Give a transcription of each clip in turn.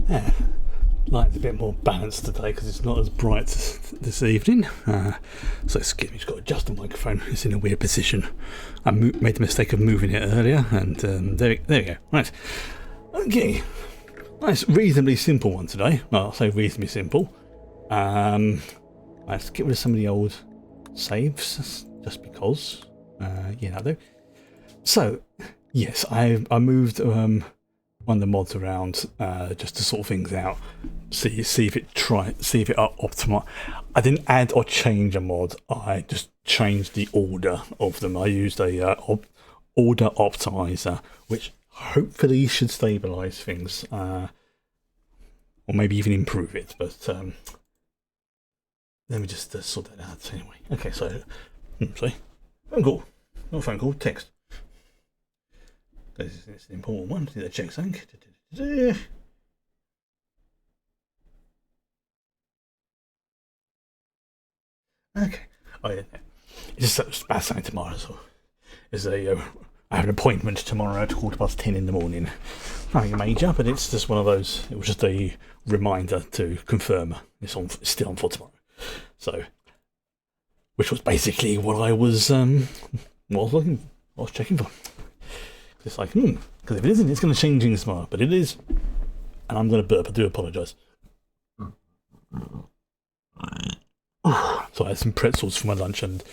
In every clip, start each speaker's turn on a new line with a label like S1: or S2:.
S1: Yeah, light's a bit more balanced today because it's not as bright this evening. So excuse me, just got to adjust the microphone. It's in a weird position. I made the mistake of moving it earlier, and there we go. Right, okay. Nice, reasonably simple one today. Well, I'll say reasonably simple. Let's get rid of some of the old saves, just because. Though. So, yes, I moved one of the mods around just to sort things out. See if it optimize. I didn't add or change a mod. I just changed the order of them. I used a order optimizer, which hopefully should stabilize things, or maybe even improve it. But let me just sort that out anyway. Okay, so sorry, phone call, not phone call, text. This is an important one. Do the check something. Okay. Oh yeah, it's just about something tomorrow. So I have an appointment tomorrow at 10:15 in the morning. Nothing major, but it's just one of those. It was just a reminder to confirm it's still on for tomorrow. So, which was basically what I was checking for. It's like, because if it isn't, it's going to change things tomorrow. But it is, and I'm going to burp. I do apologise. So I had some pretzels for my lunch and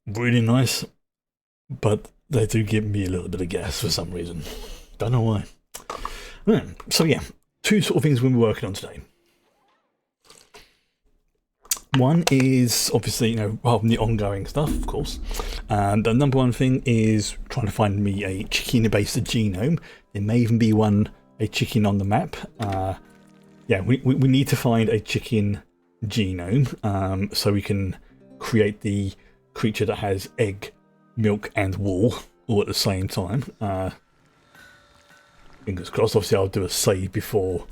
S1: really nice, but they do give me a little bit of gas for some reason. Don't know why. So yeah, two sort of things we're working on today. One is obviously, rather than the ongoing stuff, of course. And the number one thing is trying to find me a chicken-based genome. There may even be a chicken on the map. We need to find a chicken genome so we can create the creature that has egg, milk, and wool all at the same time. Fingers crossed. Obviously, I'll do a save before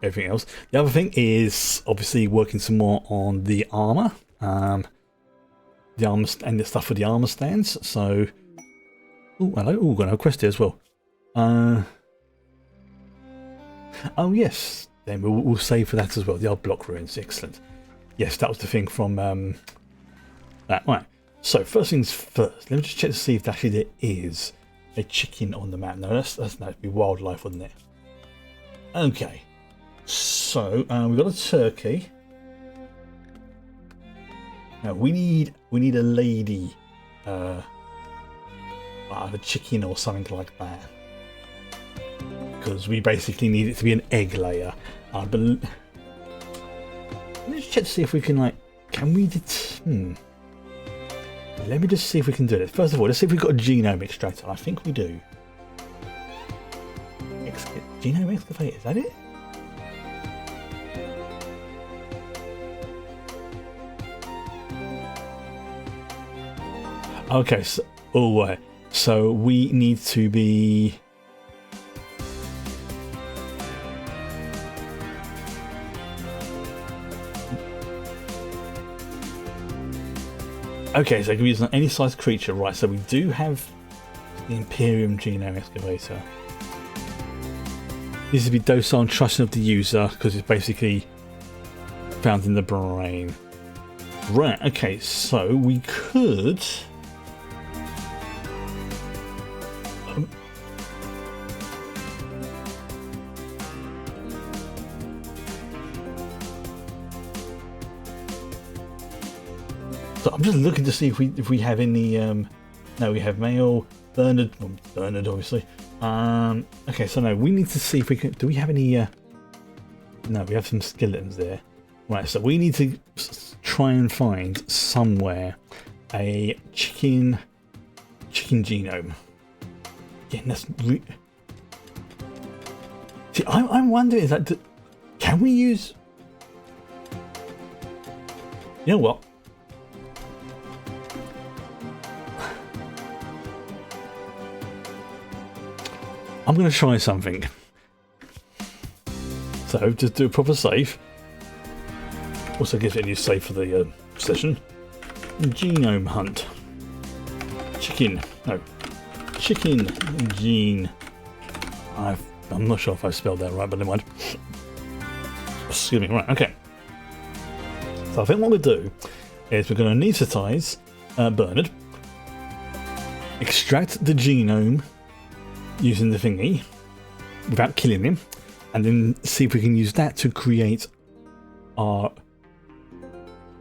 S1: everything else. The other thing is obviously working some more on the armor, and the stuff for the armor stands. So, hello. Got a quest here as well. Oh yes, then we'll save for that as well. The old block ruins, excellent. Yes, that was the thing from that. Right. So first things first. Let me just check to see if actually there is a chicken on the map. No, that'd be wildlife, wouldn't it? Okay. So we've got a turkey. Now we need a lady, a chicken or something like that, because we basically need it to be an egg layer. Let me just check to see if we can can we? Let me just see if we can do it. First of all, let's see if we've got a genome extractor. I think we do. Genome excavator, is that it? Okay, so we need to be. Okay, so it can be used on any size creature, right? So we do have the Imperium Genome Excavator. This is to be docile and trusting of the user because it's basically found in the brain. Right, okay, so we could. So I'm just looking to see if we have any. No, we have male Bernard, obviously. Okay, so no, we need to see if we can. Do we have any? No, we have some skeletons there. Right, so we need to try and find somewhere a chicken genome. Again, that's. See, I'm wondering, is that can we use? You know what? I'm going to try something. So just do a proper save. Also gives it a new save for the session. Genome hunt. Chicken gene. I'm not sure if I've spelled that right, but never mind. Excuse me. Right, okay. So I think what we'll do is we're going to anesthetize Bernard, extract the genome using the thingy without killing him, and then see if we can use that to create our...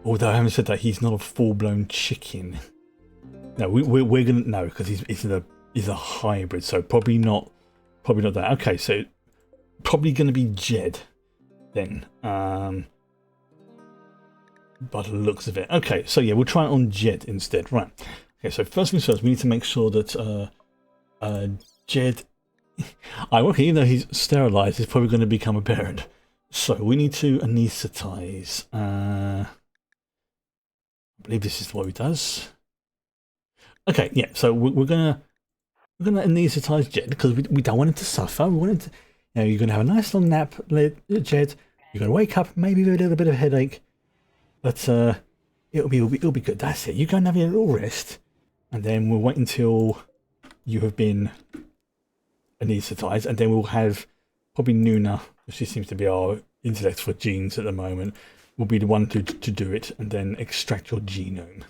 S1: Although I haven't said that, he's not a full-blown chicken. No, we're gonna no, because he's a hybrid, so probably not that. Okay, so probably gonna be Jed then. By the looks of it. Okay, so yeah, we'll try it on Jed instead. Right. Okay, so first things first, we need to make sure that Jed, even though he's sterilized, he's probably going to become a parent. So we need to anesthetize. I believe this is what he does. Okay, yeah. So we're gonna anesthetize Jed because we don't want him to suffer. We want him to, you're gonna have a nice long nap, Jed. You're gonna wake up, maybe with a little bit of a headache, but it'll be good. That's it. You go and have a little rest, and then we'll wait until you have been anesthetized, and then we'll have probably Nuna, she seems to be our intellect for genes at the moment, will be the one to do it, and then extract your genome.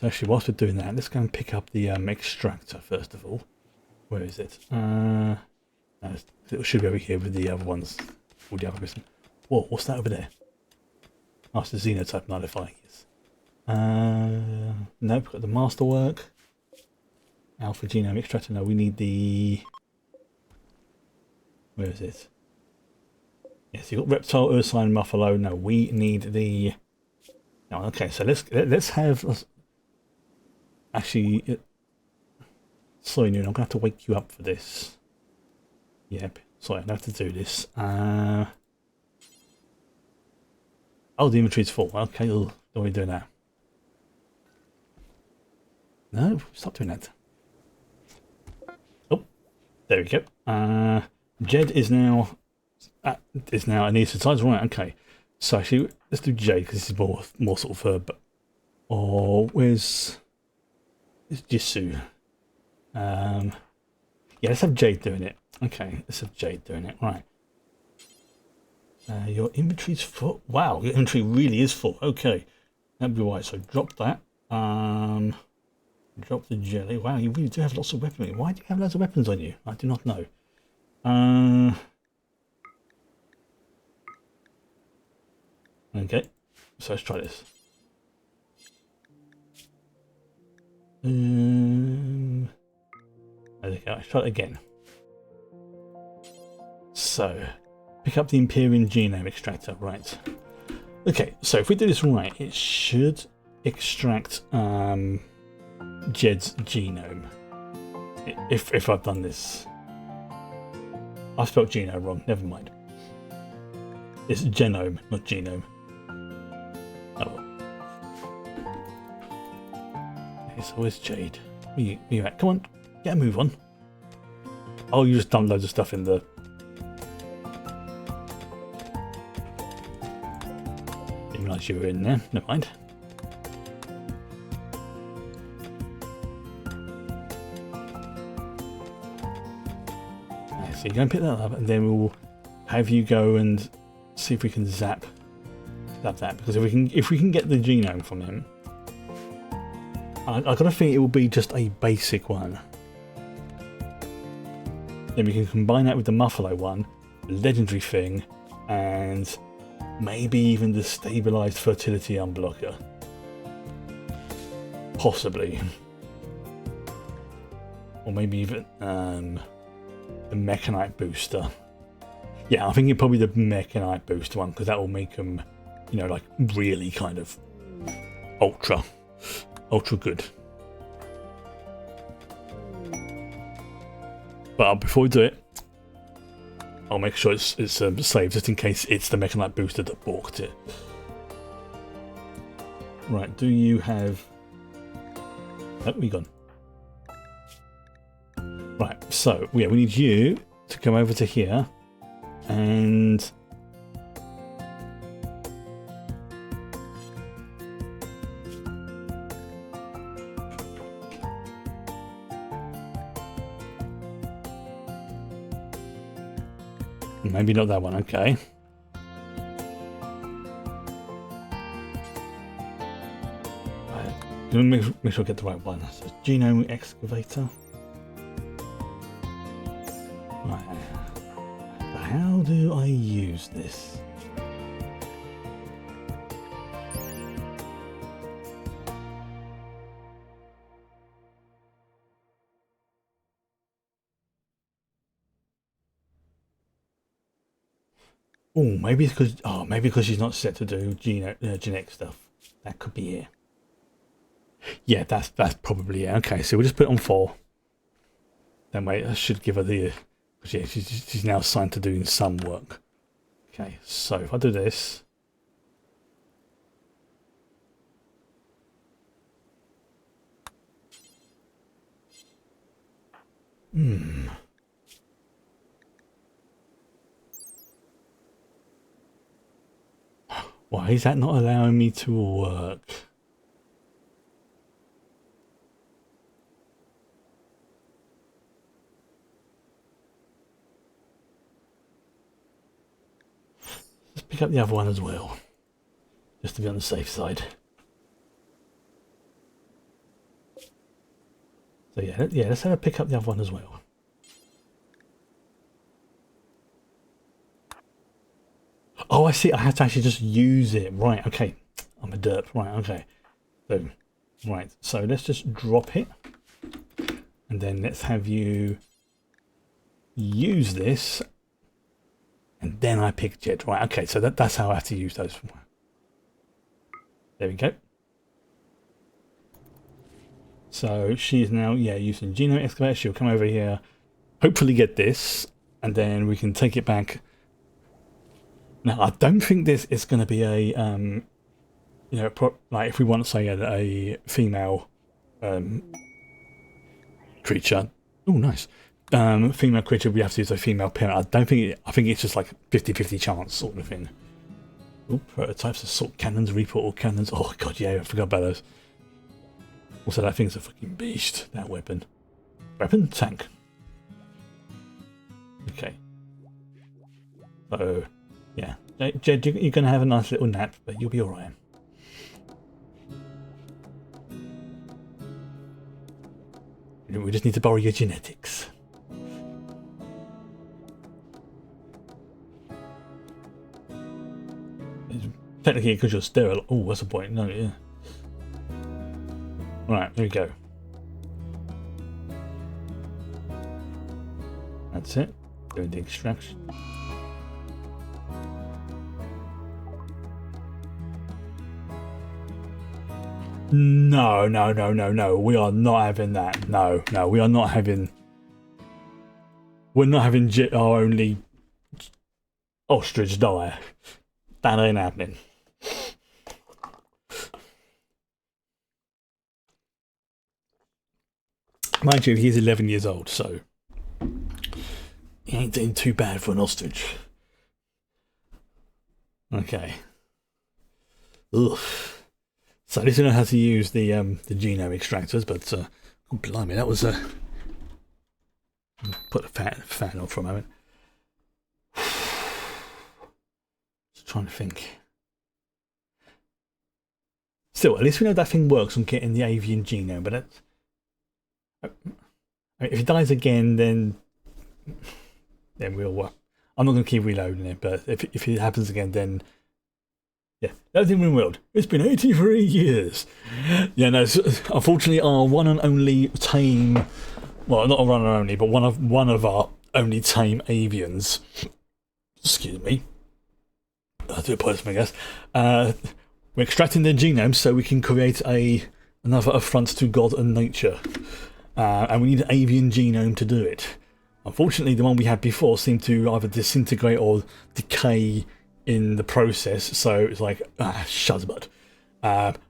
S1: So actually, whilst we're doing that, let's go and pick up the extractor first of all. Where is it? It should be over here with the other ones. All the other bits. Whoa, what's that over there? Oh, it's the xenotype nullifier. Yes. Nope, got the masterwork. Alpha genome extractor. No, we need the... Where is it? Yes, you've got reptile, ursine, muffalo. No, we need the... No, okay, so let's have... Actually... Sorry, Noon, I'm going to have to wake you up for this. Yep, sorry, I have to do this. Oh, the inventory's full. Okay, don't worry, doing that. No, stop doing that. Oh, there we go. Jed is now anesthetized. Right, okay. So actually, let's do Jade because this is more sort of where's Jisoo? Yeah, let's have Jade doing it. Okay, let's have Jade doing it. Right. Your inventory's full. Wow, your inventory really is full. Okay, that'd be right. So drop that. Drop the jelly. Wow, you really do have lots of weaponry. Why do you have loads of weapons on you? I do not know. Okay, so let's try this. There we go. Let's try it again. So, pick up the Imperium genome extractor. Right. Okay, so if we do this right, it should extract Jed's genome. If I've done this. I spelled genome wrong. Never mind. It's genome, not genome. Oh well. Okay, so where's Jade? Where you at? Come on, get a move on. Oh, you just dumped loads of stuff in the... Didn't realise you were in there. Never mind. So you go and pick that up, and then we'll have you go and see if we can zap that. Because if we can get the genome from him, I gotta think it will be just a basic one. Then we can combine that with the Muffalo one, the legendary thing, and maybe even the stabilized fertility unblocker. Possibly. Or maybe even the Mechanite booster. Yeah, I think it's probably the Mechanite booster one, because that will make them, you know, like really kind of ultra good. But before we do it, I'll make sure it's saved just in case it's the Mechanite booster that balked it. Right, do you have... Oh, where you gone? Right, so yeah, we need you to come over to here and Maybe not that one, okay. Make sure I get the right one. So Genome Excavator. Right. How do I use this? Oh, maybe it's because she's not set to do genetic stuff. That could be it. Yeah, that's probably it. Okay, so we'll just put it on 4. Then wait, I should give her the. Yeah, she's now assigned to doing some work. Okay, so if I do this. Why is that not allowing me to work? Let's pick up the other one as well, just to be on the safe side. So yeah, let's have her pick up the other one as well. Oh, I see. I have to actually just use it. Right, okay. I'm a derp. Right, okay. So, right. So let's just drop it. And then let's have you use this. And then I pick Jed. Right, okay. So that's how I have to use those. There we go. So she's now, using Genome Excavator. She'll come over here, hopefully get this, and then we can take it back. Now, I don't think this is going to be a, like if we want to say a female creature. Oh, nice. Female creature, we have to use a female parent. I think it's just like 50-50 chance sort of thing. Oh, prototypes of salt cannons, reportal cannons. Oh, God, yeah, I forgot about those. Also, that thing's a fucking beast, that weapon. Weapon? Tank. Okay. So, yeah. Jed, you're going to have a nice little nap, but you'll be alright. We just need to borrow your genetics. Technically, because you're sterile. Oh, what's the point? No, yeah. Right, there we go. That's it. Doing the extraction. No. We are not having that. No, we are not having. We're not having our only ostrich die. That ain't happening. Mind you, he's 11 years old, so he ain't doing too bad for an ostrich. Okay. Ugh. So at least I know how to use the genome extractors, but oh, blimey, that was a. Put the fan on for a moment. Just trying to think. Still, at least we know that thing works on getting the avian genome, but that's. If it dies again, then we'll. I'm not going to keep reloading it, but if it happens again, then yeah, that's in Rimworld. It's been 83 years. Yeah, no. Unfortunately, our one and only tame, well, not a one and only, but one of our only tame avians. Excuse me. I do apologize, I guess. We're extracting their genome so we can create another affront to God and nature. And we need an avian genome to do it. Unfortunately, the one we had before seemed to either disintegrate or decay in the process, so it's like, shudbut.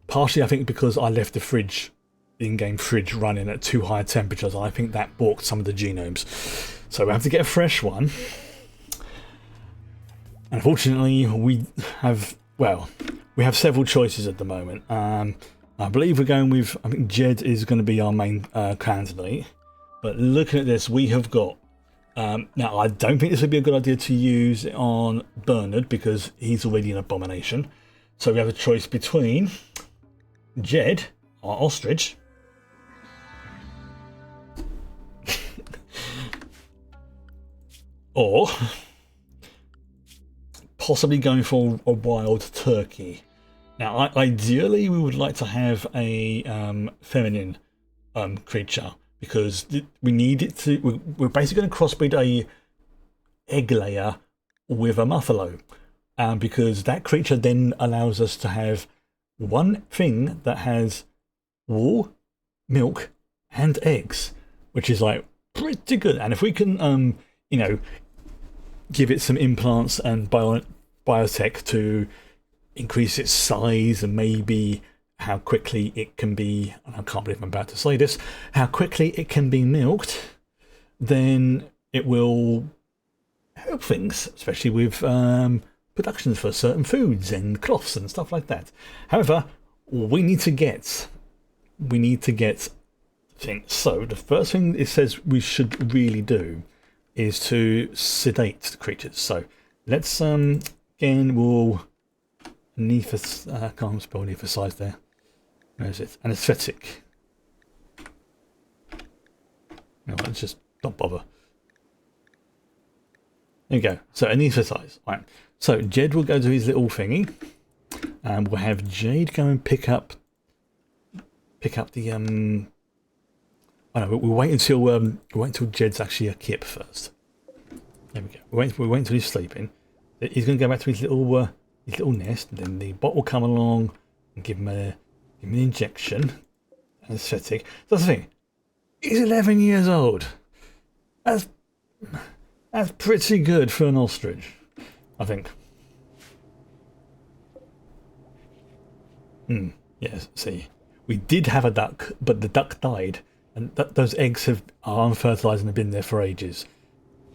S1: Partially, I think, because I left the in-game fridge running at too high temperatures, I think that balked some of the genomes. So we have to get a fresh one. Unfortunately, we have several choices at the moment. I believe we're going with, I think Jed is going to be our main candidate. But looking at this, we have got Now, I don't think this would be a good idea to use it on Bernard because he's already an abomination. So we have a choice between Jed, our ostrich, or possibly going for a wild turkey. Now, ideally, we would like to have a feminine creature because we need it to. We're basically going to crossbreed a egg layer with a muffalo, because that creature then allows us to have one thing that has wool, milk, and eggs, which is like pretty good. And if we can, you know, give it some implants and biotech to increase its size and maybe how quickly it can be, and I can't believe I'm about to say this, how quickly it can be milked, then it will help things, especially with productions for certain foods and cloths and stuff like that. However, we need to get things. So the first thing it says we should really do is to sedate the creatures. So let's again we'll I can't spell anesthetize there. Where is it? Anesthetic. No, let's just not bother. There you go. So anesthetize. Right. So Jed will go to his little thingy, and we'll have Jade go and pick up the Oh no, we'll wait until Jed's actually a kip first. There we go. We'll wait until he's sleeping. He's going to go back to his little nest, and then the bot will come along and give him an injection, anesthetic. That's the thing. He's 11 years old. That's pretty good for an ostrich, I think. Yes. See, we did have a duck, but the duck died, and those eggs are unfertilized and have been there for ages.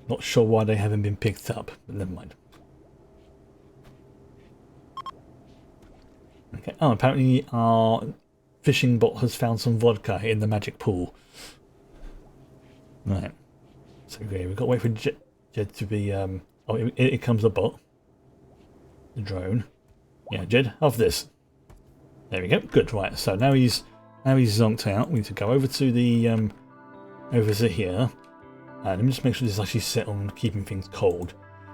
S1: Not sure why they haven't been picked up, but never mind. Okay. Oh, apparently our fishing bot has found some vodka in the magic pool. Right. So yeah, we've got to wait for Jed to be. Oh, here comes the bot. The drone. Yeah, Jed, have this. There we go. Good. Right. So now he's zonked out. We need to go over to the over to here. Let me just make sure this is actually set on keeping things cold.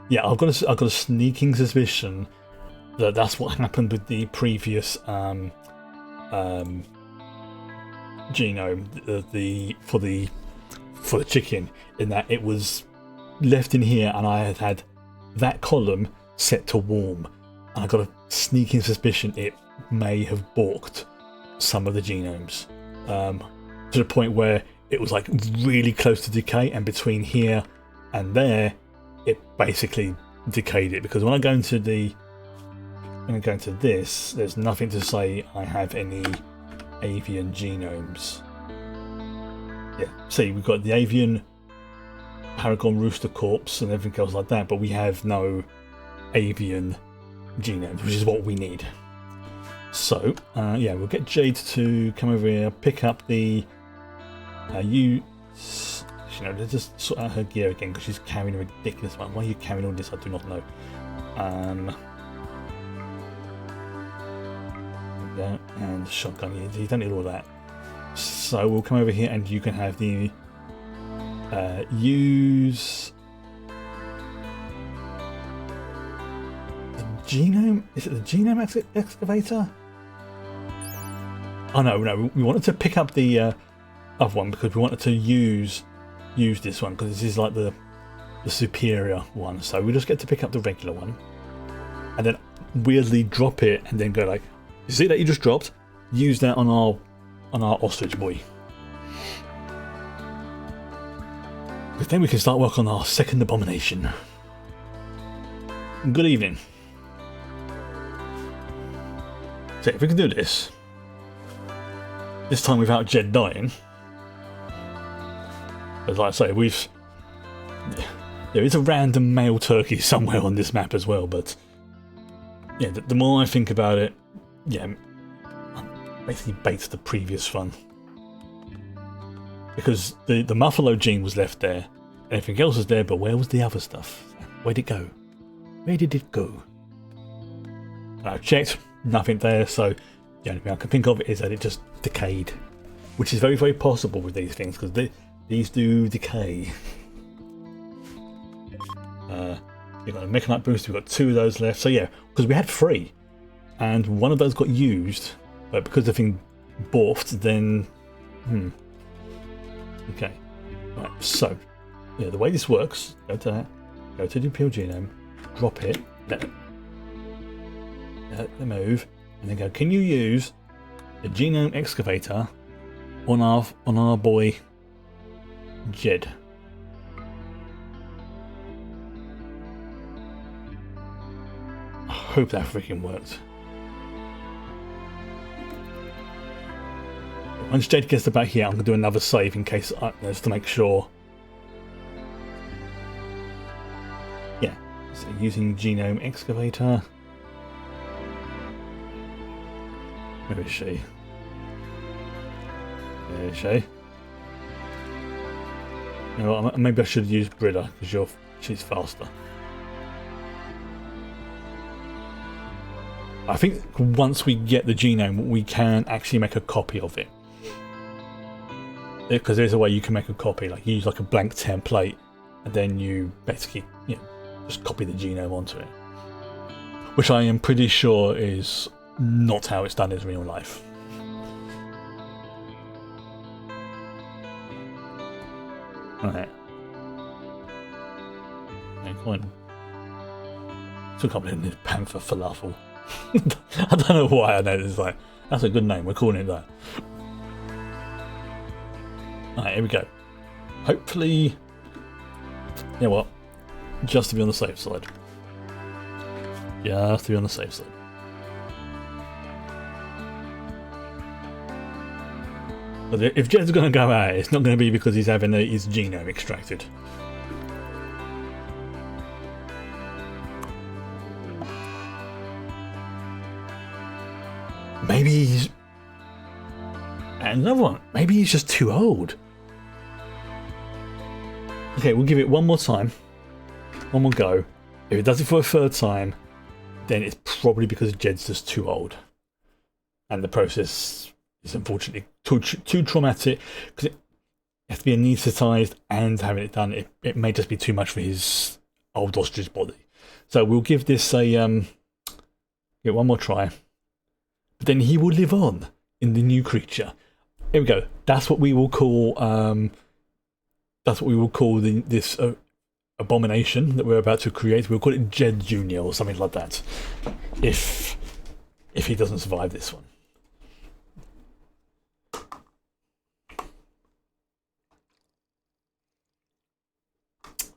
S1: Yeah, I've got a sneaking suspicion that that's what happened with the previous genome, for the chicken, in that it was left in here, and I had that column set to warm, and I got a sneaking suspicion it may have balked some of the genomes to the point where it was like really close to decay, and between here and there it basically decayed it, because when I go into this, there's nothing to say I have any avian genomes. Yeah, see, we've got the avian paragon rooster corpse and everything else like that, but we have no avian genomes, which is what we need. So yeah, we'll get Jade to come over here, pick up the let's just sort out her gear again, because she's carrying a ridiculous amount. Why are you carrying all this? I do not know. And shotgun, you don't need all that. So we'll come over here, and you can have the use the genome. Is it the genome excavator? Oh no, we wanted to pick up the other one because we wanted to use this one, because this is like the superior one. So we just get to pick up the regular one, and then weirdly drop it, and then go like, you see that you just dropped? Use that on our ostrich boy. But then we can start work on our second abomination. Good evening. So if we can do this time without Jed dying, as I say, there is a random male turkey somewhere on this map as well, but yeah, the more I think about it, yeah, basically baits the previous one, because the Muffalo gene was left there, everything else was there, but where was the other stuff? Where'd it go? Where did it go? And I've checked, nothing there, so the only thing I can think of is that it just decayed. Which is very, very possible with these things, because these do decay. You've got a Mechanite booster, we've got 2 of those left. So yeah, because we had 3, and one of those got used, but because the thing morphed, then... Okay. Right, so, yeah, the way this works, go to that, go to the Imperial Genome, drop it, let it move, and then go, can you use the Genome Excavator on our boy Jed? I hope that freaking worked. Once Jed gets the back here, I'm going to do another save in case, just to make sure. Yeah, so using Genome Excavator. Where is she? There is she. You know what, maybe I should use Brida, because she's faster. I think once we get the genome, we can actually make a copy of it. Because there's a way you can make a copy, like you use like a blank template, and then you basically, just copy the genome onto it. Which I am pretty sure is not how it's done in real life. Alright. Okay, come on. Still can't believe this Panther Falafel. I don't know why I know it's like, that's a good name, we're calling it that. Alright, here we go. Hopefully, you know what, just to be on the safe side. Just to be on the safe side. But if Jed's going to go out, it's not going to be because he's having his genome extracted. Maybe he's... And another one. Maybe he's just too old. Okay, we'll give it one more time. One more go. If it does it for a 3rd time, then it's probably because Jed's just too old. And the process is unfortunately too traumatic. Because it has to be anaesthetised and having it done, it may just be too much for his old ostrich body. So we'll give this a... get one more try. But then he will live on in the new creature. Here we go. That's what we will call. That's what we will call this abomination that we're about to create. We'll call it Jed Junior or something like that. If he doesn't survive this one.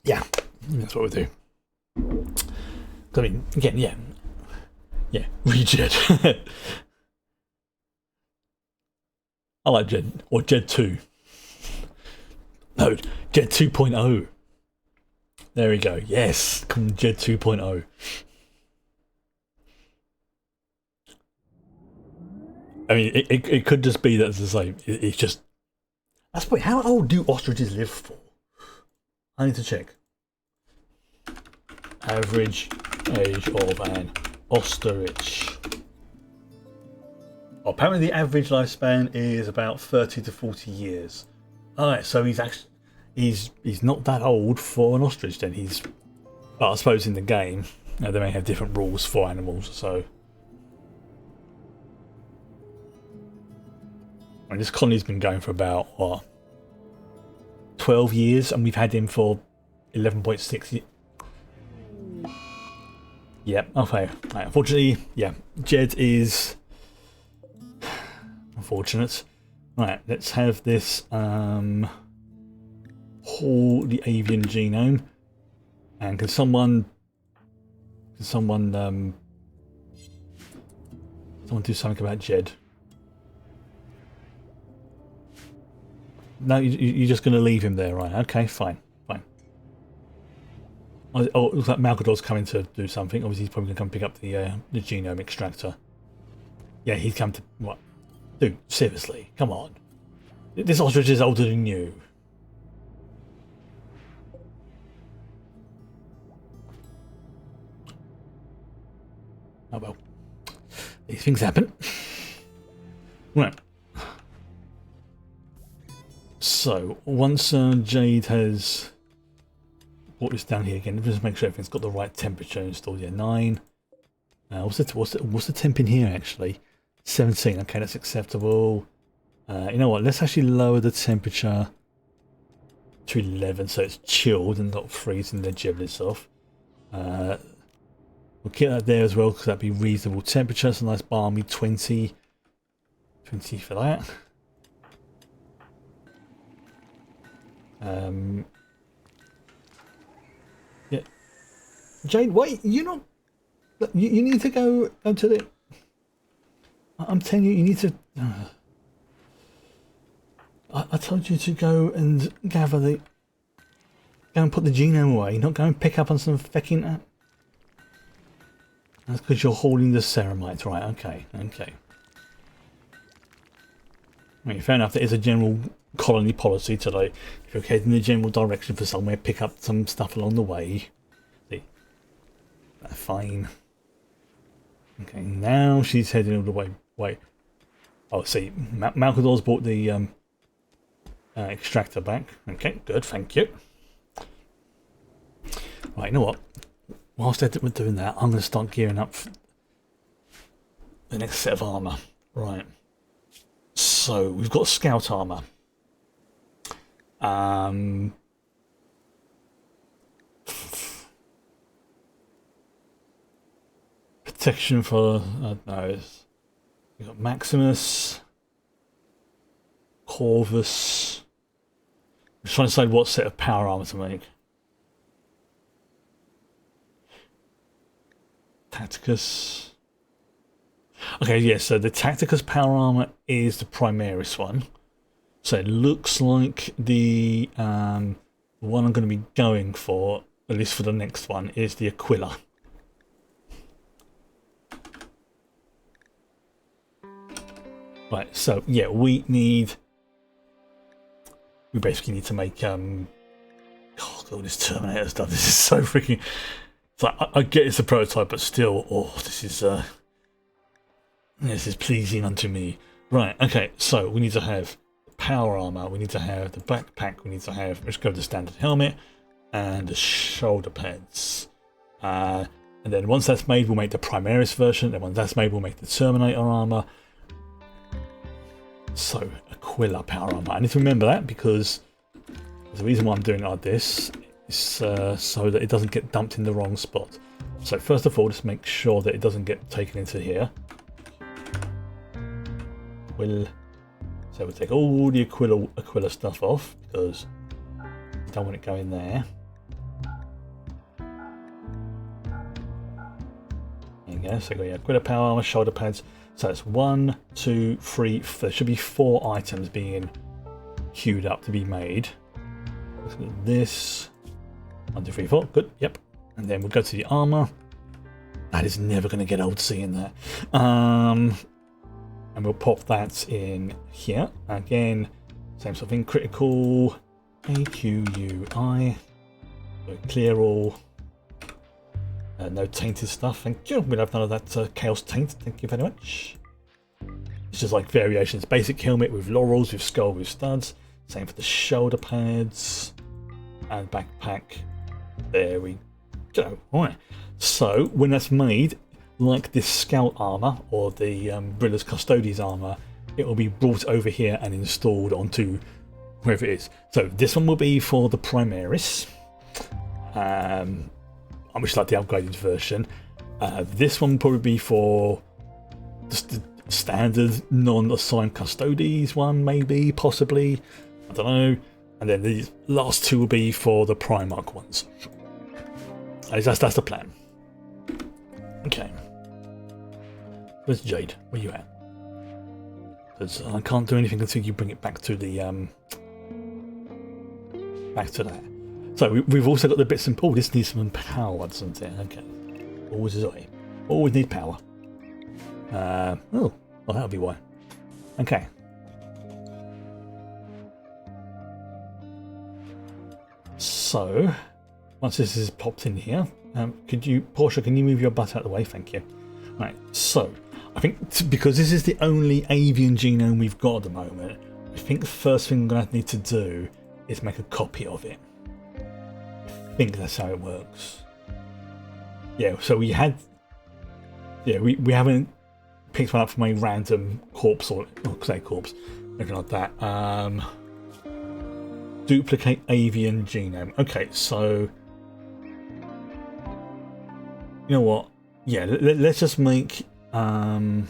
S1: Yeah, that's what we'll do. I mean, again, yeah, re-Jed. I like Jed, or Jed 2. No, Jed 2.0. There we go. Yes, come Jed 2.0. I mean, it could just be that, as I say, it's just... That's probably, how old do ostriches live for? I need to check. Average age of an ostrich. Apparently the average lifespan is about 30 to 40 years. Alright, so he's not that old for an ostrich then. But I suppose in the game, they may have different rules for animals, so... I mean, this colony's been going for about, what, 12 years, and we've had him for 11.6 years. Yeah, okay. Right, unfortunately, yeah, Jed is unfortunate. Right, let's have this haul the avian genome. And can someone do something about Jed? No, you're just going to leave him there, right? Okay, fine. Oh, it looks like Malcador's coming to do something. Obviously, he's probably going to come pick up the genome extractor. Yeah, he's come to... What? Dude, seriously, come on. This ostrich is older than you. Oh well. These things happen. Right. So, once Jade has brought this down here again, just make sure everything's got the right temperature installed. Yeah, 9. What's the temp in here actually? 17. Okay, that's acceptable. You know what? Let's actually lower the temperature to 11 so it's chilled and not freezing the giblets off. We'll keep that there as well because that'd be reasonable temperature. It's a nice balmy 20. 20 for that. Yeah. Jade, wait, you not. You need to go to the. I'm telling you, you need to. I told you to go and gather the. Go and put the genome away, not go and pick up on some fucking. That's because you're holding the ceramite, right? Okay, okay. I mean, fair enough. There is a general colony policy today. If you're heading in the general direction for somewhere, pick up some stuff along the way. See, fine. Okay, now she's heading all the way. Wait. Oh, see, Malcador's bought the extractor back. Okay, good, thank you. Right, you know what? Whilst we're doing that, I'm going to start gearing up for the next set of armour. Right. So, we've got scout armour. Protection for, I don't know, we've got Maximus, Corvus. I'm trying to decide what set of power armour to make. Tacticus. Okay, yeah, so the Tacticus power armor is the Primaris one. So it looks like the one I'm going to be going for, at least for the next one, is the Aquila. Right, so yeah, we basically need to make God, all this Terminator stuff. This is so freaking. It's like, I get it's a prototype, but still, oh, this is pleasing unto me. Right, okay, so we need to have power armor, we need to have the backpack, we need to have, let's go to the standard helmet, and the shoulder pads. And then once that's made, we'll make the Primaris version, and once that's made, we'll make the Terminator armor. So, Aquila power armor. I need to remember that because the reason why I'm doing it like this is so that it doesn't get dumped in the wrong spot. So first of all, just make sure that it doesn't get taken into here. So we'll take all the Aquila stuff off because we don't want it going there. There you go. So we've got your Aquila power armor, shoulder pads. So it's 1, 2, 3, 4. There should be 4 items being queued up to be made. Let's go this. 1, 2, 3, 4. Good. Yep. And then we'll go to the armor. That is never going to get old seeing that. And we'll pop that in here. Again, same sort of thing. Critical. AQUI. So clear all. No tainted stuff. Thank you. We'll have none of that chaos taint. Thank you very much. It's just like variations. Basic helmet with laurels, with skull, with studs. Same for the shoulder pads. And backpack. There we go. Alright. So, when that's made, like this scout armor, or the Brilla's Custodes armor, it will be brought over here and installed onto wherever it is. So, this one will be for the Primaris. Which is like the upgraded version. This one will probably be for just the standard non-assigned Custodes one, maybe, possibly. I don't know. And then these last two will be for the Primarch ones. That's the plan. Okay. Where's Jade? Where you at? Because I can't do anything until you bring it back to the back to that. So we've also got the bits and oh, this needs some power, doesn't it? Okay. Always is I. Always need power. Oh, well that'll be why. Okay. So once this is popped in here, could you, Portia, can you move your butt out of the way? Thank you. Right, so I think because this is the only avian genome we've got at the moment, I think the first thing I'm going to need to do is make a copy of it. I think that's how it works. Yeah, so we haven't picked one up from a random corpse or say corpse, anything like that. Duplicate avian genome. Okay, so you know what? Yeah, let's just make let's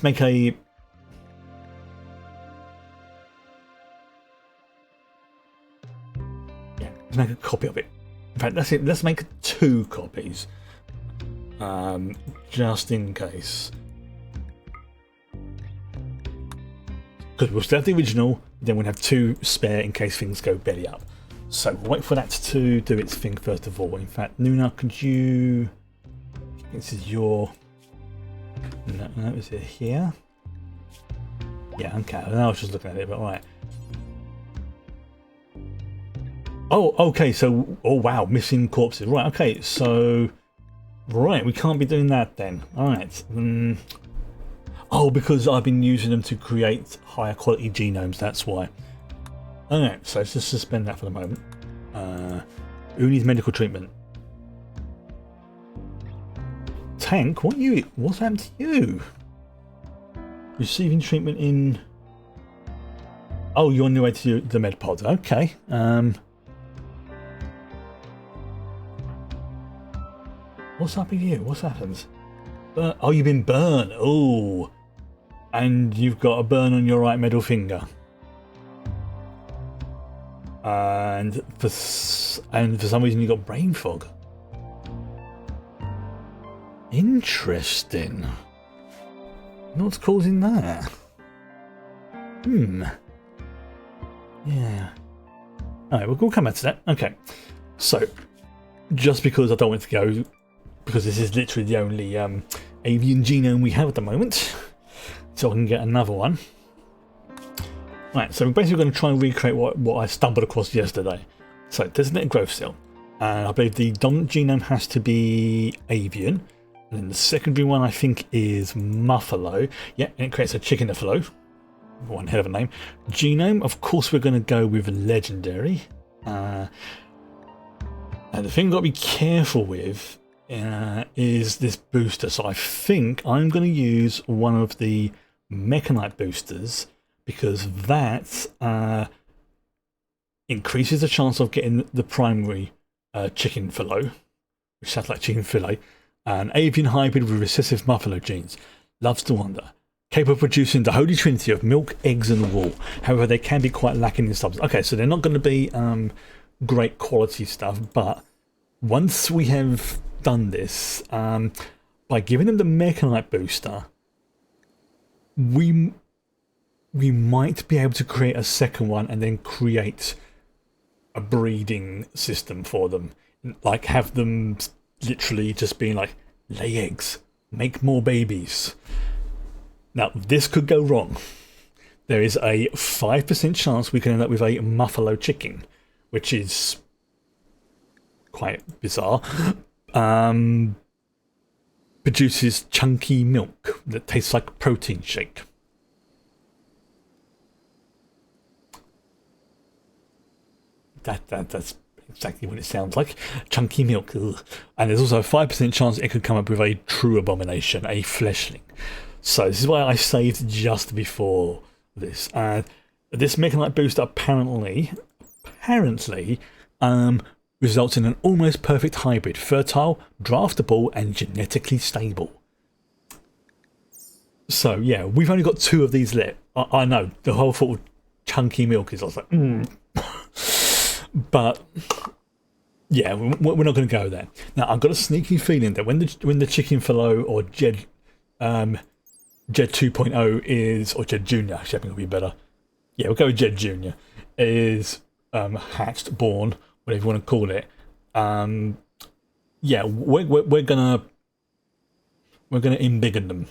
S1: make a let's make a copy of it. In fact, that's it. Let's make 2 copies, just in case. Because we'll still have the original, then we'll have 2 spare in case things go belly up. So we'll wait for that to do its thing first of all. In fact, Nuna, could you? This is your. No, is it here? Yeah, okay. I was just looking at it, but all right. Oh, okay. So, oh wow, missing corpses. Right. Okay. So, right, we can't be doing that then. All right. Oh, because I've been using them to create higher quality genomes. That's why. All right. So let's just suspend that for the moment. Who needs medical treatment? Tank, what's happened to you? Receiving treatment in. Oh, you're on your way to the med pod. Okay. What's up with you? What's happened? Oh, you've been burned. Oh, and you've got a burn on your right middle finger. And for some reason you got brain fog. Interesting. What's causing that? Yeah. Alright, we'll come back to that. Okay. So, just because I don't want to go, because this is literally the only avian genome we have at the moment, so I can get another one. Right, so we're basically going to try and recreate what I stumbled across yesterday. So, designated growth cell. And I believe the dominant genome has to be avian. And then the secondary one, I think, is Muffalo. Yeah, and it creates a chicken-buffalo. One hell of a name. Genome, of course, we're going to go with legendary. And the thing we've got to be careful with is this booster. So I think I'm going to use one of the mechanite boosters because that increases the chance of getting the primary chicken fillet, which sounds like chicken fillet. An avian hybrid with recessive Muffalo genes. Loves to wander. Capable of producing the holy trinity of milk, eggs and wool. However, they can be quite lacking in substance. Okay, so they're not going to be great quality stuff, but once we have done this, by giving them the mechanite booster, we might be able to create a second one and then create a breeding system for them. Like have them literally just being like, lay eggs, make more babies. Now, this could go wrong. There is a 5% chance we can end up with a Muffalo chicken, which is quite bizarre. Produces chunky milk that tastes like a protein shake. That's exactly what it sounds like. Chunky milk. Ugh. And there's also a 5% chance it could come up with a true abomination, a fleshling. So this is why I saved just before this. This mechanite booster apparently results in an almost perfect hybrid. Fertile, draftable, and genetically stable. So yeah, we've only got 2 of these left. I know, the whole thought of chunky milk is, I was like, But yeah, we're not going to go there. Now, I've got a sneaky feeling that when the chicken fillet or Jed 2.0 is, or Jed Junior, actually I think it'll be better. Yeah, we'll go with Jed Junior is hatched, born, whatever you want to call it. Yeah, we're gonna embiggen them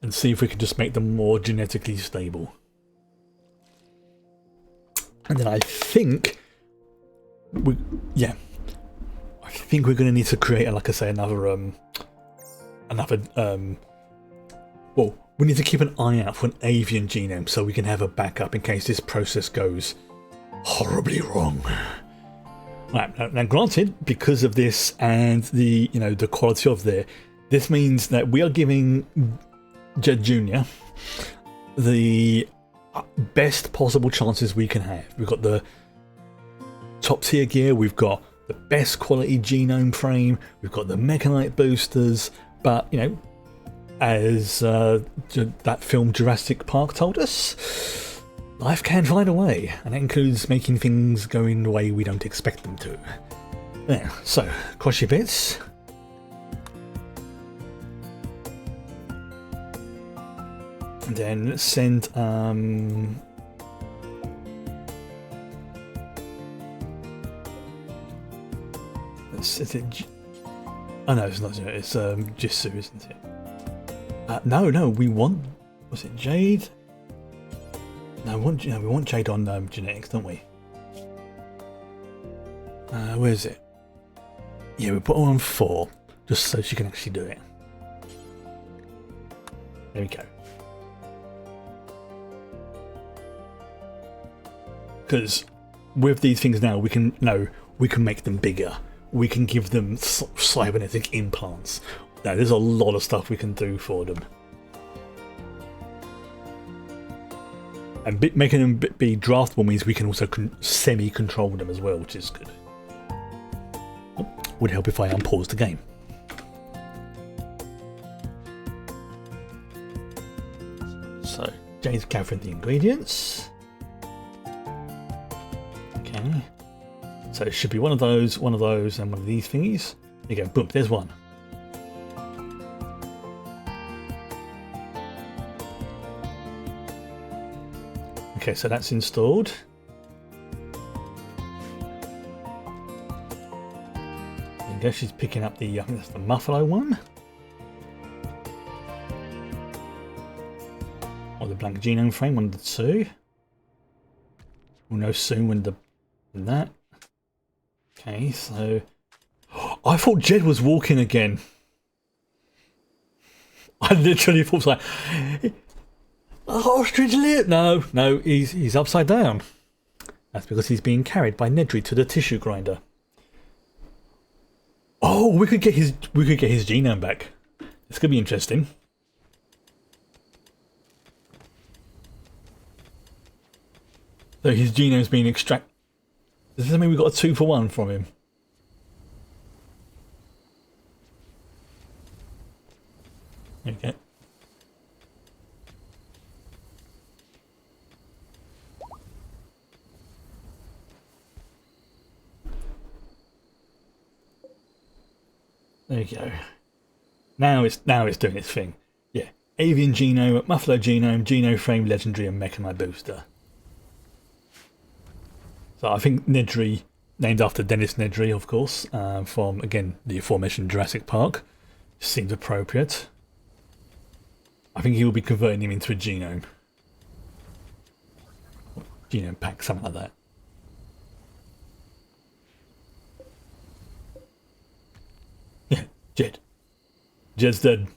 S1: and see if we can just make them more genetically stable. And then I think I think we're going to need to create, like I say, another another. Well, we need to keep an eye out for an avian genome so we can have a backup in case this process goes horribly wrong. Right, now granted, because of this and the the quality of this means that we are giving Jed Jr. the best possible chances we can have. We've got the top tier gear, we've got the best quality genome frame, we've got the mechanite boosters, but as that film Jurassic Park told us, life can find a way, and that includes making things go in the way we don't expect them to. There, so cross your bits. And then let's send is it? Oh no, it's not. It's Jisoo, isn't it? No, we want. Was it Jade? No, we want Jade on genetics, don't we? Where is it? Yeah, we put her on 4, just so she can actually do it. There we go. Because with these things now, we can make them bigger. We can give them cybernetic implants. Now, there's a lot of stuff we can do for them. And making them be draftable means we can also semi-control them as well, which is good. Would help if I unpause the game. So, Jane's gathering the ingredients. Okay. So it should be one of those, and one of these thingies. There you go, boom, there's one. Okay, so that's installed. There you go, she's picking up the, I think that's the Muffalo one. Or the blank genome frame, one of the two. We'll know soon when that. Okay, so I thought Jed was walking again. I literally thought like ostrich lip. No, he's upside down. That's because he's being carried by Nedry to the tissue grinder. Oh, we could get his genome back. This could be interesting. So his genome's being extracted. Does this mean we got a 2-for-1 from him? Okay. There you go. Now it's doing its thing. Yeah. Avian genome, Muffalo genome, Genome frame, legendary, and mechanite booster. So I think Nedry, named after Dennis Nedry, of course, from, again, the aforementioned Jurassic Park, seems appropriate. I think he will be converting him into a genome. Genome pack, something like that. Yeah, Jed. Jed's dead.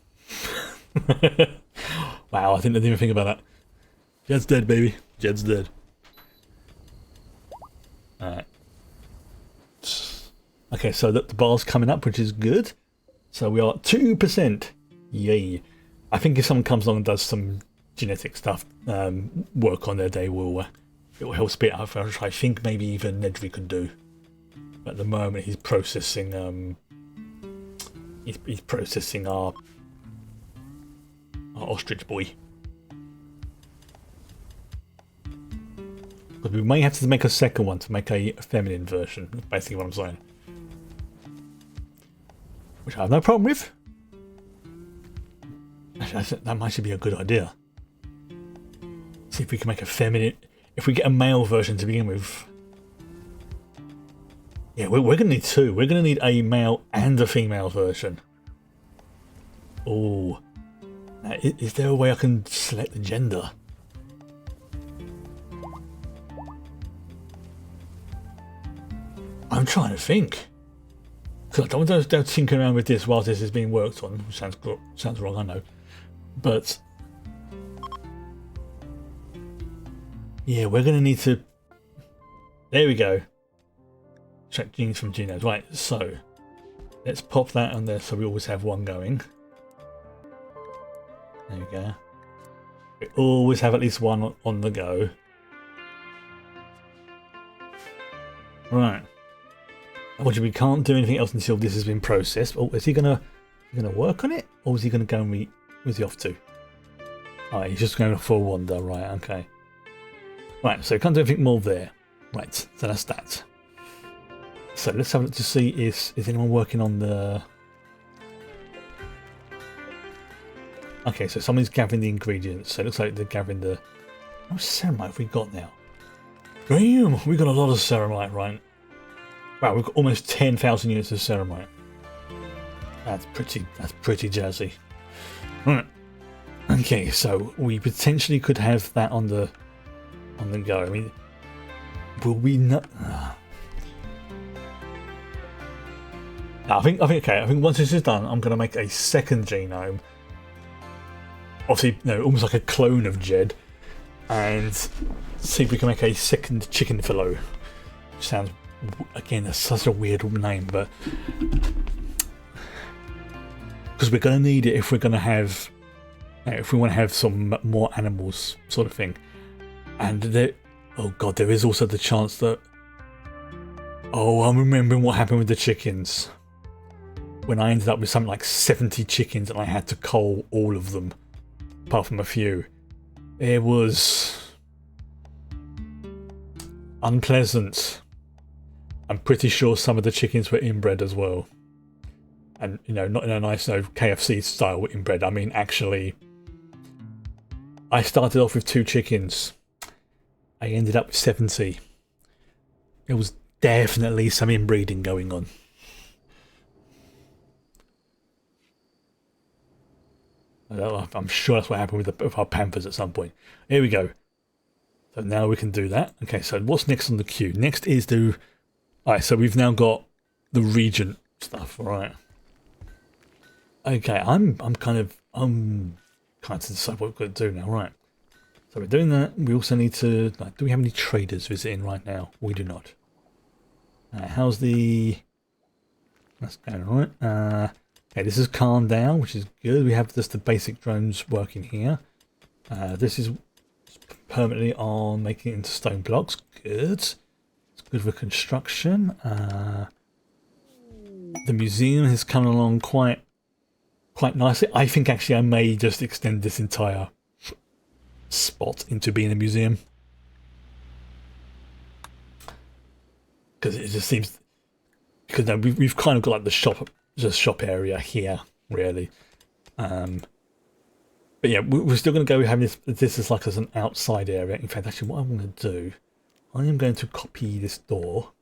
S1: Wow, I didn't even think about that. Jed's dead, baby. Jed's dead. Alright. Okay, so the bar's coming up, which is good. So we are at 2%. Yay. I think if someone comes along and does some genetic stuff, work on their day, it will help speed up, which I think maybe even Nedry could do. But at the moment, he's processing he's processing our ostrich boy. But we may have to make a second one to make a feminine version. That's basically what I'm saying. Which I have no problem with. Actually, I think that might be a good idea. See if we can make a feminine. If we get a male version to begin with. Yeah, we're going to need 2. We're going to need a male and a female version. Oh. Is there a way I can select the gender? I'm trying to think. because I don't want to tinker around with this while this is being worked on. Sounds wrong, I know. But yeah, we're going to need to. There we go. Check genes from genomes. Right, so let's pop that on there so we always have one going. There we go. We always have at least one on the go. Right. Unfortunately, we can't do anything else until this has been processed. Oh, is he gonna work on it, or is he gonna go and where's he off to? Oh, he's just going for a wander. Right. Okay. Right. So we can't do anything more there. Right. So that's that. So let's have a look to see is anyone working on the. Okay, so someone's gathering the ingredients. So it looks like they're gathering the. How much ceramite have we got now? Damn, we got a lot of ceramite, right? Wow, we've got almost 10,000 units of ceramite. That's pretty jazzy. Right. Okay, so we potentially could have that on the go. I mean, will we not? I think once this is done, I'm going to make a second genome. Obviously, almost like a clone of Jed, and see if we can make a second chicken fillet. Which sounds, again, that's such a weird name, but because we're going to need it if we're going to have, if we want to have some more animals, sort of thing. And there, oh god, there is also the chance that. Oh, I'm remembering what happened with the chickens. When I ended up with something like 70 chickens and I had to cull all of them, apart from a few. It was unpleasant. I'm pretty sure some of the chickens were inbred as well. And, not in a nice KFC style inbred. I mean, actually, I started off with 2 chickens. I ended up with 70. There was definitely some inbreeding going on. I'm sure that's what happened with our panthers at some point. Here we go. So now we can do that. Okay, so what's next on the queue? Next is the. Alright, so we've now got the regent stuff, right? Okay, I'm trying to decide what we're going to do now, right? So we're doing that. We also need to. Do we have any traders visiting right now? We do not. How's the? That's going right. Okay, this has calmed down, which is good. We have just the basic drones working here. This is permanently on making it into stone blocks. Good. It's good for construction. The museum has come along quite nicely. I think actually I may just extend this entire spot into being a museum. Because it just seems... Because now we've kind of got like the shop area here, really. But yeah, we're still going to go having this as like as an outside area. In fact, actually, what I'm going to do, I am going to copy this door,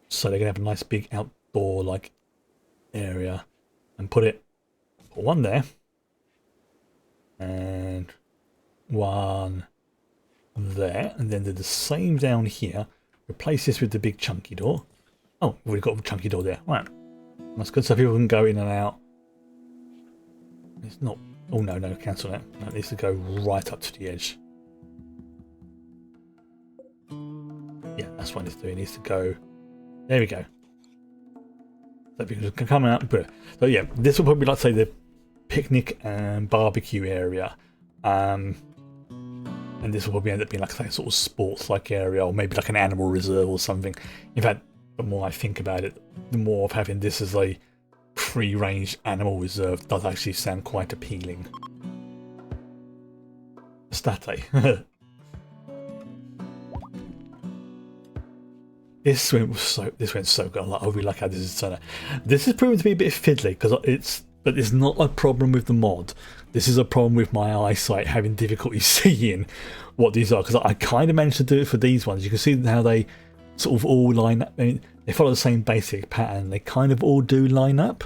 S1: so they're going to have a nice big outdoor like area, and put one there, and one there, and then do the same down here. Replace this with the big chunky door. Oh, we've got a chunky door there. Right. That's good, so people can go in and out. It's not... Oh, no, cancel that. That needs to go right up to the edge. Yeah, that's what it's doing. It needs to go... There we go. So people can come out and put it. So yeah, this will probably, like, say, the picnic and barbecue area. And this will probably end up being, like, say, a sort of sports-like area, or maybe like an animal reserve or something. In fact, the more I think about it, the more of having this as a free-range animal reserve does actually sound quite appealing. State. This went so good. I really like how this is turning out. This is proving to be a bit fiddly but it's not a problem with the mod. This is a problem with my eyesight having difficulty seeing what these are, because I kind of managed to do it for these ones. You can see how they sort of all line up. I mean, they follow the same basic pattern. They kind of all do line up,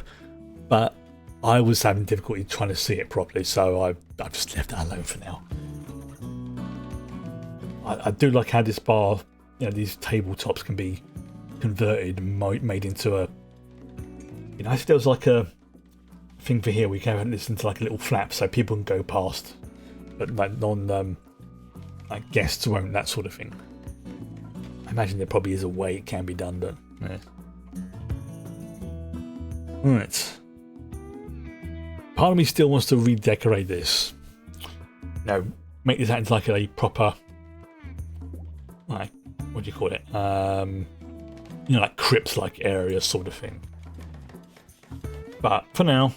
S1: but I was having difficulty trying to see it properly, so I've just left that alone for now. I do like how this bar, these tabletops can be converted and made into a You know, if there was like a thing for here, we can listen to like a little flap so people can go past, but like like guests won't, that sort of thing. I imagine there probably is a way it can be done, but yeah. Right. Part of me still wants to redecorate this. No, make this out into like a proper, like, what do you call it? You know, like crypt-like area sort of thing. But for now,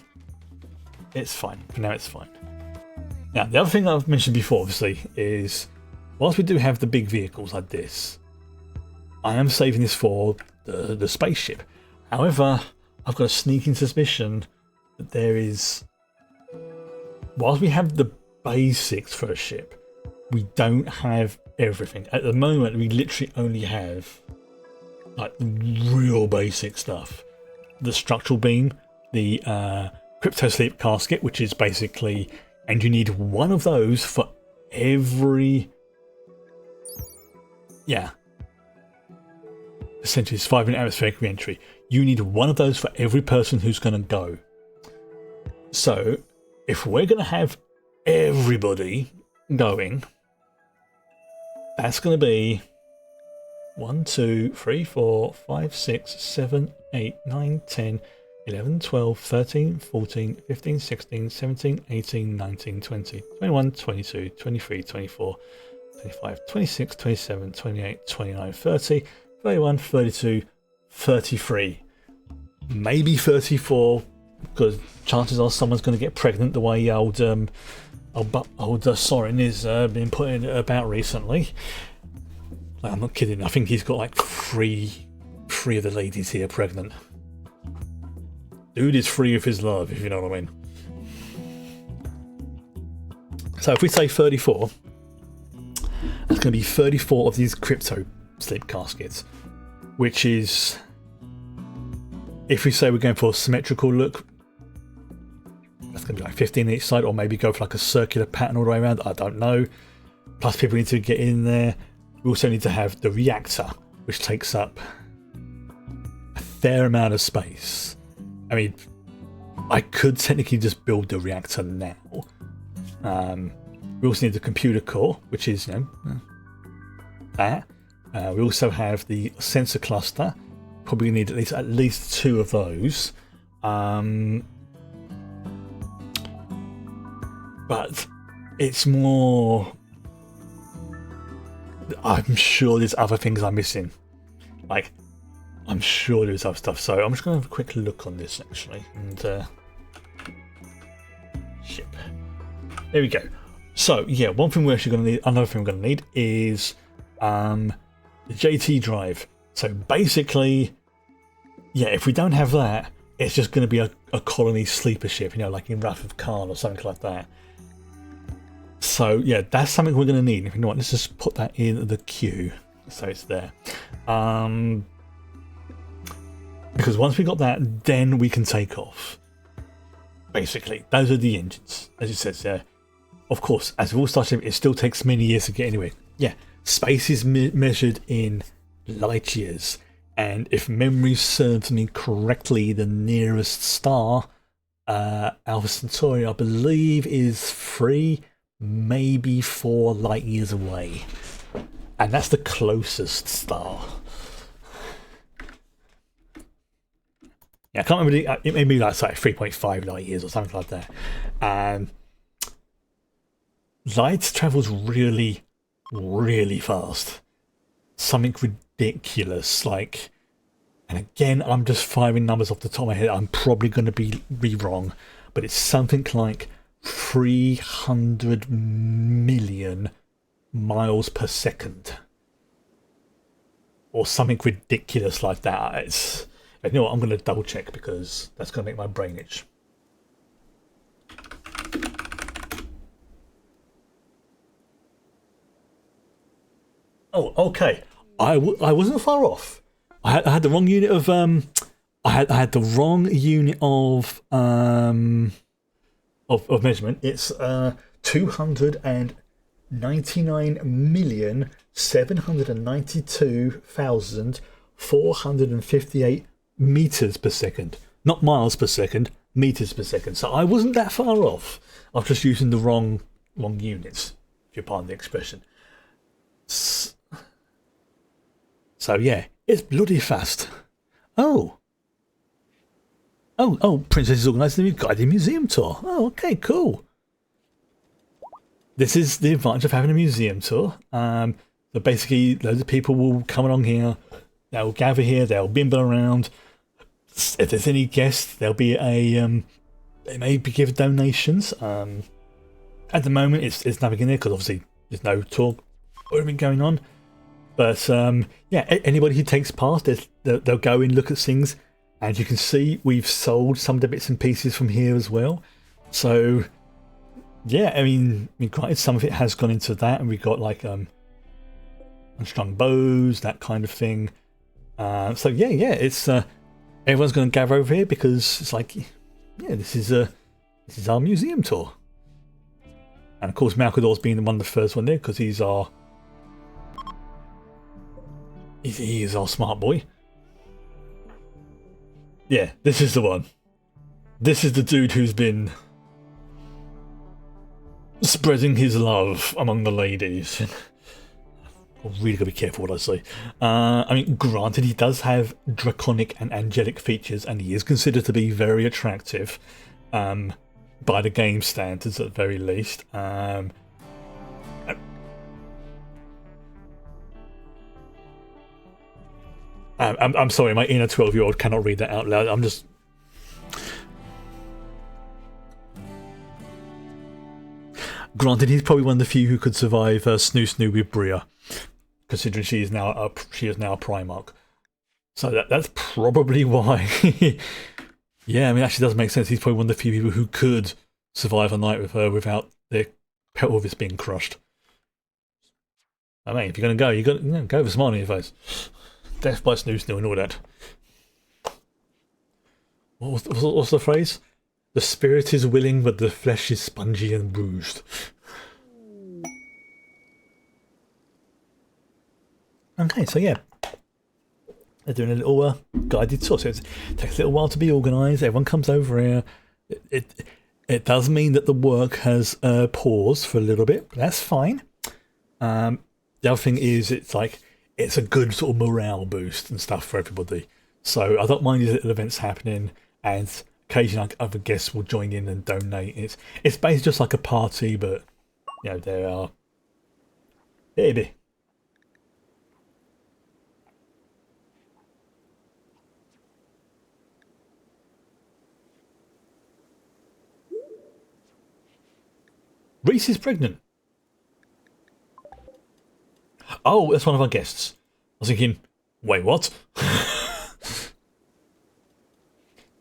S1: it's fine. For now, it's fine. Now, the other thing that I've mentioned before, obviously, is whilst we do have the big vehicles like this, I am saving this for the spaceship. However, I've got a sneaking suspicion that there is, whilst we have the basics for a ship, we don't have everything. At the moment, we literally only have like real basic stuff. The structural beam, the crypto sleep casket, which is basically, and you need one of those for every, yeah, essentially it's 5-minute atmospheric re-entry. You need one of those for every person who's going to go. So if we're going to have everybody going, that's going to be 1, 2, 3, 4, 5, 6, 7, 8, 9, 10, 11, 12, 13, 14, 15, 16, 17, 18, 19, 20, 21, 22, 23, 24, 25, 26, 27, 28, 29, 30, 31, 32, 33, maybe 34, because chances are someone's going to get pregnant the way old Soren is been putting about recently. Like, I'm not kidding. I think he's got like three of the ladies here pregnant. Dude is free of his love, if you know what I mean. So if we say 34, that's going to be 34 of these crypto sleep caskets, which is, if we say we're going for a symmetrical look, that's going to be like 15 each side, or maybe go for like a circular pattern all the way around. I don't know. Plus, people need to get in there. We also need to have the reactor, which takes up a fair amount of space. I mean, I could technically just build the reactor now. We also need the computer core, which is, you know, that. We also have the sensor cluster. Probably need at least 2 of those. But it's more, I'm sure there's other things I'm missing. Like, I'm sure there's other stuff. So I'm just going to have a quick look on this actually. And ship. There we go. So yeah, one thing we're actually going to need, another thing we're going to need is the JT drive. So basically, yeah, if we don't have that, it's just going to be a colony sleeper ship, you know, like in Wrath of Khan or something like that. So yeah, that's something we're going to need. You know what? Let's just put that in the queue, so it's there. Because once we got that, then we can take off. Basically, those are the engines, as it says there. Of course, as with all Starship, it still takes many years to get anywhere. Yeah, space is measured in light years, and if memory serves me correctly, the nearest star, Alpha Centauri, I believe, is 3, maybe 4 light years away, and that's the closest star. Yeah, I can't remember. It may be like 3.5 light years or something like that. Light travels really, really fast. Something ridiculous, like. And again, I'm just firing numbers off the top of my head. I'm probably going to be wrong, but it's something like 300 million miles per second, or something ridiculous like that. It's. You know what, I'm going to double check because that's going to make my brain itch. Oh, okay. I wasn't far off. I had the wrong unit of I had the wrong unit of measurement. It's 299,792,458 meters per second. not miles per second, meters per second. So I wasn't that far off. I was just using the wrong units, if you pardon the expression. So yeah, it's bloody fast. Oh, Princess is organising a guided museum tour. Oh, okay, cool. This is the advantage of having a museum tour. So basically, loads of people will come along here. They'll gather here. They'll bimble around. If there's any guests, there'll be a. They may be given donations. At the moment, it's nothing in there because obviously there's no talk or anything going on. But yeah, anybody who takes part, they'll go and look at things, and you can see we've sold some of the bits and pieces from here as well. So yeah, I mean, granted, some of it has gone into that, and we've got like unstrung bows, that kind of thing. So yeah, it's everyone's going to gather over here because it's like, yeah, this is our museum tour. And of course, Malcador's been one of the first one there because he is our smart boy. Yeah, this is the one. This is the dude who's been spreading his love among the ladies. I'm really gotta be careful what I say. I mean, granted, he does have draconic and angelic features, and he is considered to be very attractive, by the game standards at the very least. I'm sorry, my inner 12-year-old cannot read that out loud. I'm just. Granted, he's probably one of the few who could survive Snoo Snoo with Bria, considering she is now a Primarch. So that's probably why. Yeah, I mean, actually does make sense. He's probably one of the few people who could survive a night with her without their pelvis being crushed. I mean, if you're going to go, you got to go with a smile on your face. Death by Snoo Snoo and all that. What's the phrase? The spirit is willing, but the flesh is spongy and bruised. Okay, so yeah, they're doing a little guided tour. So it takes a little while to be organised. Everyone comes over here. It does mean that the work has paused for a little bit, but that's fine. The other thing is, it's a good sort of morale boost and stuff for everybody. So I don't mind these little events happening, and occasionally other guests will join in and donate. It's basically just like a party, but you know, there are baby. Reese is pregnant. Oh, that's one of our guests. I was thinking, wait, what?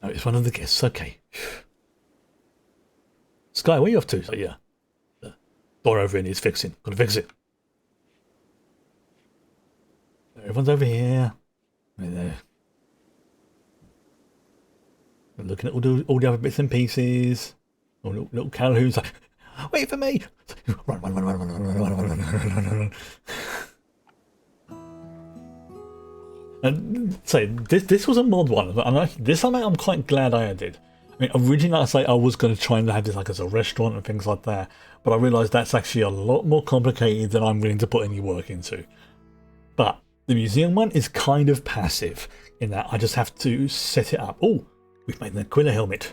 S1: No, it's one of the guests. Okay. Sky, where are you off to? So, yeah. The door over here needs fixing. Gotta fix it. Everyone's over here. Right there. We're looking at all the other bits and pieces. Oh, little Calhoun's like, wait for me! Run. And say this was a mod one, and this I'm quite glad I did. I mean, originally I was going to try and have this like as a restaurant and things like that, but I realised that's actually a lot more complicated than I'm willing to put any work into. But the museum one is kind of passive in that I just have to set it up. Oh, we've made an Aquila helmet.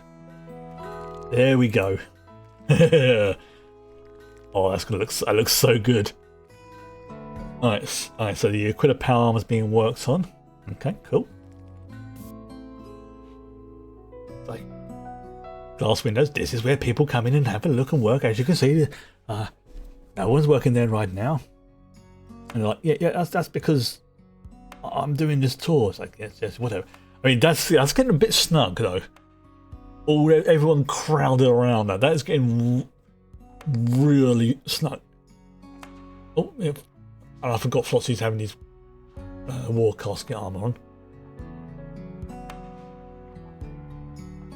S1: There we go. Oh, that's gonna that looks so good. Alright, so the Aquila power armor is being worked on. Okay, cool. Like glass windows. This is where people come in and have a look and work. As you can see, no one's working there right now. And they're like, yeah, that's because I'm doing this tour. It's like, yes, whatever. I mean, that's getting a bit snug though. Everyone crowded around that. That is getting really snug. Oh, yeah. And I forgot Flossie's having his war casket armor on.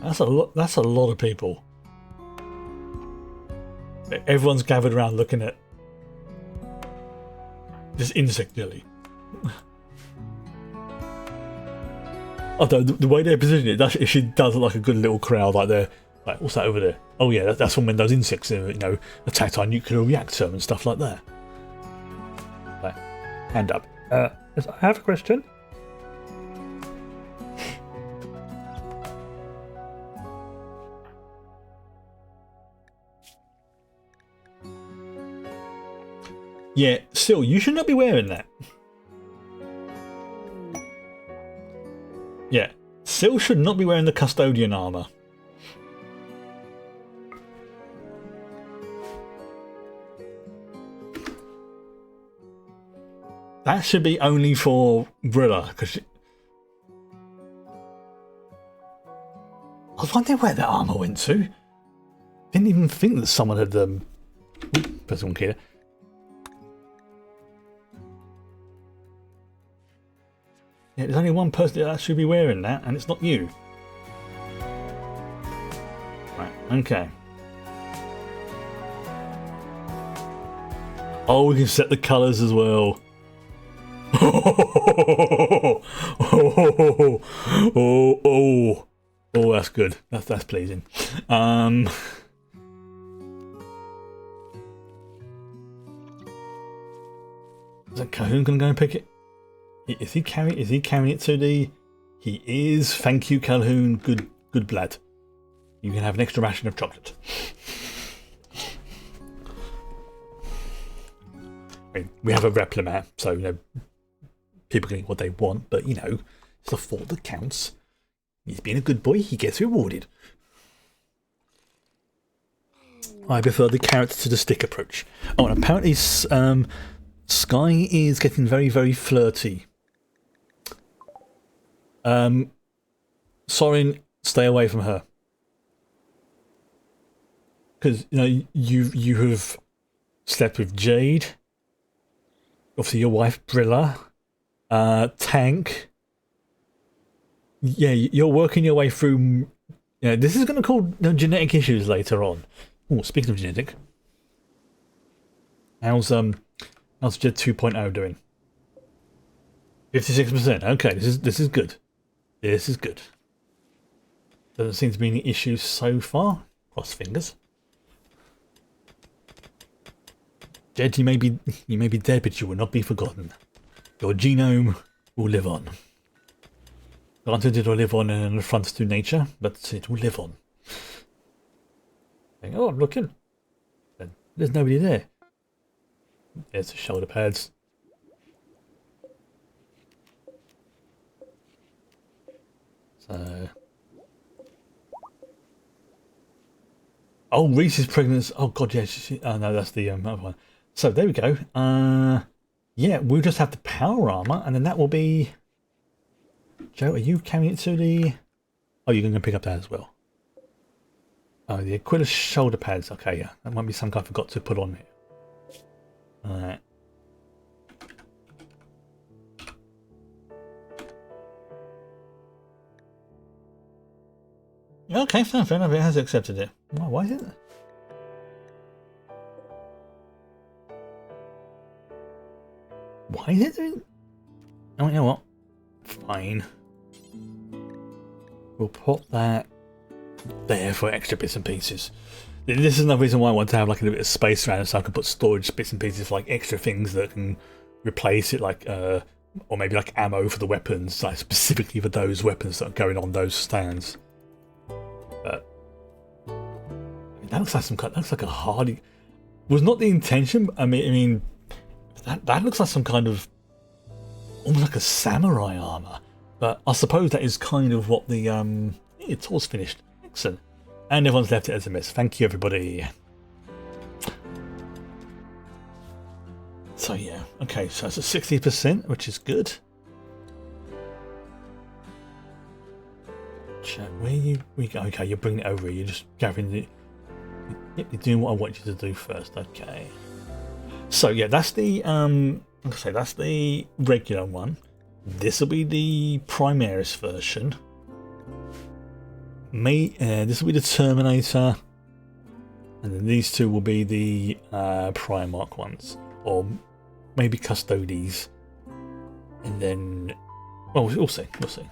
S1: That's a lot of people. Everyone's gathered around looking at this insect jelly. Although the way they position it, that she does look like a good little crowd. Like they're like, what's that over there? Oh yeah, that's when those insects, attacked our nuclear reactor and stuff like that. Right, hand up. Yes, I have a question. Yeah, still, you should not be wearing that. Yeah, Syl should not be wearing the custodian armor. That should be only for Brilla, because I was wondering where that armor went to. Didn't even think that someone had press one key. Yeah, there's only one person that should be wearing that, and it's not you. Right, okay. Oh, we can set the colours as well. Oh, that's good. That's pleasing. Is that Calhoun gonna go and pick it? Is he carrying it to the? He is. Thank you, Calhoun. Good lad. You can have an extra ration of chocolate. I mean, we have a replimat, so people can eat what they want, but it's the thought that counts. He's being a good boy. He gets rewarded. I prefer the carrot to the stick approach. Oh, and apparently, Sky is getting very, very flirty. Soren, stay away from her, because you have slept with Jade, obviously your wife Brilla, Tank. Yeah, you're working your way through. This is going to cause genetic issues later on. Oh, speaking of genetic, how's Jed 2.0 doing? 56%. Okay, this is good. This is good. Doesn't seem to be any issues so far. Cross fingers. Jed, you may be dead, but you will not be forgotten. Your genome will live on. Granted, it will live on in an affront to nature, but it will live on. Oh, I'm looking. There's nobody there. There's the shoulder pads. So, oh, Reese's pregnant. Oh God, yeah. Oh no, that's the other one. So there we go. Yeah, we'll just have the power armor, and then that will be. Joe, are you carrying it to the? Oh, you're going to pick up that as well. Oh, the Aquila shoulder pads. Okay, yeah, that might be something I forgot to put on here. All right. Okay, fair enough. It has accepted it. Why is it? Why is it doing? Oh, you know what? Fine. We'll put that there for extra bits and pieces. This is another reason why I want to have like a little bit of space around it, so I can put storage bits and pieces, like extra things that can replace it, like or maybe like ammo for the weapons, like specifically for those weapons that are going on those stands. But that looks like that looks like a hardy. Was not the intention. I mean, that looks like some kind of almost like a samurai armor. But I suppose that is kind of what the it's all finished. Excellent. And everyone's left it as a mess. Thank you, everybody. So yeah, okay. So it's a 60%, which is good. Chat, we go. Okay, you're bringing it over. You're just gathering the. Yep, you're doing what I want you to do first. Okay. So yeah, that's the like I say, that's the regular one. This will be the Primaris version. This will be the Terminator, and then these two will be the Primarch ones, or maybe Custodes. And then, well, we'll see. We'll see.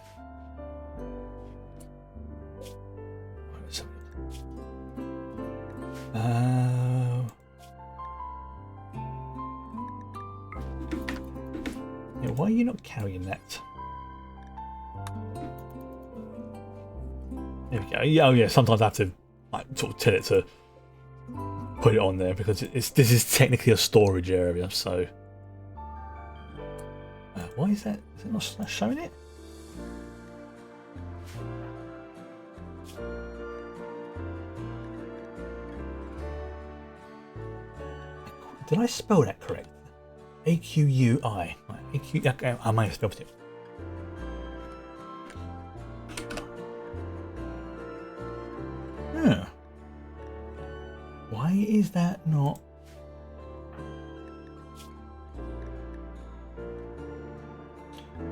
S1: Yeah, why are you not carrying that? There we go. Yeah, oh yeah, sometimes I have to like sort of tell it to put it on there because this is technically a storage area, so why is that? Is it not showing it? Did I spell that correct? A-Q-U-I. A-Q, okay, I might have spelled it. Yeah. Why is that not?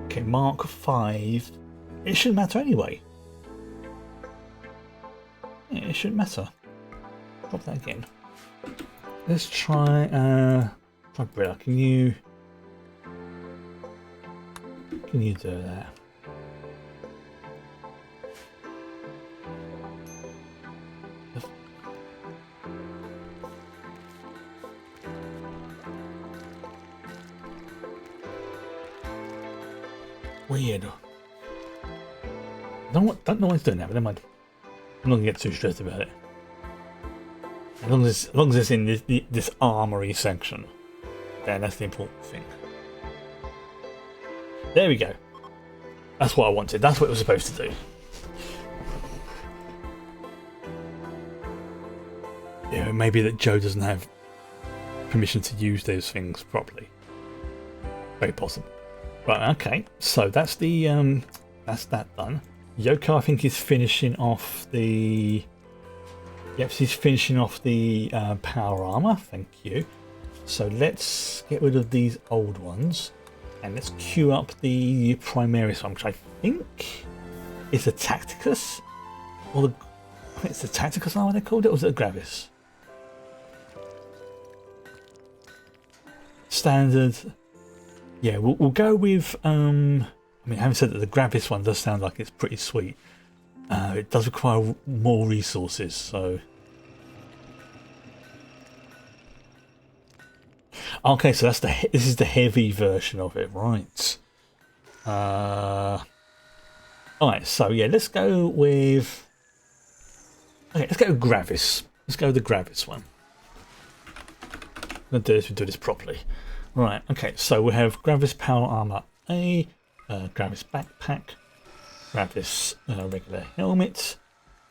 S1: Okay, Mark 5. It shouldn't matter anyway. Yeah, it shouldn't matter. Drop that again. Let's try Britta, can you do that? Weird. Don't know why it's doing that, but never mind. I'm not gonna get too stressed about it. As long as it's in this armory section, then that's the important thing. There we go. That's what I wanted. That's what it was supposed to do. Yeah, maybe that Joe doesn't have permission to use those things properly. Very possible. Right. Okay. So that's the that's that done. Yoko, I think, is finishing off the. Yep, she's finishing off the power armor. Thank you. So let's get rid of these old ones, and let's queue up the Primaris one, which I think is a Tacticus, or it's the Tacticus armor they called it, or was it a Gravis? Standard. Yeah, we'll go with. I mean, having said that, the Gravis one does sound like it's pretty sweet. It does require more resources, so. Okay, so this is the heavy version of it, right? Alright, so yeah, let's go with. Okay, let's go with Gravis. Let's go with the Gravis one. I'm gonna do this properly. Right, okay, so we have Gravis Power Armor A, Gravis Backpack, Gravis regular helmet,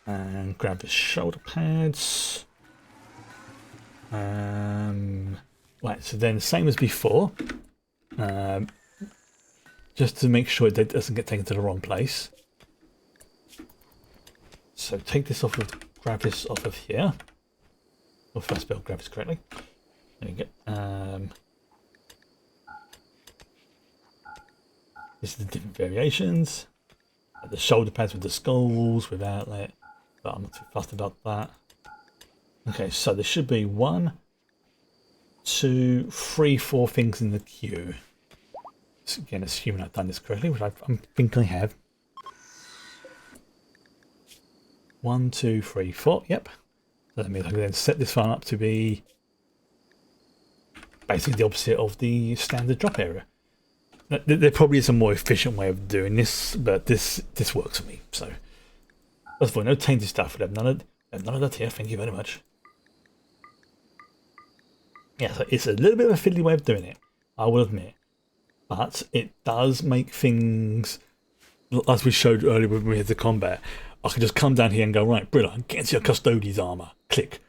S1: and Gravis shoulder pads. Right, so then same as before, just to make sure it doesn't get taken to the wrong place. So take this off of Gravis off of here. Or if I spell Gravis correctly. There you go. This is the different variations. The shoulder pads with the skulls, with outlet, but I'm not too fussed about that. Okay, so there should be 1, 2, 3, 4 things in the queue. So again, assuming I've done this correctly, which I think I have. 1, 2, 3, 4. Yep. So that means I can then set this one up to be basically the opposite of the standard drop area. There probably is a more efficient way of doing this, but this works for me. So, first of all, no tainted stuff. None of that here. Thank you very much. Yeah, so it's a little bit of a fiddly way of doing it, I will admit, but it does make things, as we showed earlier when we had the combat. I can just come down here and go, right, Britta, get into your Custodes armor. Click.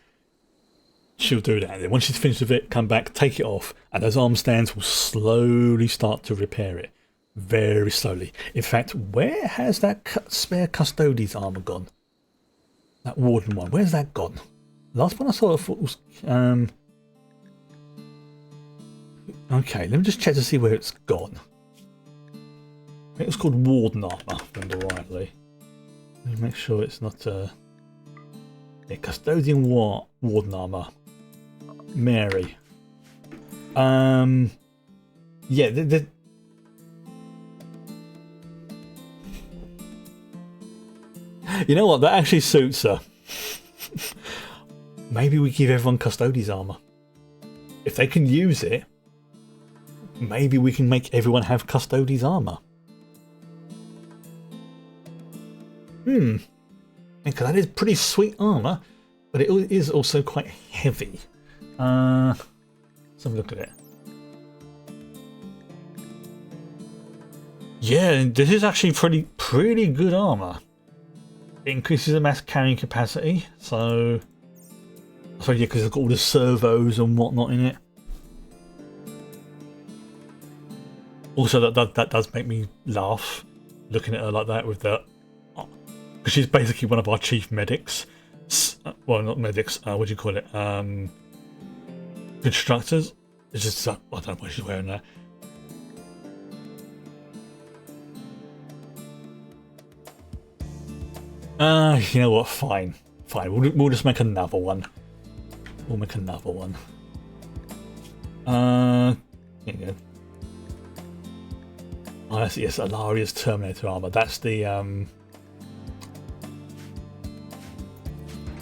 S1: She'll do that, and then once she's finished with it, come back, take it off, and those arm stands will slowly start to repair it. Very slowly. In fact, where has that spare Custodes armor gone? That Warden one, where's that gone? Last one I saw, I thought was... Okay, let me just check to see where it's gone. I think it was called Warden armor, if I remember rightly. Let me make sure it's not... Yeah, Custodian Warden armor. Mary. Yeah, you know what? That actually suits her. Maybe we give everyone Custodes armor. If they can use it, maybe we can make everyone have Custodes armor. Because that is pretty sweet armor, but it is also quite heavy. Let's have a look at it. Yeah, this is actually pretty good armor. It increases the mass carrying capacity, so yeah, because it's got all the servos and whatnot in it. Also, that does make me laugh looking at her like that with the. Because she's basically one of our chief medics. Well, not medics. What do you call it? Constructors. It's just I don't know why she's wearing that. You know what? Fine. We'll just make another one. We'll make another one. Here you go. Oh, yes, Alaria's Terminator armor. That's the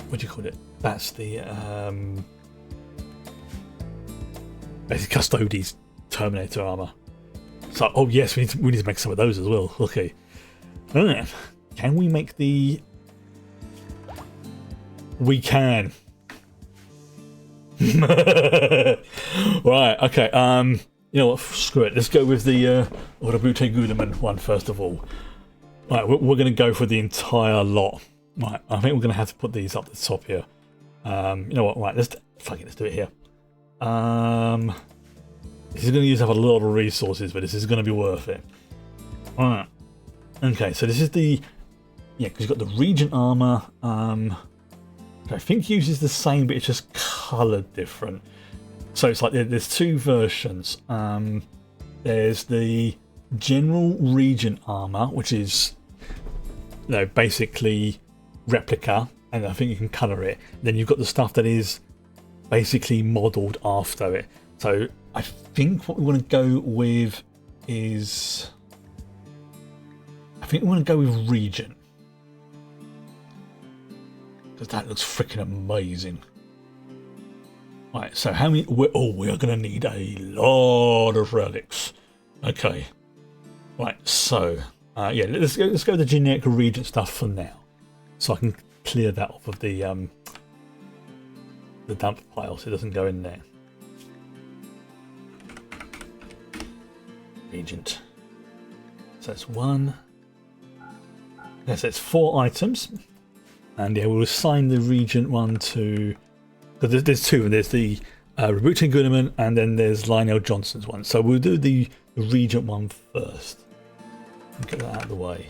S1: what do you call it? That's the basically Custodes Terminator armor. So, oh yes, we need to make some of those as well. Okay. Can we make the? We can. Right. Okay. You know what? Screw it. Let's go with the Brute Gudeman one first of all. Right. We're going to go for the entire lot. Right. I think we're going to have to put these up the top here. You know what? Right. Let's do it here. This is going to use up a lot of resources, but this is going to be worth it. Alright. Okay, so this is the... Yeah, because you've got the Regent armor. I think uses the same, but it's just coloured different. So it's like there's two versions. There's the General Regent armor, which is basically replica, and I think you can colour it. Then you've got the stuff that is basically modelled after it. So I think what we want to go with is... I think we want to go with Regent. Because that looks freaking amazing. Right, so how many... we are going to need a lot of relics. Okay. Right, so... yeah, let's go with the generic Regent stuff for now. So I can clear that off of the dump pile so it doesn't go in there. Regent. So that's one. Yes, it's 4 items. And yeah, we'll assign the Regent one to... Because there's two. There's the Rebooting Gudeman and then there's Lionel Johnson's one. So we'll do the Regent one first. Get that out of the way.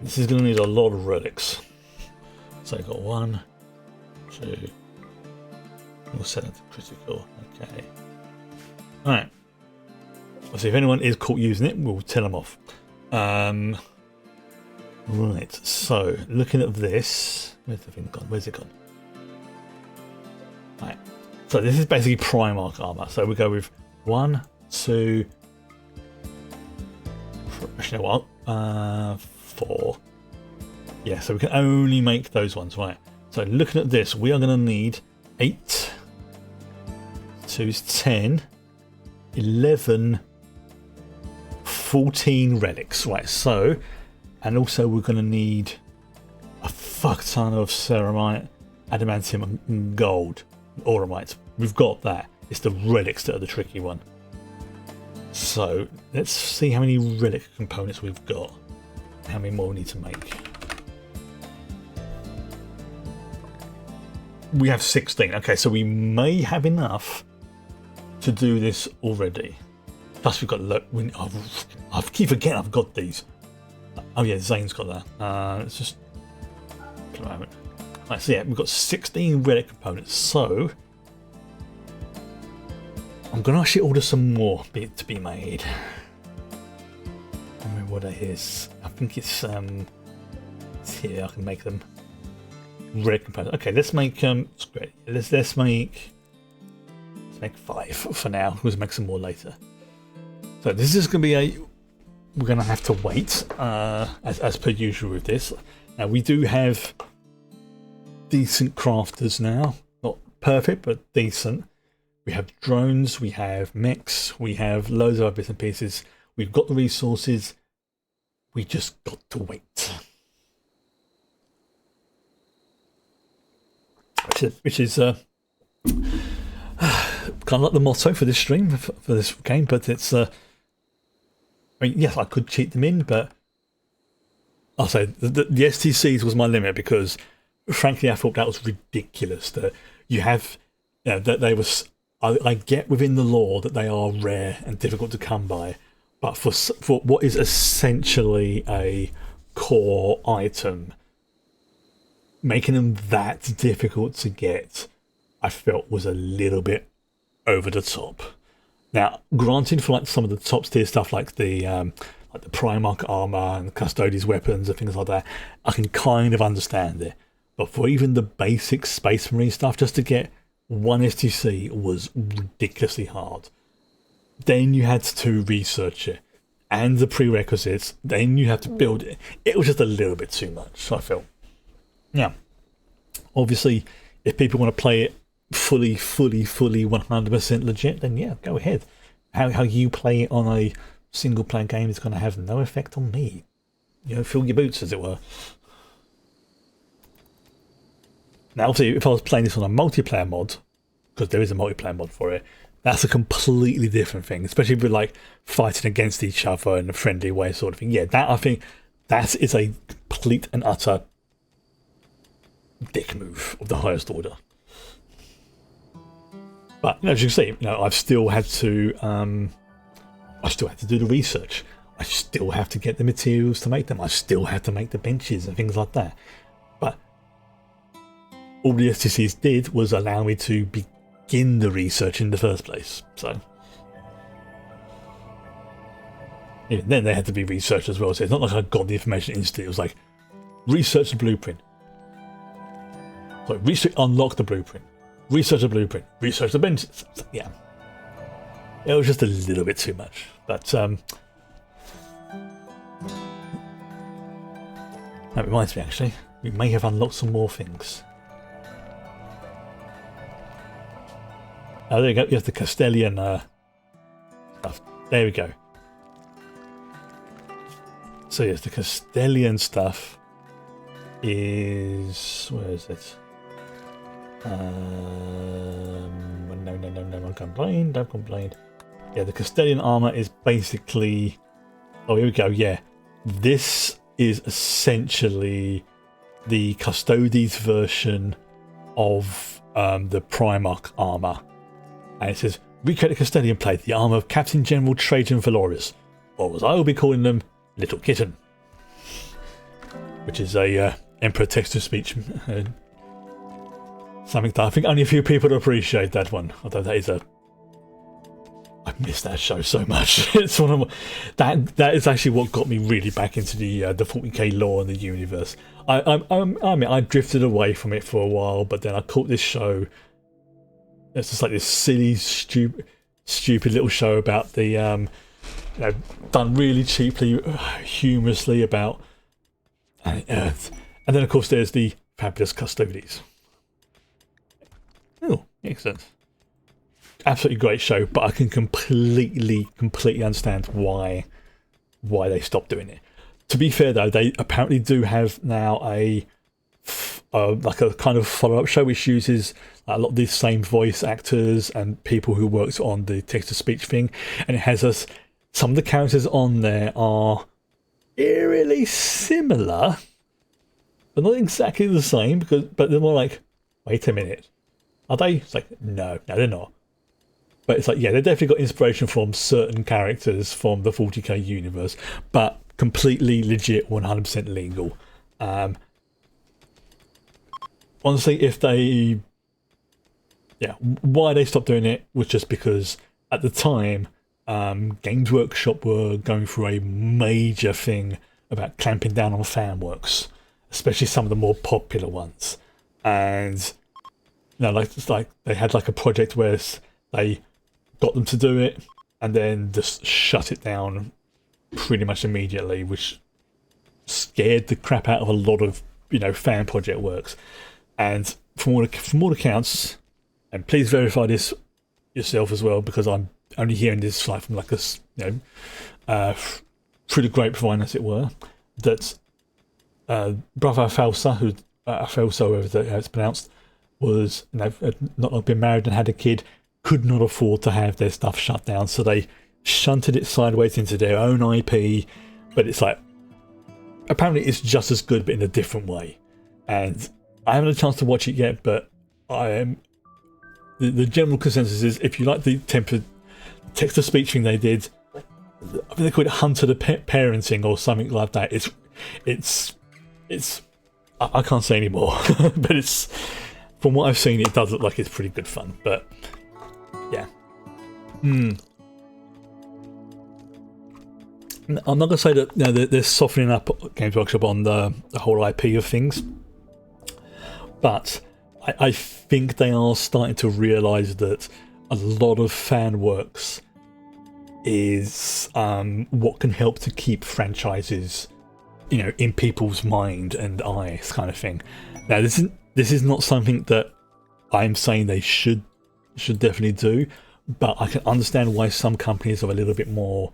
S1: This is going to need a lot of relics. So I've got 1, 2. We'll set it to critical. Okay. Alright. So if anyone is caught using it, we'll tell them off. Right, so looking at this, where's the thing gone? Where's it gone? Right, so this is basically Primarch armor. So we go with 1, 2, actually, what? 4. Yeah, so we can only make those ones, right? So looking at this, we are going to need 8, 2 is 10, 11, 14 relics, right? So, and also we're going to need a fuck ton of ceramite, adamantium, and gold, auramite. We've got that. It's the relics that are the tricky one. So let's see how many relic components we've got. How many more we need to make. We have 16. Okay, so we may have enough to do this already. Plus we've got... I keep forgetting I've got these. Oh yeah, Zane's got that. Let's just... For a moment. Right, so yeah, we've got 16 relic components. So... I'm going to actually order some more to be made. I don't remember what it is. I think it's here. I can make them. Red components. Okay, let's make it's great. Let's make 5 for now. We'll make some more later. So this is going to be we're going to have to wait as per usual with this. Now we do have decent crafters now. Not perfect, but decent. We have drones, we have mechs, we have loads of other bits and pieces. We've got the resources. We just got to wait. Which is kind of like the motto for this stream, for this game, but it's... I mean, yes, I could cheat them in, but I'll say the STCs was my limit because, frankly, I thought that was ridiculous. That you have... that they was... I get within the lore that they are rare and difficult to come by, but for what is essentially a core item, making them that difficult to get, I felt was a little bit over the top. Now, granted, for like some of the top tier stuff like the Primarch armor and Custodes weapons and things like that, I can kind of understand it. But for even the basic Space Marine stuff, just to get one STC was ridiculously hard. Then you had to research it and the prerequisites. Then you had to build it. It was just a little bit too much, I felt. Now, obviously, if people want to play it fully 100% legit, then yeah, go ahead. How you play it on a single player game is going to have no effect on me. Fill your boots, as it were. Now, obviously, if I was playing this on a multiplayer mod, because there is a multiplayer mod for it, that's a completely different thing, especially with like fighting against each other in a friendly way, sort of thing. Yeah, that I think that is a complete and utter dick move of the highest order. But as you can see, I've still had to do the research. I still have to get the materials to make them. I still have to make the benches and things like that. But all the STCs did was allow me to begin the research in the first place. So even then they had to be researched as well. So it's not like I got the information instantly. It was like, research the blueprint. So unlock the blueprint. Research the blueprint. Research the benches. Yeah. It was just a little bit too much. But that reminds me, actually, we may have unlocked some more things. Oh, there you go. You have the Castellian stuff. There we go. So yes, the Castellian stuff is... Where is it? No, don't complain. Yeah, the Castellian armor is basically... Oh, here we go, yeah. This is essentially the Custodes version of the Primarch armor. And it says, recreate the Castellian plate, the armor of Captain General Trajan Valoris, or as I will be calling them, Little Kitten. Which is a Emperor text-to-speech something that I think only a few people appreciate that one. Although that is a... I miss that show so much. It's one of my... That is actually what got me really back into the 40k lore and the universe. I mean, I drifted away from it for a while, but then I caught this show. It's just like this silly, stupid little show about the, done really cheaply, humorously about Earth. And then, of course, there's the fabulous Custodes. Oh, excellent. Absolutely great show, but I can completely understand why they stopped doing it. To be fair, though, they apparently do have now like a kind of follow-up show which uses a lot of these same voice actors and people who worked on the text-to-speech thing, and it has some of the characters on there are eerily similar, but not exactly the same, but they're more like, wait a minute, are they? It's like, no, they're not. But it's like, yeah, they definitely got inspiration from certain characters from the 40k universe, but completely legit, 100% legal. Honestly, if they... Yeah, why they stopped doing it was just because at the time, Games Workshop were going through a major thing about clamping down on fan works, especially some of the more popular ones. And, it's like they had like a project where they got them to do it and then just shut it down pretty much immediately, which scared the crap out of a lot of fan project works. And from all accounts, and please verify this yourself as well, because I'm only hearing this like from like a through the grapevine, as it were, that brother Falsa, who Falso, however it's pronounced, was had not been married and had a kid, could not afford to have their stuff shut down, so they shunted it sideways into their own IP. But it's like, apparently it's just as good but in a different way. And I haven't had a chance to watch it yet, but I am. The general consensus is, if you like the text-to-speech thing they did, I think they call it Hunter the Parenting or something like that. It's I can't say anymore, but it's, from what I've seen, it does look like it's pretty good fun. But yeah, I'm not gonna say that they're softening up Games Workshop on the whole IP of things, but I think they are starting to realise that a lot of fan works is what can help to keep franchises, in people's mind and eyes, kind of thing. Now, this is not something that I'm saying they should definitely do, but I can understand why some companies are a little bit more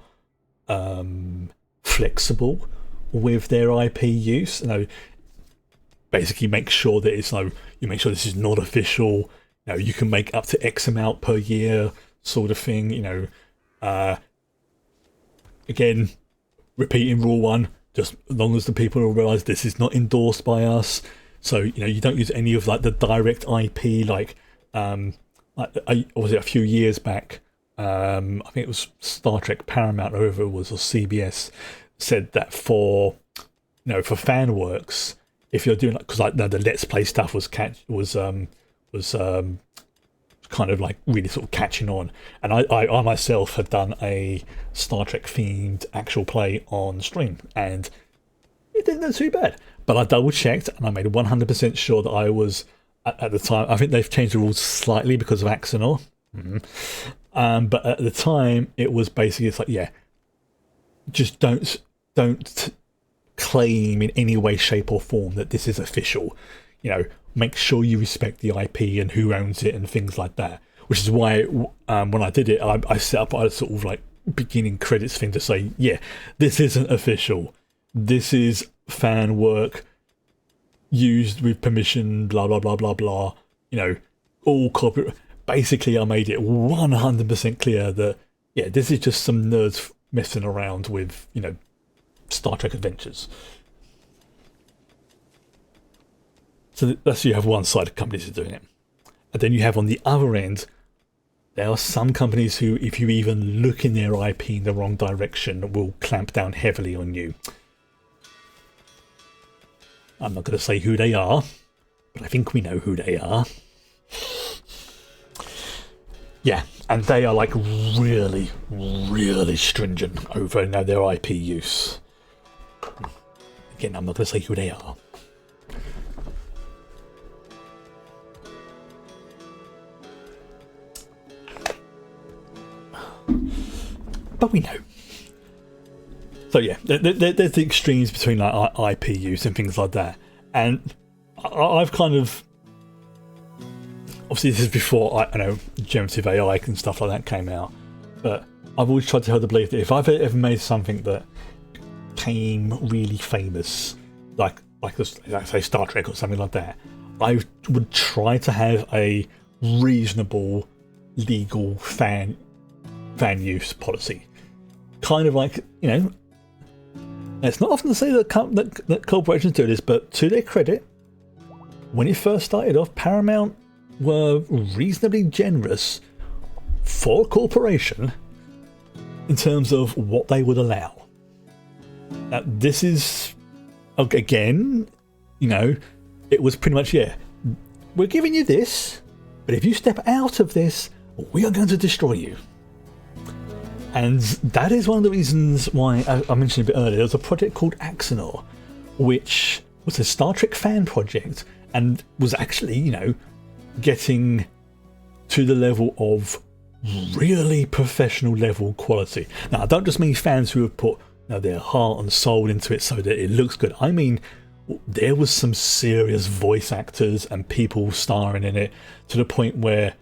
S1: flexible with their IP use. Basically make sure that it's you make sure this is not official. You can make up to X amount per year, sort of thing. Again, repeating rule one, just as long as the people realise this is not endorsed by us. So you don't use any of like the direct IP, like was it a few years back? I think it was Star Trek Paramount, or whoever it was, or CBS, said that for fan works, if you're doing because the Let's Play stuff was kind of like really sort of catching on, and I myself had done a Star Trek themed actual play on stream, and it didn't look too bad. But I double checked and I made 100% sure that I was at the time. I think they've changed the rules slightly because of Axonor. But at the time, it was basically, it's like, yeah, just don't claim in any way, shape, or form that this is official. Make sure you respect the IP and who owns it and things like that. Which is why when I did it, I set up a sort of like beginning credits thing to say, yeah, this isn't official. This is fan work used with permission, blah, blah, blah, blah, blah. All copyright. Basically, I made it 100% clear that, yeah, this is just some nerds messing around with, Star Trek adventures. So that's, you have one side of companies who are doing it. And then you have on the other end, there are some companies who, if you even look in their IP in the wrong direction, will clamp down heavily on you. I'm not going to say who they are, but I think we know who they are. Yeah, and they are like really, really stringent over their IP use. Again, I'm not going to say who they are. But we know. So yeah, there's the extremes between like IP use and things like that. And I've kind of... Obviously, this is before I know generative AI and stuff like that came out, but I've always tried to hold the belief that if I've ever made something that became really famous, like say Star Trek or something like that, I would try to have a reasonable legal fan use policy. Kind of like, it's not often to say that corporations do this, but to their credit, when it first started off, Paramount were reasonably generous for a corporation in terms of what they would allow. Now, this is, again, it was pretty much, yeah, we're giving you this, but if you step out of this, we are going to destroy you. And that is one of the reasons why I mentioned a bit earlier, there was a project called Axonor, which was a Star Trek fan project and was actually, getting to the level of really professional level quality. Now, I don't just mean fans who have put their heart and soul into it so that it looks good. I mean there was some serious voice actors and people starring in it, to the point where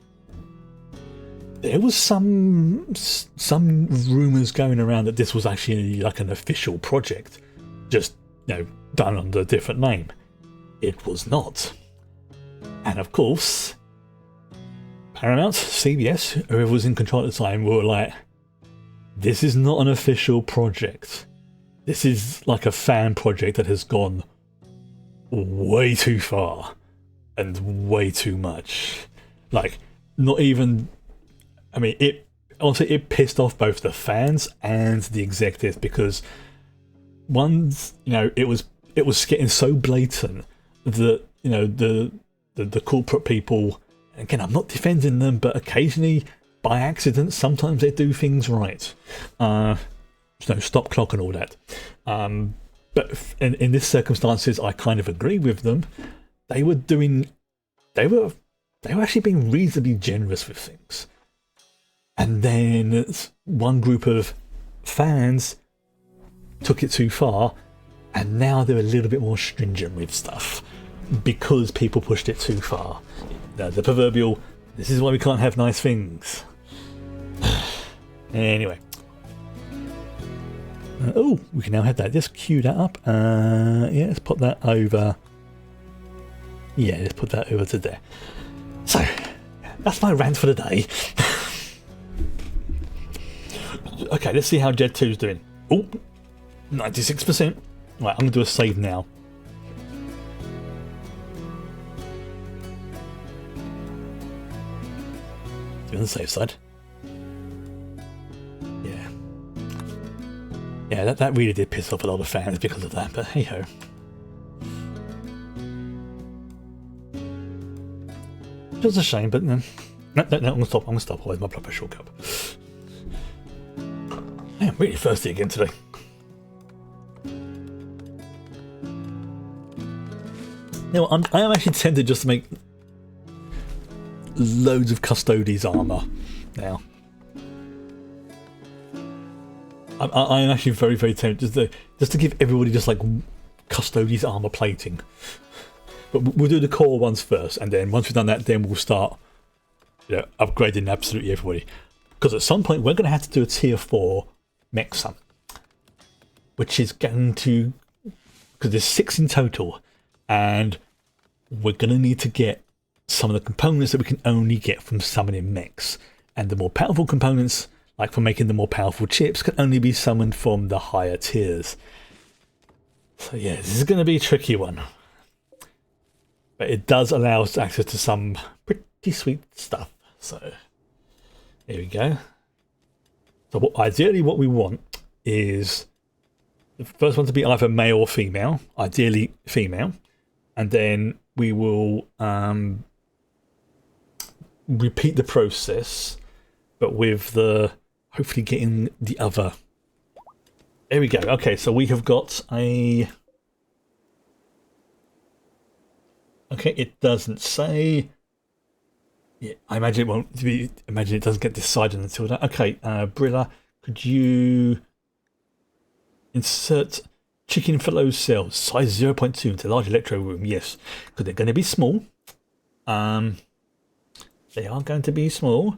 S1: there was some rumours going around that this was actually like an official project, just, you know, done under a different name. It was not. And of course, Paramount, CBS, whoever was in control at the time, were like, this is not an official project. This is like a fan project that has gone way too far and way too much. Like, not even... I mean, it honestly, it pissed off both the fans and the executives, because once, you know, it was getting so blatant that, you know, the corporate people, again, I'm not defending them, but occasionally by accident sometimes they do things right. So stop clock and all that. But in this circumstances, I kind of agree with them. They were actually being reasonably generous with things. And then one group of fans took it too far, and now they're a little bit more stringent with stuff because people pushed it too far. The proverbial, this is why we can't have nice things. Anyway. Oh, we can now have that. Just cue that up. Yeah, let's put that over. Yeah, let's put that over to there. So, that's my rant for the day. Okay, let's see how Jed 2's doing. Oh, 96%. Right, I'm going to do a save now. On the safe side. Yeah, that really did piss off a lot of fans because of that, but hey ho. It was a shame, but no, I'm going to stop. Otherwise my blood pressure will go up. I am really thirsty again today. Now, I am actually tempted just to make loads of Custodes armour now. I am actually very, very tempted just to give everybody just like Custodes armour plating. But we'll do the core ones first, and then once we've done that, then we'll start, you know, upgrading absolutely everybody. Because at some point we're going to have to do a tier 4 mech summon, which is going to, because there's 6 in total, and we're going to need to get some of the components that we can only get from summoning mechs, and the more powerful components, like for making the more powerful chips, can only be summoned from the higher tiers. So yeah, this is going to be a tricky one, but it does allow us access to some pretty sweet stuff. So here we go. So ideally what we want is the first one to be either male or female, ideally female, and then we will repeat the process, but with the hopefully getting the other. There we go. Okay, so we have got a... Okay, it doesn't say. Yeah, I imagine it won't be. Imagine it doesn't get decided until that. Okay, Brilla, could you insert chicken fellow cells size 0.2 into large electro room? Yes, because they're going to be small. They are going to be small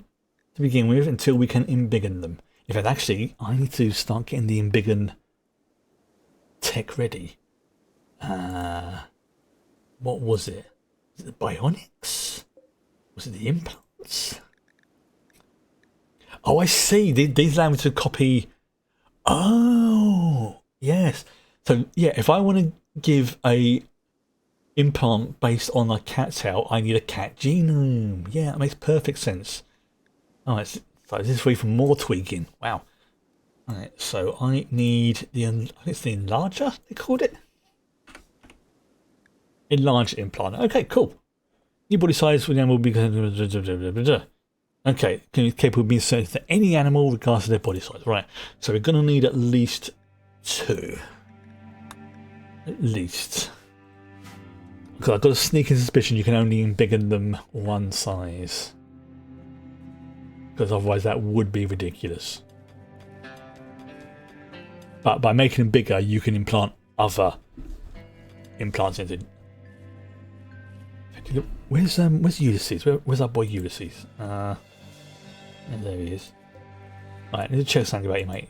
S1: to begin with until we can embiggen them. In fact, actually, I need to start getting the embiggen tech ready. What was it? Was it the bionics? Was it the implants? Oh, I see. These allow me to copy. Oh, yes. So, yeah, if I want to give a implant based on a cat tail, I need a cat genome. Yeah, that makes perfect sense. All right, so this is free for more tweaking. Wow. All right, so I need the, I think it's the enlarger, they called it. Enlarged implant. Okay, cool. New body size for the animal will be... Okay, capable of being inserted to any animal regardless of their body size. Right, so we're going to need at least 2. At least. Because I've got a sneaking suspicion you can only embiggen them one size. Because otherwise that would be ridiculous. But by making them bigger, you can implant other implants into. Where's Ulysses? Where's our boy Ulysses? There he is. Alright, need to check something about you, mate.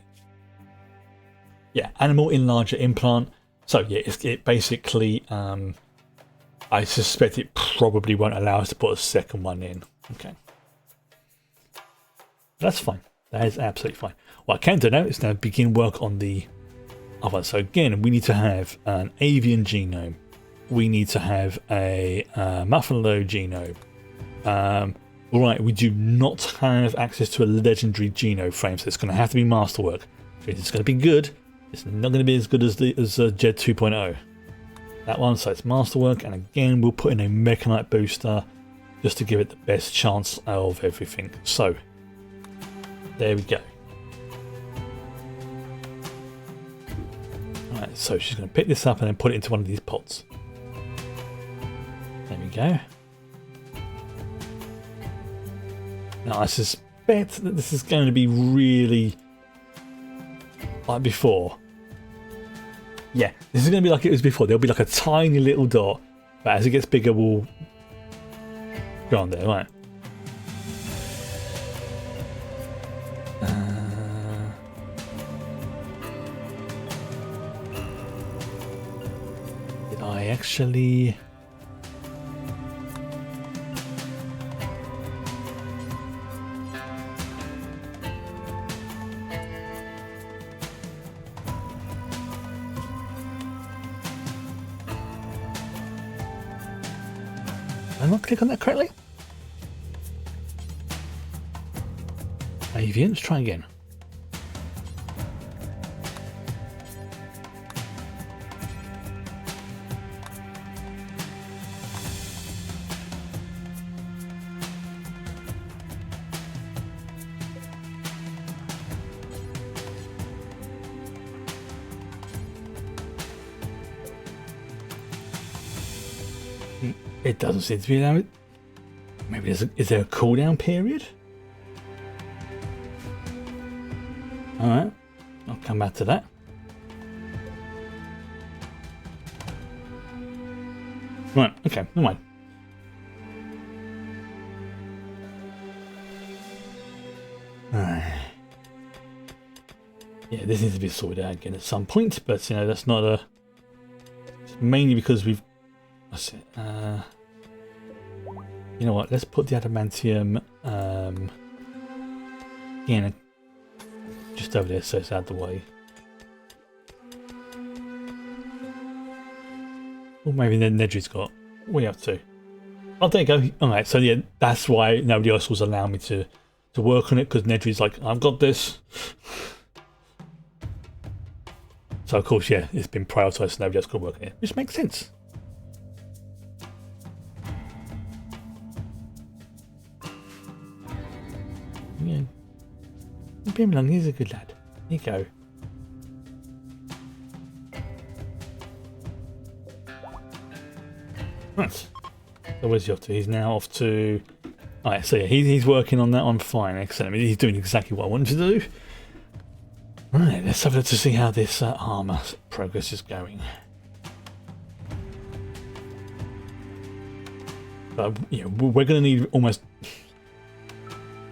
S1: Yeah, animal enlarger implant. So yeah, it basically I suspect it probably won't allow us to put a second one in. Okay. That's fine. That is absolutely fine. What I can do now is now begin work on the other. So again, we need to have an avian genome. We need to have a Muffalo genome. Alright, we do not have access to a legendary genome frame, so it's going to have to be masterwork. It's going to be good. It's not going to be as good as Jed 2.0. That one, so it's masterwork, and again we'll put in a mechanite booster just to give it the best chance of everything. So there we go. Alright, so she's going to pick this up and then put it into one of these pots. There we go. Now I suspect that this is going to be really like before. Yeah, this is going to be like it was before. There'll be like a tiny little dot, but as it gets bigger, we'll go on there, right? Did I actually? Did I not click on that correctly? Avian, let's try again. It doesn't seem to be allowed. Maybe is there a cooldown period? Alright, I'll come back to that. Right, okay, never mind. Yeah, this needs to be sorted out again at some point, but you know, that's not a... It's mainly because we've... That's it. You know what? Let's put the adamantium in just over there, so it's out of the way. Or maybe then Nedry's got. What are you up to? Oh, there you go. All right. So yeah, that's why nobody else was allowing me to work on it, because Nedry's like, I've got this. So of course, yeah, it's been prioritised, so nobody else could work on it, which makes sense. Yeah. Bimlong, he's a good lad. Here you go. Right. So where's he off to? He's now off to... Alright, so yeah, he's working on that one fine. Excellent. I mean, he's doing exactly what I wanted to do. Right, let's have a look to see how this armour progress is going. You know, we're going to need almost...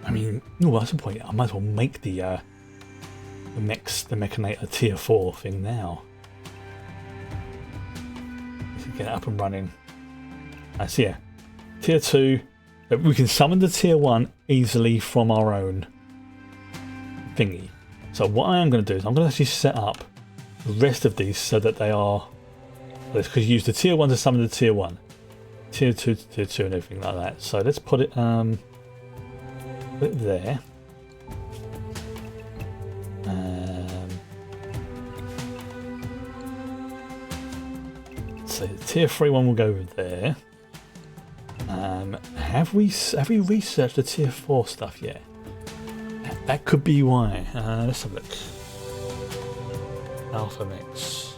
S1: I mean, no, what's the point? I might as well make the Mechanator tier 4 thing now. Let's get it up and running. I see it. Tier 2. We can summon the tier 1 easily from our own thingy. So what I am going to do is I'm going to actually set up the rest of these so that they are... Because you use the tier 1 to summon the tier 1. Tier 2 to tier 2 and everything like that. So let's put it there. So the tier 3 one will go over there. Have we researched the tier 4 stuff yet? That could be why. Let's have a look. Alpha mix.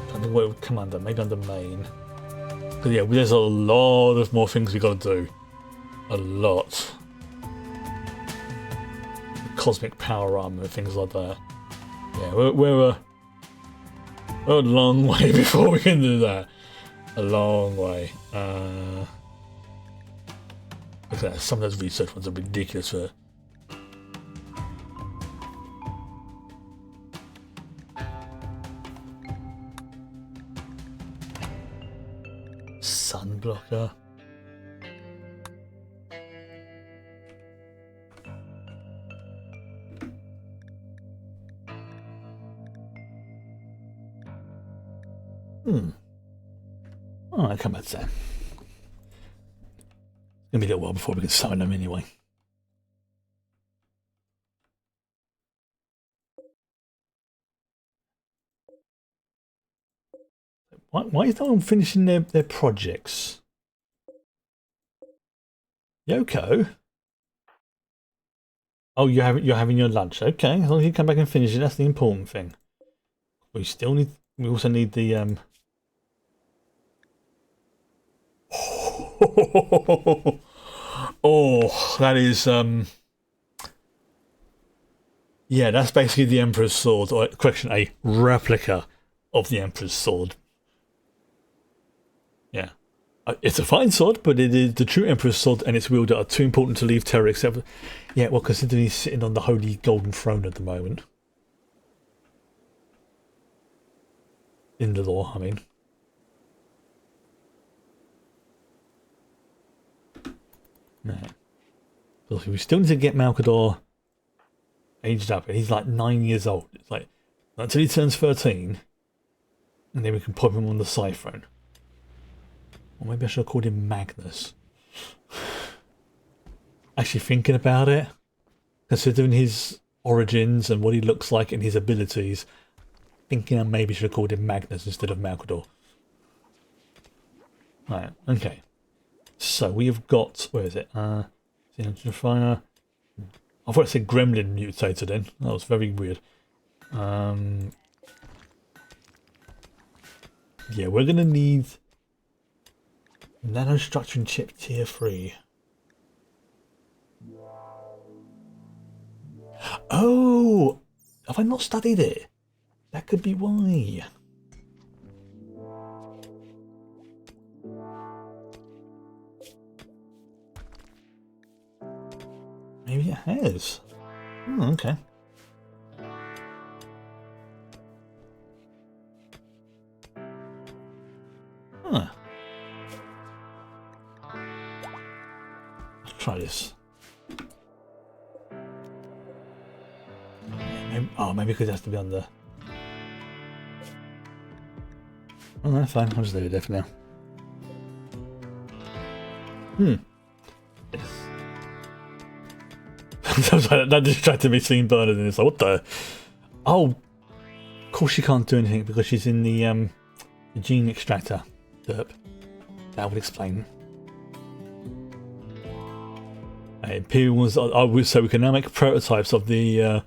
S1: I don't know what it would come under. Maybe under main. But yeah, there's a lot of more things we got to do. A lot. The cosmic power armor and things like that. Yeah, we're a long way before we can do that. A long way. Look at that, some of those research ones are ridiculous for. Sun blocker. Alright, come back to that. It's gonna be a little while before we can summon them anyway. Why is no one finishing their projects? Yoko? Oh, you're having your lunch. Okay, as long as you come back and finish it, that's the important thing. We also need the Oh, that is yeah, that's basically the Emperor's sword, or correction, a replica of the Emperor's sword. Yeah. It's a fine sword, but it is the true Emperor's sword, and its wielder are too important to leave Terra except. Yeah, well, considering he's sitting on the holy golden throne at the moment. In the lore, I mean. No. So we still need to get Malcador aged up, and he's like 9 years old. It's like until he turns 13, and then we can put him on the side throne. Or maybe I should have called him Magnus. Actually thinking about it, considering his origins and what he looks like and his abilities, thinking I maybe should have called him Magnus instead of Malcador. Right, okay. So we have got, where is it? Fire. I thought it said Gremlin mutated in. That was very weird. Yeah, we're gonna need nanostructuring chip tier 3. Oh, have I not studied it? That could be why. Maybe it has. Oh, okay. Huh. Let's try this. Maybe because it has to be on the. Oh, that's fine. I'll just leave it there for now. Yes. That distracted me seeing Bernard, and it's like, what the? Oh, of course she can't do anything because she's in the gene extractor. Derp. That would explain. Imperials. So we can now make prototypes of the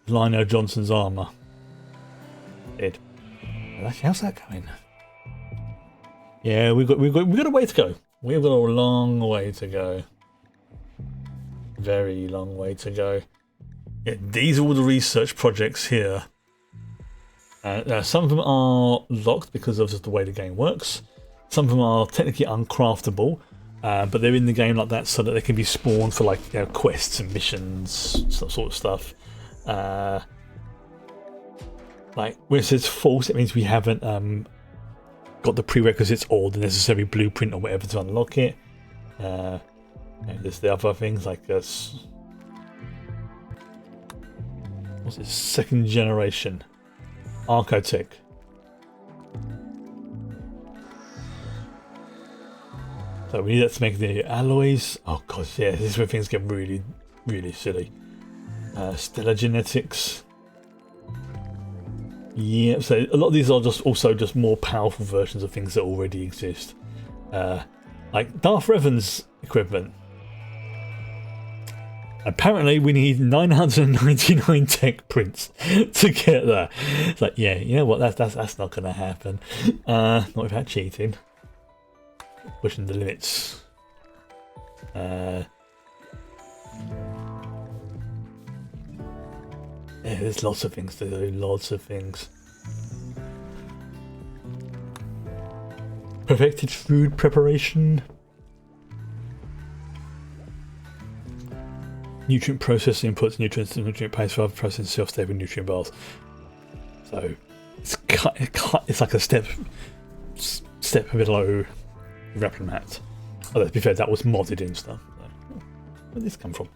S1: Lionel Johnson's armor. Dead. How's that going? Yeah, we've got a way to go. We've got a long way to go. Very long way to go. Yeah, these are all the research projects here. Some of them are locked because of just the way the game works. Some of them are technically uncraftable, but they're in the game like that so that they can be spawned for like quests and missions, sort of stuff. Like when it says false, it means we haven't got the prerequisites or the necessary blueprint or whatever to unlock it. And there's the other things like this. What's this? Second generation Archotech. So we need that to make the alloys. Oh god, yeah, this is where things get really, really silly. Stellar genetics. Yeah, so a lot of these are just more powerful versions of things that already exist. Like Darth Revan's equipment. Apparently we need 999 tech prints to get that. It's like, yeah, you know what, that's not gonna happen. Not without cheating. Pushing the limits. Yeah, there's lots of things to do, lots of things. Perfected food preparation. Nutrient processing inputs nutrients and nutrient paste for processing self-stable nutrient bars. So it's like a step below Replimat. Although to be fair, that was modded in stuff. So, where did this come from?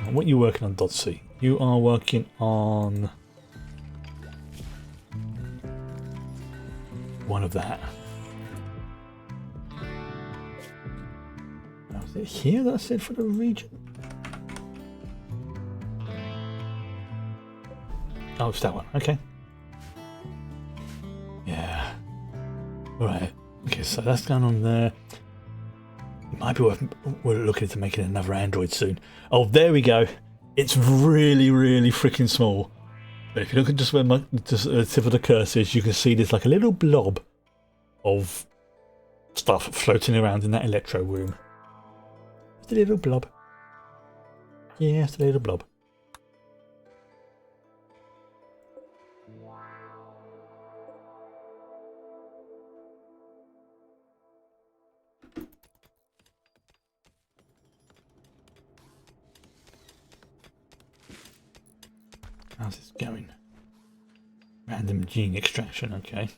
S1: And what are you working on, Dodsey? You are working on one of that. Now, is it here that I said for the region? Oh, it's that one. Okay. Yeah. Right. Okay, so that's going on there. It might be worth we're looking to making another Android soon. Oh, there we go. It's really, really freaking small. But if you look at just where the tip of the cursor is, you can see there's like a little blob of stuff floating around in that electro room. Just a little blob. Yeah, it's a little blob. How's this going? Random gene extraction, okay.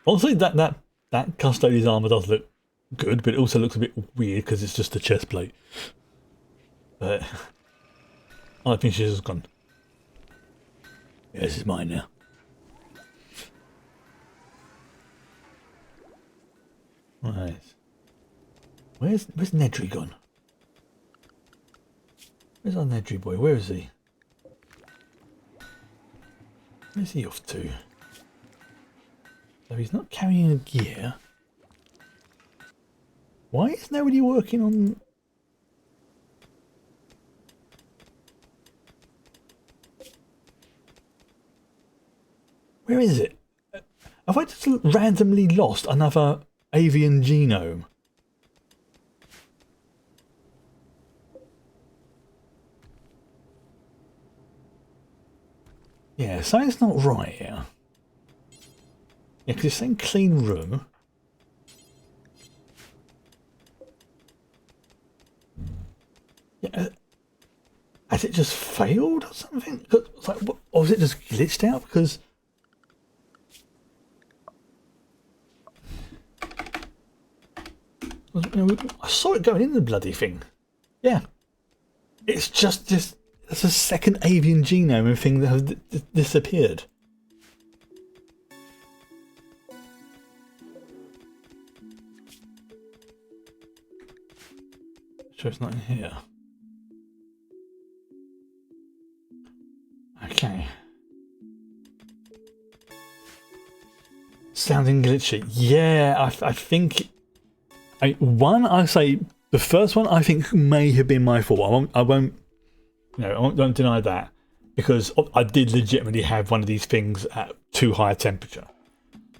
S1: Honestly, that Custodian's armor does look good, but it also looks a bit weird because it's just a chest plate. But I think she's just gone. Yeah, this is mine now. Right. Where's Nedry gone? Where's our Nedry boy? Where is he? Where's he off to? So he's not carrying a gear. Why is nobody working on... Where is it? Have I just randomly lost another avian genome? Yeah, something's not right here. Yeah, because it's saying clean room. Yeah, has it just failed or something? Like, or was it just glitched out? Because I saw it going in the bloody thing. Yeah, it's just this. It's a second avian genome thing that has disappeared. Sure, it's not in here. Okay. Sounding glitchy. Yeah, I think. I say the first one I think may have been my fault. I won't deny that, because I did legitimately have one of these things at too high a temperature.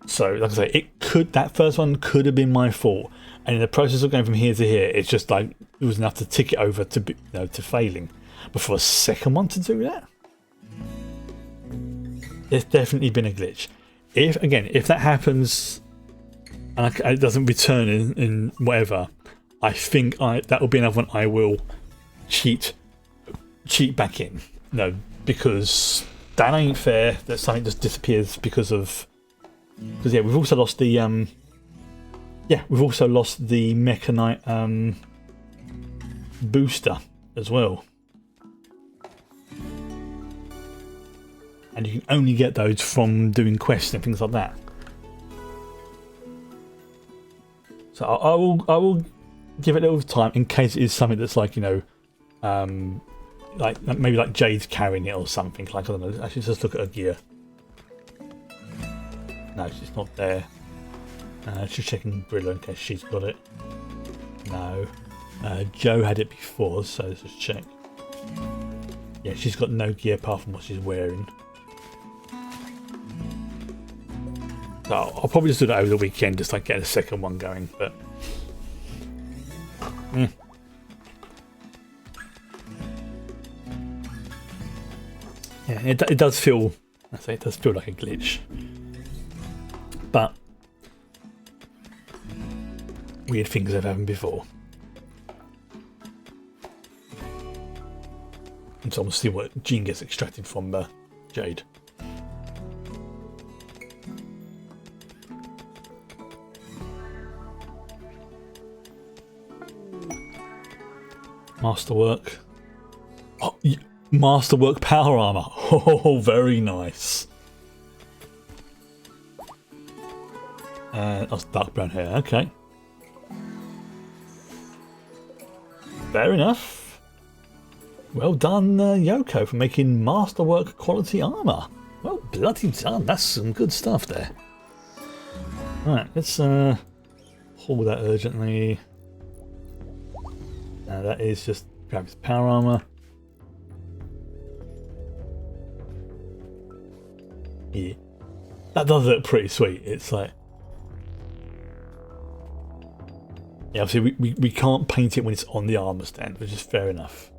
S1: So, like I say, that first one could have been my fault. And in the process of going from here to here, it's just like it was enough to tick it over to failing. But for a second one to do that, there's definitely been a glitch. If that happens and it doesn't return in whatever, I think that will be another one I will cheat back in. No, because that ain't fair that something just disappears because yeah, we've also lost the Mechanite booster as well. And you can only get those from doing quests and things like that. So I will give it a little time in case it is something that's like, like maybe like Jade's carrying it or something. Like, I don't know. Actually, just look at her gear. No, she's not there. She's checking Brillo in case she's got it. No. Joe had it before, so let's just check. Yeah, she's got no gear apart from what she's wearing. So I'll probably just do that over the weekend, just like get a second one going. But yeah, it does feel. I say it does feel like a glitch, but weird things have happened before. And so we'll see what gene gets extracted from Jade. Masterwork. Oh, Masterwork power armor. Oh, very nice. That's dark brown hair. Okay. Fair enough. Well done, Yoko, for making Masterwork quality armor. Well, bloody done. That's some good stuff there. Right, let's haul that urgently. That is just grab his power armor. Yeah, that does look pretty sweet. It's like, yeah, obviously we can't paint it when it's on the armor stand, which is fair enough.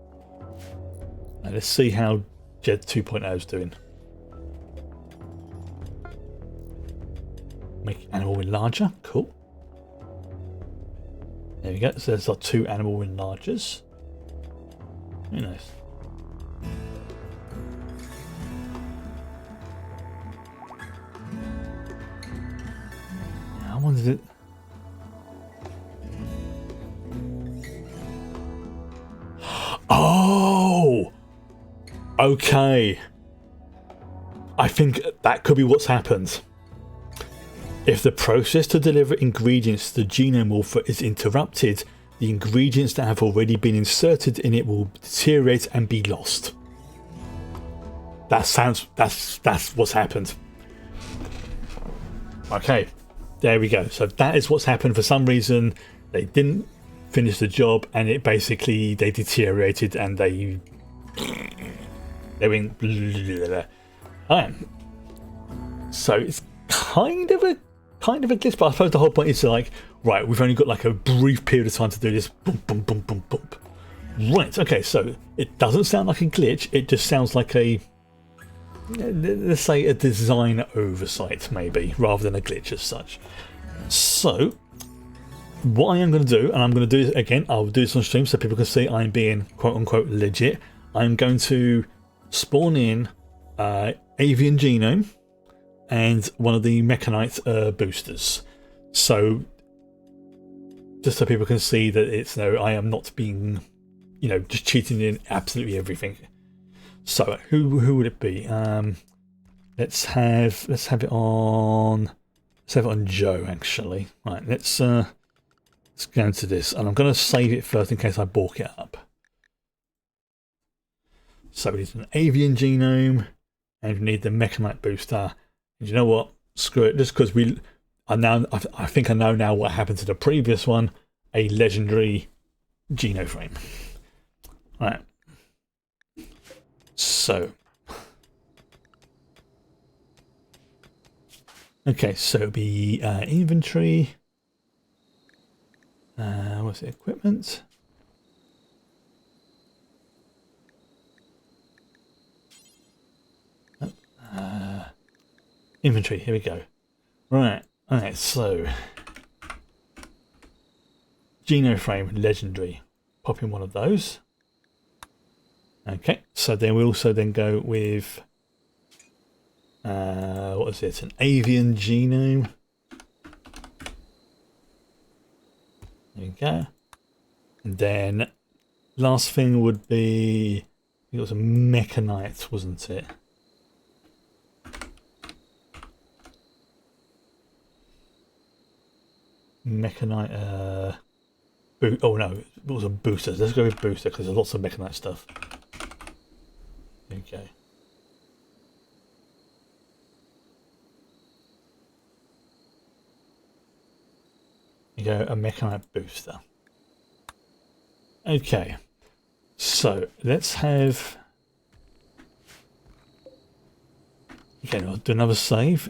S1: Now let's see how Jed 2.0 is doing. Make animal enlarger, cool. There we go, so there's our 2 animal enlargers. Very nice. How long did it? Oh! Okay. I think that could be what's happened. If the process to deliver ingredients to the genome wolf is interrupted, the ingredients that have already been inserted in it will deteriorate and be lost. That's what's happened. Okay, there we go. So that is what's happened. For some reason, they didn't finish the job, and it basically they deteriorated and they went. So it's kind of a glitch, but I suppose the whole point is to like, right, we've only got like a brief period of time to do this. Boom, boom, boom, boom, boom. Right, okay, so it doesn't sound like a glitch, it just sounds like a, let's say, a design oversight, maybe, rather than a glitch as such. So, what I am going to do, and I'm going to do it again, I'll do this on stream so people can see I'm being quote-unquote legit. I'm going to spawn in avian genome and one of the mechanite boosters. So, just so people can see that it's no, I am not being, you know, just cheating in absolutely everything. So, who would it be? Let's have it on Joe actually. Right, let's go into this, and I'm going to save it first in case I balk it up. So we need an avian genome, and we need the mechanite booster. And you know what? Screw it. Just because I think I know now what happened to the previous one. A legendary Genoframe. Right. So. Okay, so it'll be inventory. What's it? Equipment. Inventory. Here we go. Right. Alright, so Genoframe legendary. Pop in one of those. Okay, so then we also then go with what is it? An avian genome. There you go. And then last thing would be, it was a mechanite, wasn't it? Mechanite, oh no, it was a booster. Let's go with booster because there's lots of mechanite stuff. Okay. You go a mechanite booster. Okay, so let's have. Okay, I'll do another save.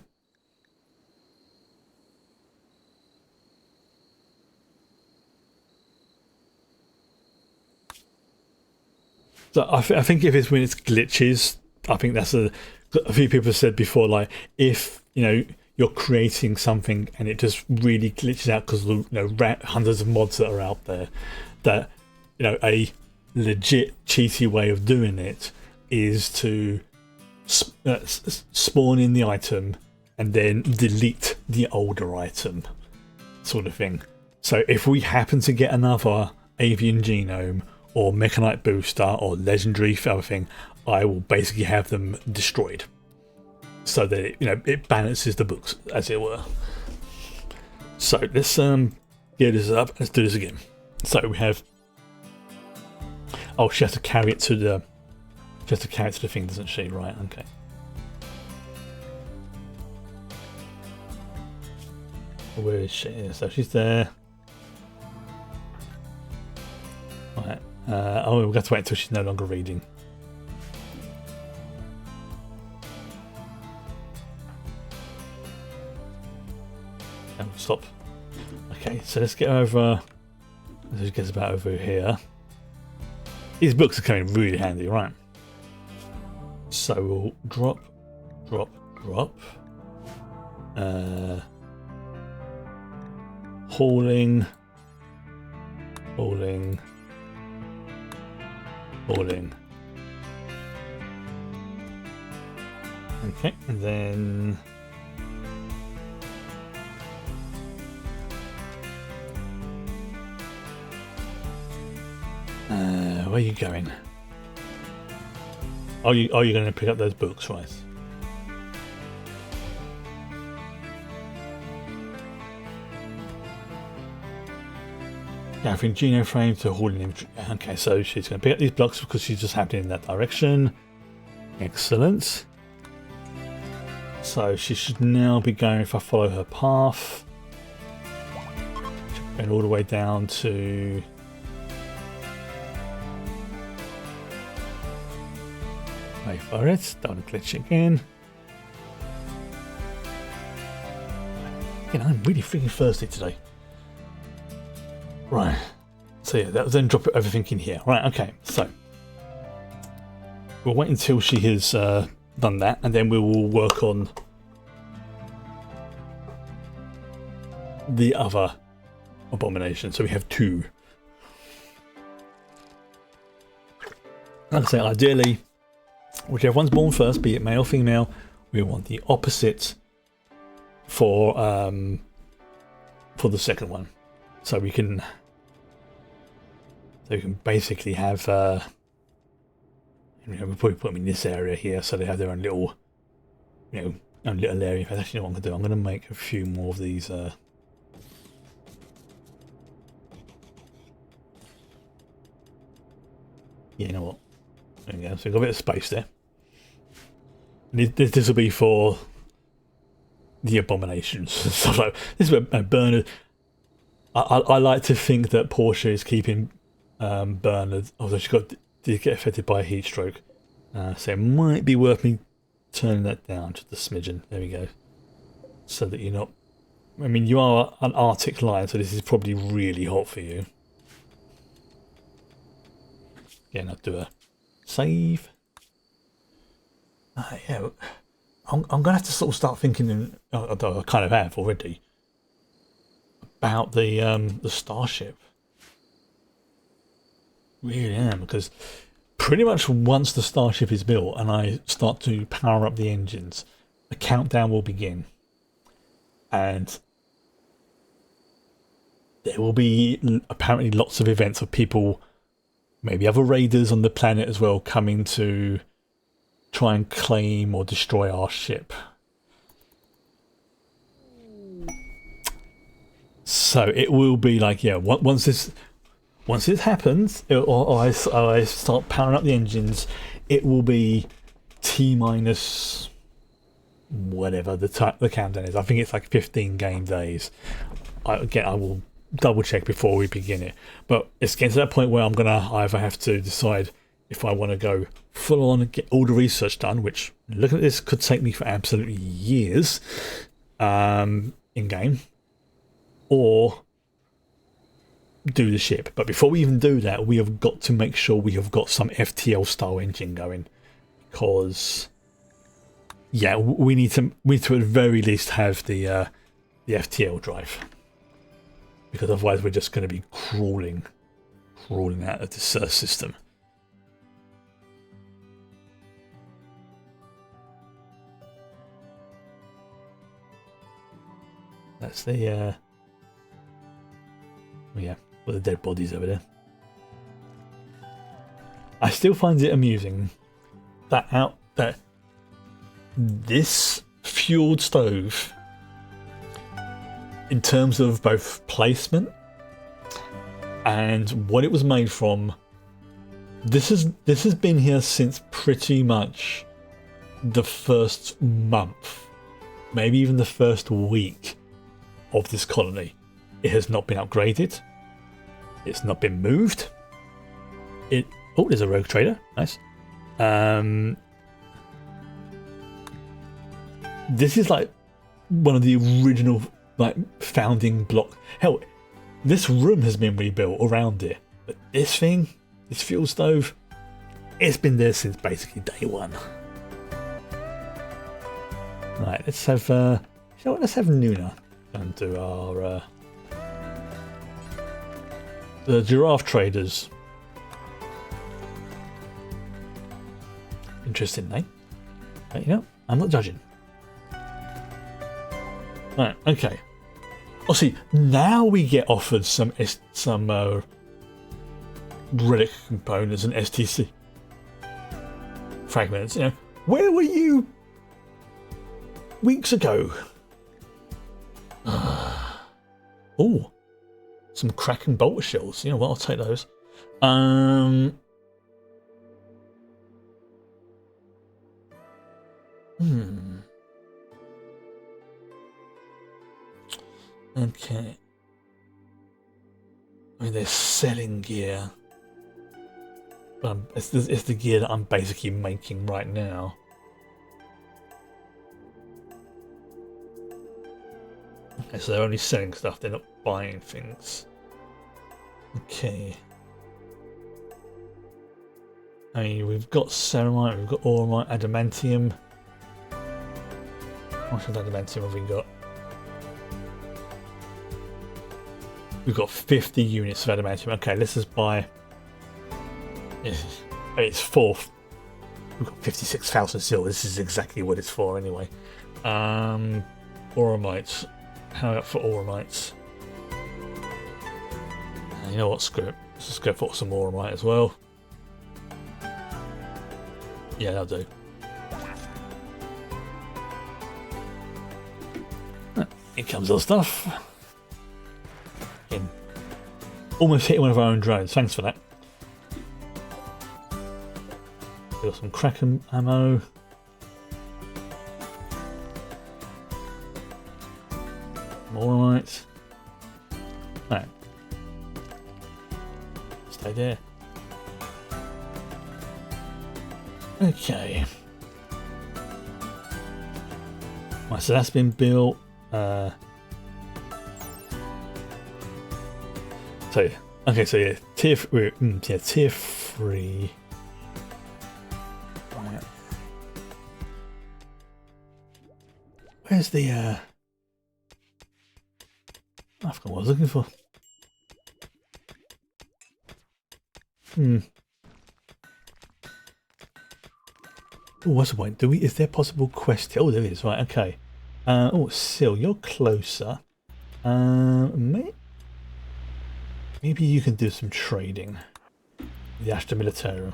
S1: So I think if it's when it's glitches, I think that's a few people have said before, like if you're creating something and it just really glitches out because hundreds of mods that are out there, that a legit cheaty way of doing it is to spawn in the item and then delete the older item, sort of thing. So if we happen to get another avian genome or mechanite booster or legendary other thing, I will basically have them destroyed, so that it balances the books, as it were. So let's gear this up. Let's do this again. So we have. Oh, she has to carry it to the. She has to carry it to the thing, doesn't she? Right. Okay. Where is she? So she's there. Right. Oh, we've got to wait until she's no longer reading. Stop. Okay, so let's get over. Let's get about over here. These books are coming really handy, right? So we'll drop. Hauling. Okay, and then. Where are you going? Are you going to pick up those books, right? Going from Genome frame to hauling inventory. Okay, so she's going to pick up these blocks because she's just happening in that direction. Excellent. So she should now be going, if I follow her path, going all the way down to. Wait for it, don't glitch again. I'm really freaking thirsty today. Right, so yeah, that was then drop everything in here. Right, okay, so we'll wait until she has done that, and then we will work on the other abomination. So we have two. Like I say, ideally, whichever one's born first, be it male or female, we want the opposite for the second one. So we can basically have we'll probably put them in this area here, so they have their own little own little area. In fact, actually, what I'm going to do, I'm going to make a few more of these. Yeah, you know what? There we go. So we've got a bit of space there. This will be for the abominations. Stuff like this is where Bernard. I like to think that Portia is keeping Bernard, although she did get affected by a heat stroke. So it might be worth me turning that down to the smidgen. There we go. So that you're not. I mean, you are an Arctic lion, so this is probably really hot for you. Yeah, I'll do a save. Yeah, I'm gonna have to sort of start thinking. Although I kind of have already. About the starship. Really am, because pretty much once the starship is built and I start to power up the engines, the countdown will begin, and there will be apparently lots of events of people, maybe other raiders on the planet as well, coming to try and claim or destroy our ship. So it will be like, yeah, once it happens, or I start powering up the engines, it will be T minus whatever the countdown is. I think it's like 15 game days. I will double check before we begin it. But it's getting to that point where I'm gonna either have to decide if I want to go full on and get all the research done, which looking at this could take me for absolutely years in game. Or do the ship. But before we even do that, we have got to make sure we have got some FTL style engine going, because yeah, we need to at the very least have the FTL drive, because otherwise we're just going to be crawling out of the system. That's the yeah, with the dead bodies over there. I still find it amusing that this fueled stove, in terms of both placement and what it was made from, this has been here since pretty much the first month, maybe even the first week of this colony. It has not been upgraded. It's not been moved. Oh, there's a rogue trader. Nice. This is like one of the original like founding block. Hell, this room has been rebuilt around it, but this thing, this fuel stove, it's been there since basically day one. Right, let's have let's have Nuna and do our the giraffe traders. Interesting name. But, you know, I'm not judging. Right, okay. Oh, see, now we get offered some relic components and STC fragments. You know, where were you weeks ago? Oh, some Kraken bolter shells. You know what? I'll take those. Okay. I mean, they're selling gear, but it's the gear that I'm basically making right now. Okay, so they're only selling stuff, they're not buying things. Okay. I mean, we've got ceramite, we've got oromite, adamantium. How much of adamantium have we got? We've got 50 units of adamantium. Okay, let's just buy. It's for. We've got 56,000 silver. This is exactly what it's for anyway. Oromites. How about for oromites? You know what? Screw it. Let's just go for some oromite as well. Yeah, that'll do. Here comes our stuff. Almost hit one of our own drones. Thanks for that. Got some Kraken ammo. More right. Right. Stay there. Okay. Right, so that's been built. So okay, so yeah, tier 3. Right. Where's the I forgot what I was looking for. Oh, what's the point? Is there possible quest? Oh, there is. Right, okay. Oh, Sil, you're closer. Maybe you can do some trading. The Astra Militarum.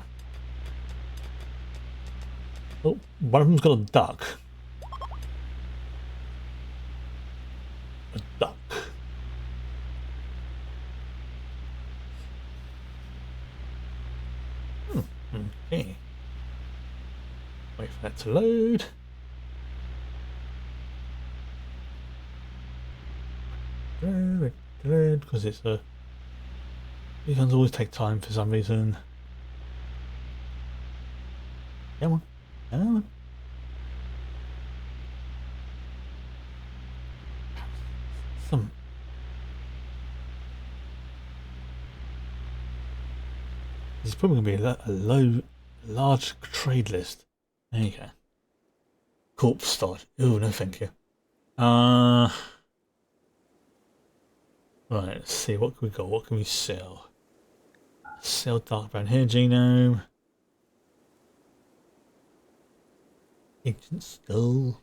S1: Oh, one of them's got a duck. A duck. Okay. Wait for that to load. Because it's a. These ones always take time for some reason. Come on. Come on. There's probably going to be a large trade list. There you go. Corpse storage. Oh, no thank you. Right, let's see. What can we got? What can we sell? Sell dark brown hair genome. Ancient skull.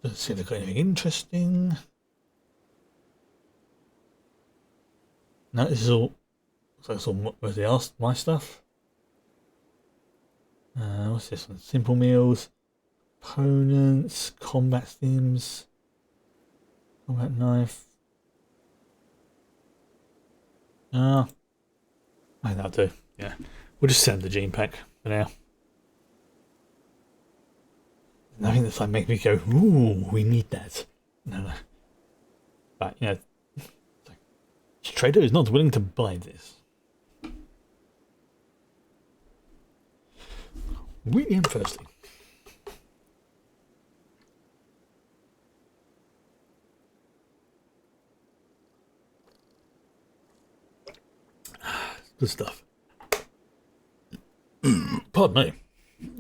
S1: Let's see if they've got anything interesting. No, this is all. So it's all my stuff. What's this one? Simple meals, opponents, combat themes, combat knife. I think that'll do. Yeah, we'll just send the gene pack for now. Nothing that's like make me go, ooh, we need that. No. But you know, trader is not willing to buy this. Really am thirsty. Good stuff. Pardon me.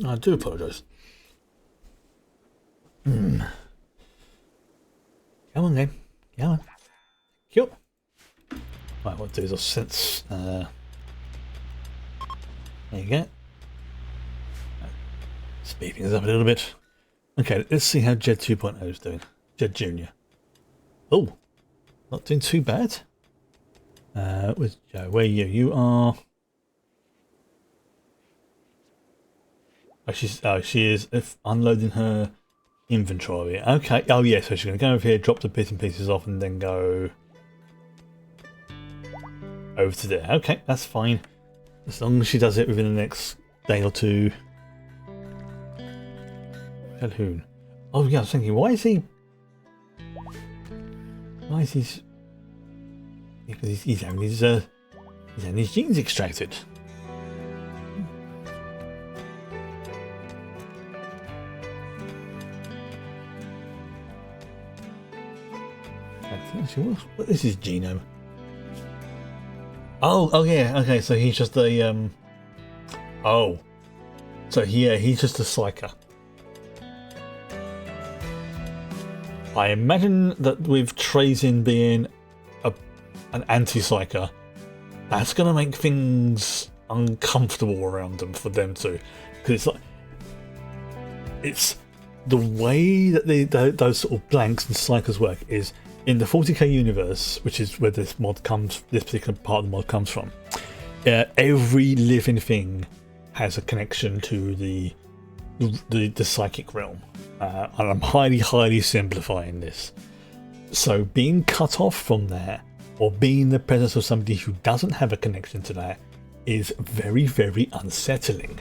S1: I do apologise. Come on, game. Come on. Cute. Right, what I'll do is I'll sense. There you go. Speed things up a little bit. Okay, let's see how Jed 2.0 is doing. Jed Junior. Oh, not doing too bad. Where's Joe? Where are you? You are. Oh, she is unloading her inventory. Okay. Oh, yeah. So she's going to go over here, drop the bits and pieces off, and then go over to there. Okay, that's fine. As long as she does it within the next day or two. Calhoun. Oh yeah, I was thinking, why is he? Because he's having his genes extracted. Actually, what is his genome? Oh yeah, okay. So he's just a Oh, so yeah, he's just a psyker. I imagine that with Trazin being an anti-psyker, that's going to make things uncomfortable around them for them too. Because it's the way that those sort of blanks and psychers work is in the 40k universe, which is where this particular part of the mod comes from. Every living thing has a connection to the psychic realm. And I'm highly simplifying this. So being cut off from that, or being in the presence of somebody who doesn't have a connection to that, is very unsettling.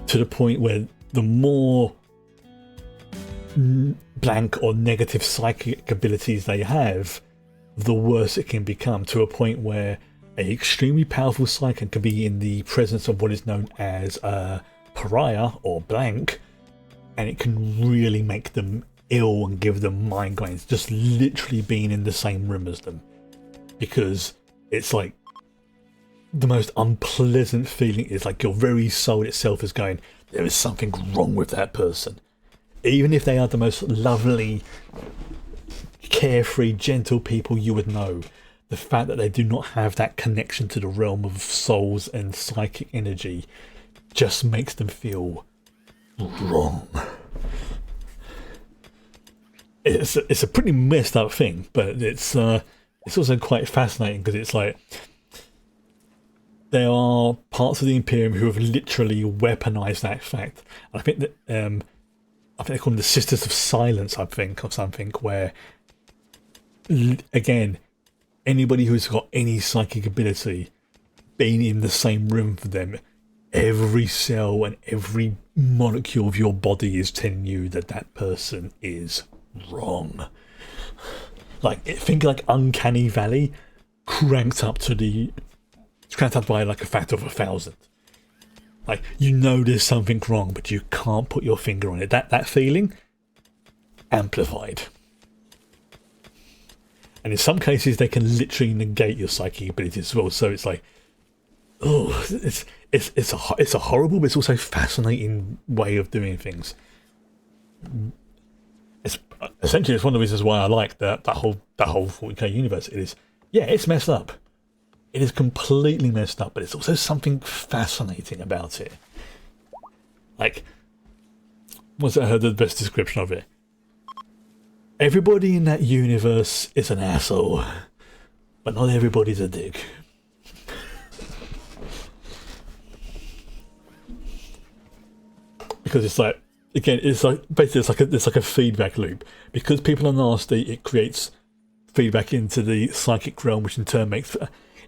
S1: To the point where the more blank or negative psychic abilities they have, the worse it can become, to a point where an extremely powerful psychic can be in the presence of what is known as a pariah or blank, and it can really make them ill and give them migraines, just literally being in the same room as them. Because it's like the most unpleasant feeling is like your very soul itself is going, there is something wrong with that person. Even if they are the most lovely, carefree, gentle people you would know, the fact that they do not have that connection to the realm of souls and psychic energy just makes them feel wrong. It's a pretty messed up thing, but it's also quite fascinating because it's like there are parts of the Imperium who have literally weaponized that fact. And I think that I think they call them the Sisters of Silence, I think, or something, where again, anybody who's got any psychic ability, being in the same room for them, every cell and every molecule of your body is telling you that that person is wrong. Like, think like Uncanny Valley cranked up by like a factor of 1,000. Like, you know there's something wrong, but you can't put your finger on it. That feeling amplified. And in some cases, they can literally negate your psychic abilities as well. So it's like, oh, it's a horrible, but it's also fascinating way of doing things. It's essentially it's one of the reasons why I like that whole 40k universe. It is, yeah, it's messed up. It is completely messed up, but it's also something fascinating about it. Like, what's I heard the best description of it? Everybody in that universe is an asshole, but not everybody's a dick. Because it's like, again, it's like basically it's like a feedback loop. Because people are nasty, it creates feedback into the psychic realm, which in turn makes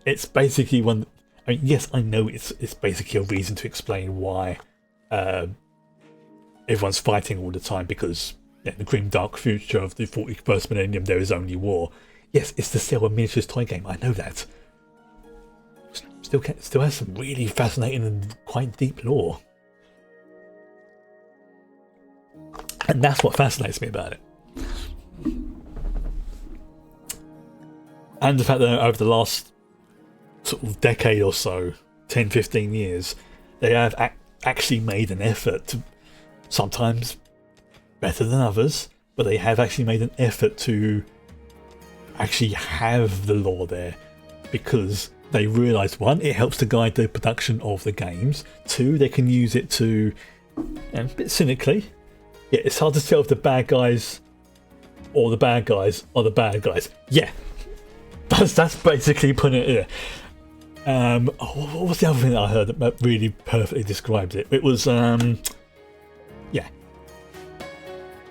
S1: it's basically one. I mean, yes, I know it's basically a reason to explain why everyone's fighting all the time, because the grim dark future of the 41st millennium, there is only war. Yes, it's to sell a miniatures toy game. I know that. Still has some really fascinating and quite deep lore. And that's what fascinates me about it. And the fact that over the last sort of decade or so, 10, 15 years, they have actually made an effort to, sometimes better than others, but they have actually made an effort to actually have the lore there, because they realise, one, it helps to guide the production of the games, two, they can use it to, and a bit cynically, yeah, it's hard to tell if the bad guys or the bad guys are the bad guys. Yeah, that's basically putting it here. What was the other thing that I heard that really perfectly described it? It was, yeah,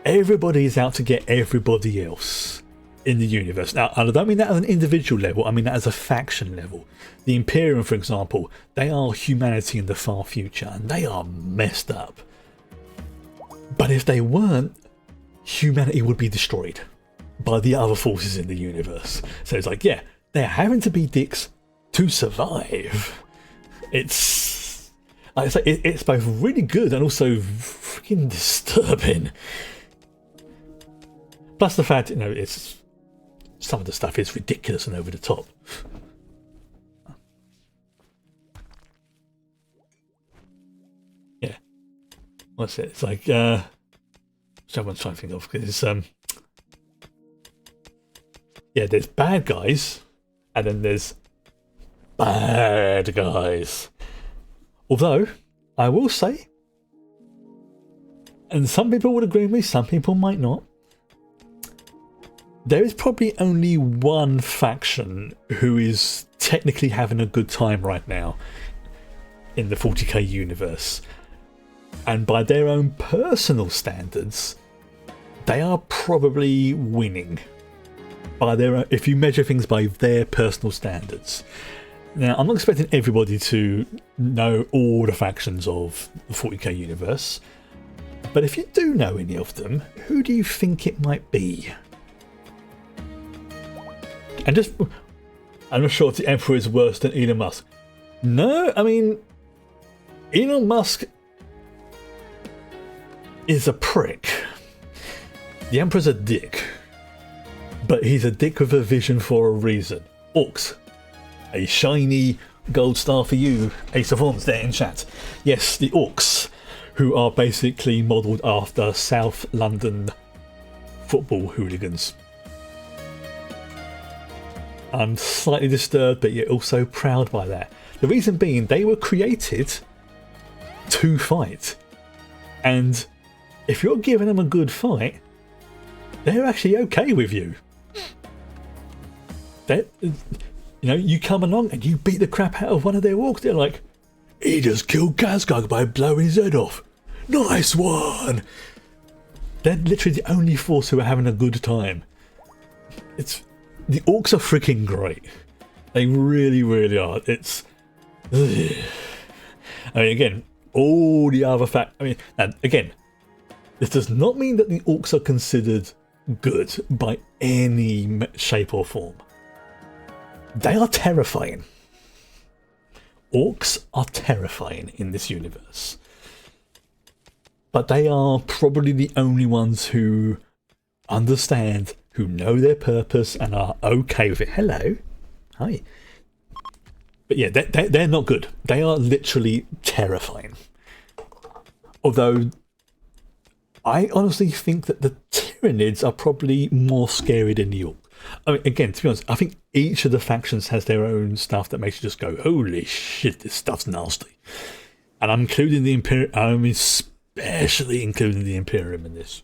S1: everybody is out to get everybody else in the universe. Now, I don't mean that at an individual level, I mean that as a faction level. The Imperium, for example, they are humanity in the far future, and they are messed up. But if they weren't, humanity would be destroyed by the other forces in the universe. So it's like, yeah, they're having to be dicks to survive. It's like I say, it's both really good and also freaking disturbing. Plus the fact, it's some of the stuff is ridiculous and over the top. Yeah, what's it? It's like someone's trying to think of, because it's yeah, there's bad guys, and then there's bad guys. Although, I will say, and some people would agree with me, some people might not, there is probably only one faction who is technically having a good time right now in the 40k universe. And by their own personal standards, they are probably winning. By their own, if you measure things by their personal standards. Now, I'm not expecting everybody to know all the factions of the 40k universe, but if you do know any of them, who do you think it might be? And just, I'm not sure if the Emperor is worse than Elon Musk. No, I mean, Elon Musk is a prick. The Emperor's a dick. But he's a dick with a vision for a reason. Orcs. A shiny gold star for you. Ace of Wands there in chat. Yes, the Orcs, who are basically modelled after South London football hooligans. I'm slightly disturbed, but yet also proud by that. The reason being, they were created to fight. And if you're giving them a good fight, they're actually okay with you. You come along and you beat the crap out of one of their orcs, they're like, he just killed Kazgog by blowing his head off. Nice one! They're literally the only force who are having a good time. The orcs are freaking great. They really, really are. It's... Ugh. I mean, again, all the other and again, this does not mean that the orcs are considered good by any shape or form. They are terrifying. Orcs are terrifying in this universe. But they are probably the only ones who understand who know their purpose and are okay with it. Hello. Hi. But yeah, they're not good. They are literally terrifying. Although, I honestly think that the Tyranids are probably more scary than the Orc. I mean, again, to be honest, I think each of the factions has their own stuff that makes you just go, holy shit, this stuff's nasty. And I'm including the Imperium, I'm especially including the Imperium in this.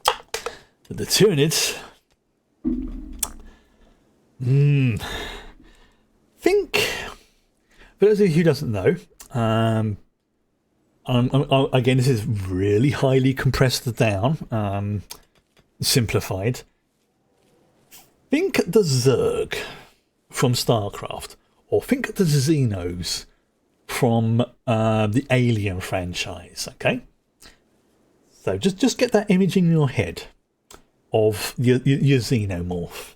S1: But the Tyranids... think, for those of you who doesn't know, again, this is really highly compressed down, simplified. Think the Zerg from StarCraft, or think the Xenos from the Alien franchise. Okay, so just get that image in your head of your Xenomorph.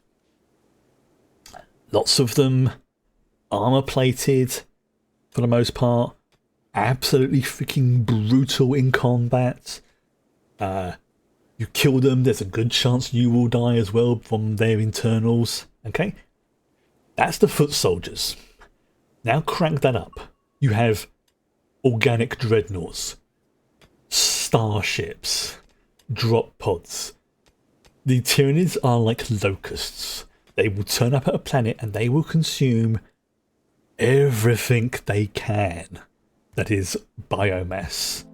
S1: Lots of them armor plated for the most part, absolutely freaking brutal in combat. You kill them, there's a good chance you will die as well from their internals. Okay, that's the foot soldiers. Now crank that up. You have organic dreadnoughts, starships, drop pods. The Tyranids are like locusts. They will turn up at a planet and they will consume everything they can that is biomass,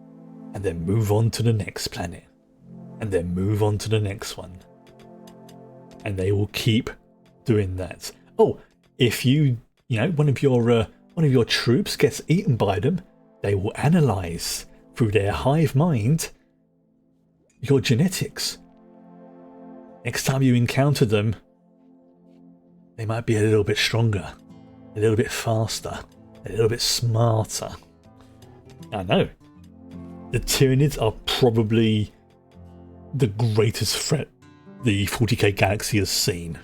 S1: and then move on to the next planet, and then move on to the next one. And they will keep doing that. Oh, if you know, one of your troops gets eaten by them, they will analyze through their hive mind your genetics. Next time you encounter them, they might be a little bit stronger, a little bit faster, a little bit smarter. I know. The Tyranids are probably the greatest threat the 40k galaxy has seen.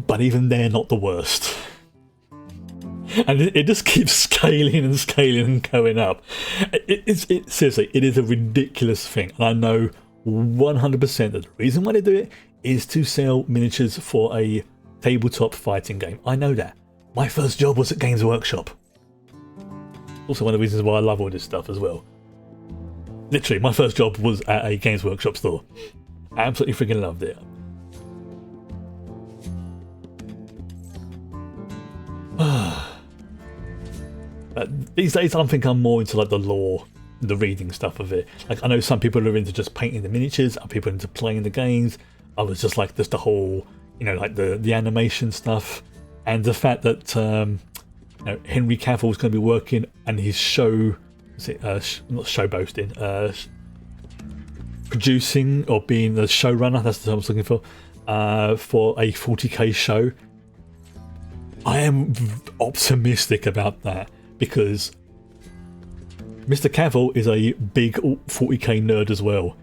S1: But even they're not the worst. And it just keeps scaling and scaling and going up. Seriously, it is a ridiculous thing. And I know 100% that the reason why they do it is to sell miniatures for a tabletop fighting game. I know that. My first job was at Games Workshop. Also one of the reasons why I love all this stuff as well. Literally, my first job was at a Games Workshop store. I absolutely freaking loved it. But these days I think I'm more into like the lore, the reading stuff of it. Like I know some people are into just painting the miniatures, other people are into playing the games. I was just like the whole, you know, like the animation stuff, and the fact that you know, Henry Cavill is going to be working and his show, not show boasting, producing or being the showrunner. That's the term I was looking for a 40k show. I am optimistic about that because Mr. Cavill is a big 40k nerd as well.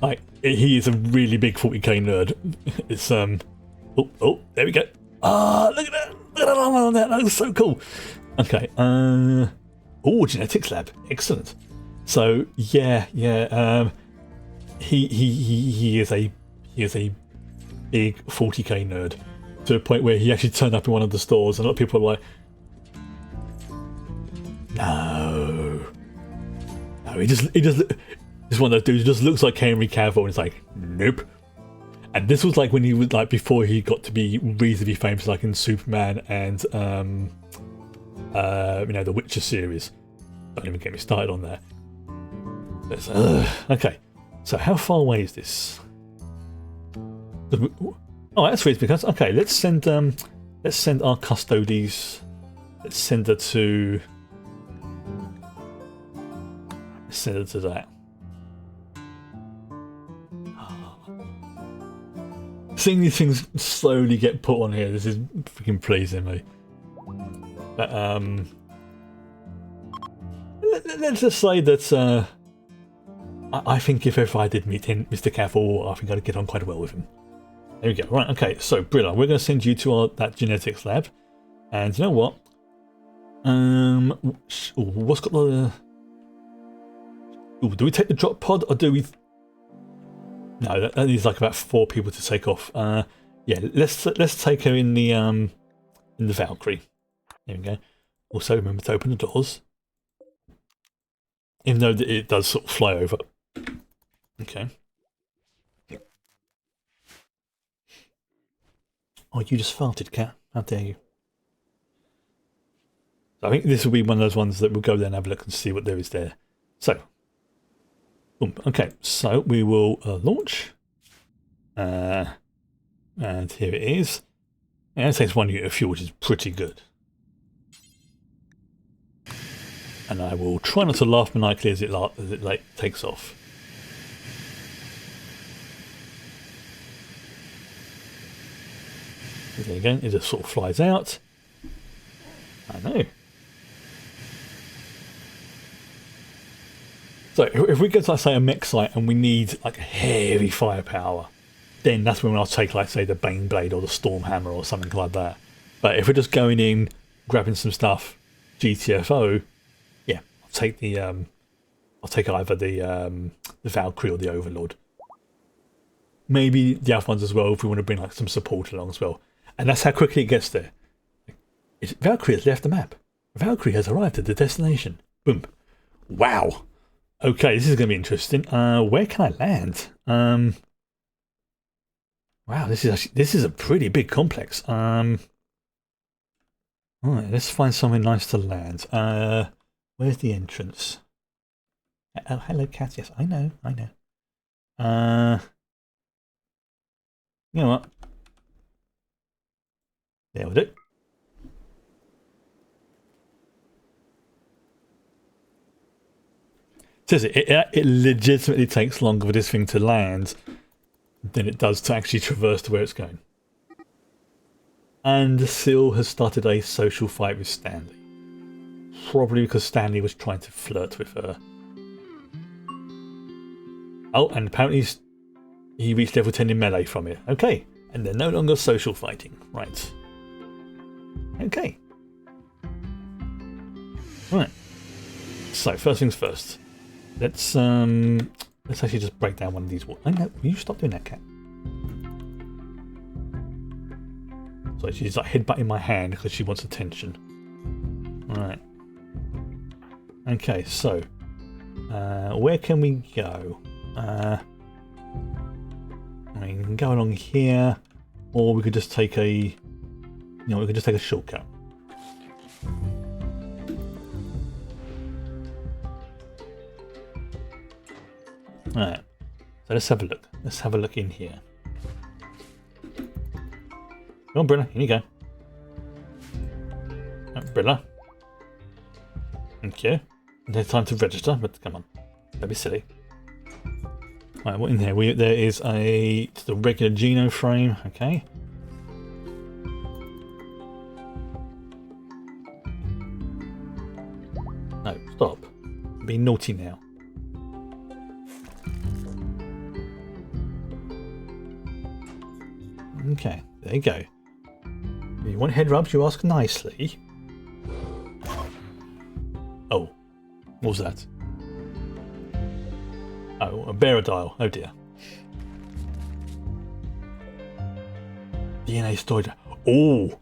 S1: Like, he is a really big 40k nerd. It's oh, there we go. Look at that! Look at that! That looks so cool. Okay. Genetics lab, excellent. So yeah. He is a big 40k nerd to the point where he actually turned up in one of the stores, and a lot of people are like, no, he just. This one of those dudes just looks like Henry Cavill, and it's like, nope. And this was like when he was like before he got to be reasonably famous, like in Superman and you know, the Witcher series. Don't even get me started on that. Okay, so how far away is this? Oh, that's weird because okay, let's send our custodies. Let's send her to. Let's send her to that. Seeing these things slowly get put on here, this is freaking pleasing me. But let's just say that I think if I did meet him, Mr. Cavill, I think I'd get on quite well with him. There we go. Right, okay, so Brilla, we're going to send you to that genetics lab. And you know what? What's got the Ooh, do we take the drop pod or do we? No, that needs like about 4 people to take off. Yeah, let's take her in the Valkyrie. There we go. Also, remember to open the doors, even though it does sort of fly over. Okay. Oh, you just farted, cat. How dare you? I think this will be one of those ones that we'll go there and have a look and see what there is there. So, boom. Okay, so we will launch. And here it is. And it takes 1 unit of fuel, which is pretty good. And I will try not to laugh maniacally as it like takes off. There you go. It just sort of flies out. I know. So if we go to, like, say, a mech site and we need like heavy firepower, then that's when I'll take, like, say, the Bane Blade or the Storm Hammer or something like that. But if we're just going in, grabbing some stuff, GTFO, yeah, I'll take the I'll take either the Valkyrie or the Overlord. Maybe the other ones as well if we want to bring like some support along as well. And that's how quickly it gets there. Valkyrie has left the map. Valkyrie has arrived at the destination. Boom. Wow. Okay, this is going to be interesting. Where can I land? Wow, this is a pretty big complex. All right, let's find somewhere nice to land. Where's the entrance? Oh, hello, cat. Yes, I know. You know what? There we do. It legitimately takes longer for this thing to land than it does to actually traverse to where it's going. And Seal has started a social fight with Stanley. Probably because Stanley was trying to flirt with her. Oh, and apparently he reached level 10 in melee from it. Okay, and they're no longer social fighting. Right. Okay. Right. So, first things first. Let's actually just break down one of these walls. I know, will you stop doing that, cat? So she's like headbutting my hand because she wants attention. Right. Okay, so where can we go? I mean, we can go along here, or we could just take a, we could just take a shortcut. Alright, so let's have a look. Let's have a look in here. Come on, Brilla, in you go. Oh, Brilla. Thank you. There's time to register, but come on. Don't be silly. Right, what in there? There is the regular Geneome frame, okay. No, stop. Be naughty now. Okay, there you go. If you want head rubs, you ask nicely. Oh, what was that? Oh, a bearer dial. Oh dear. DNA storage. Oh,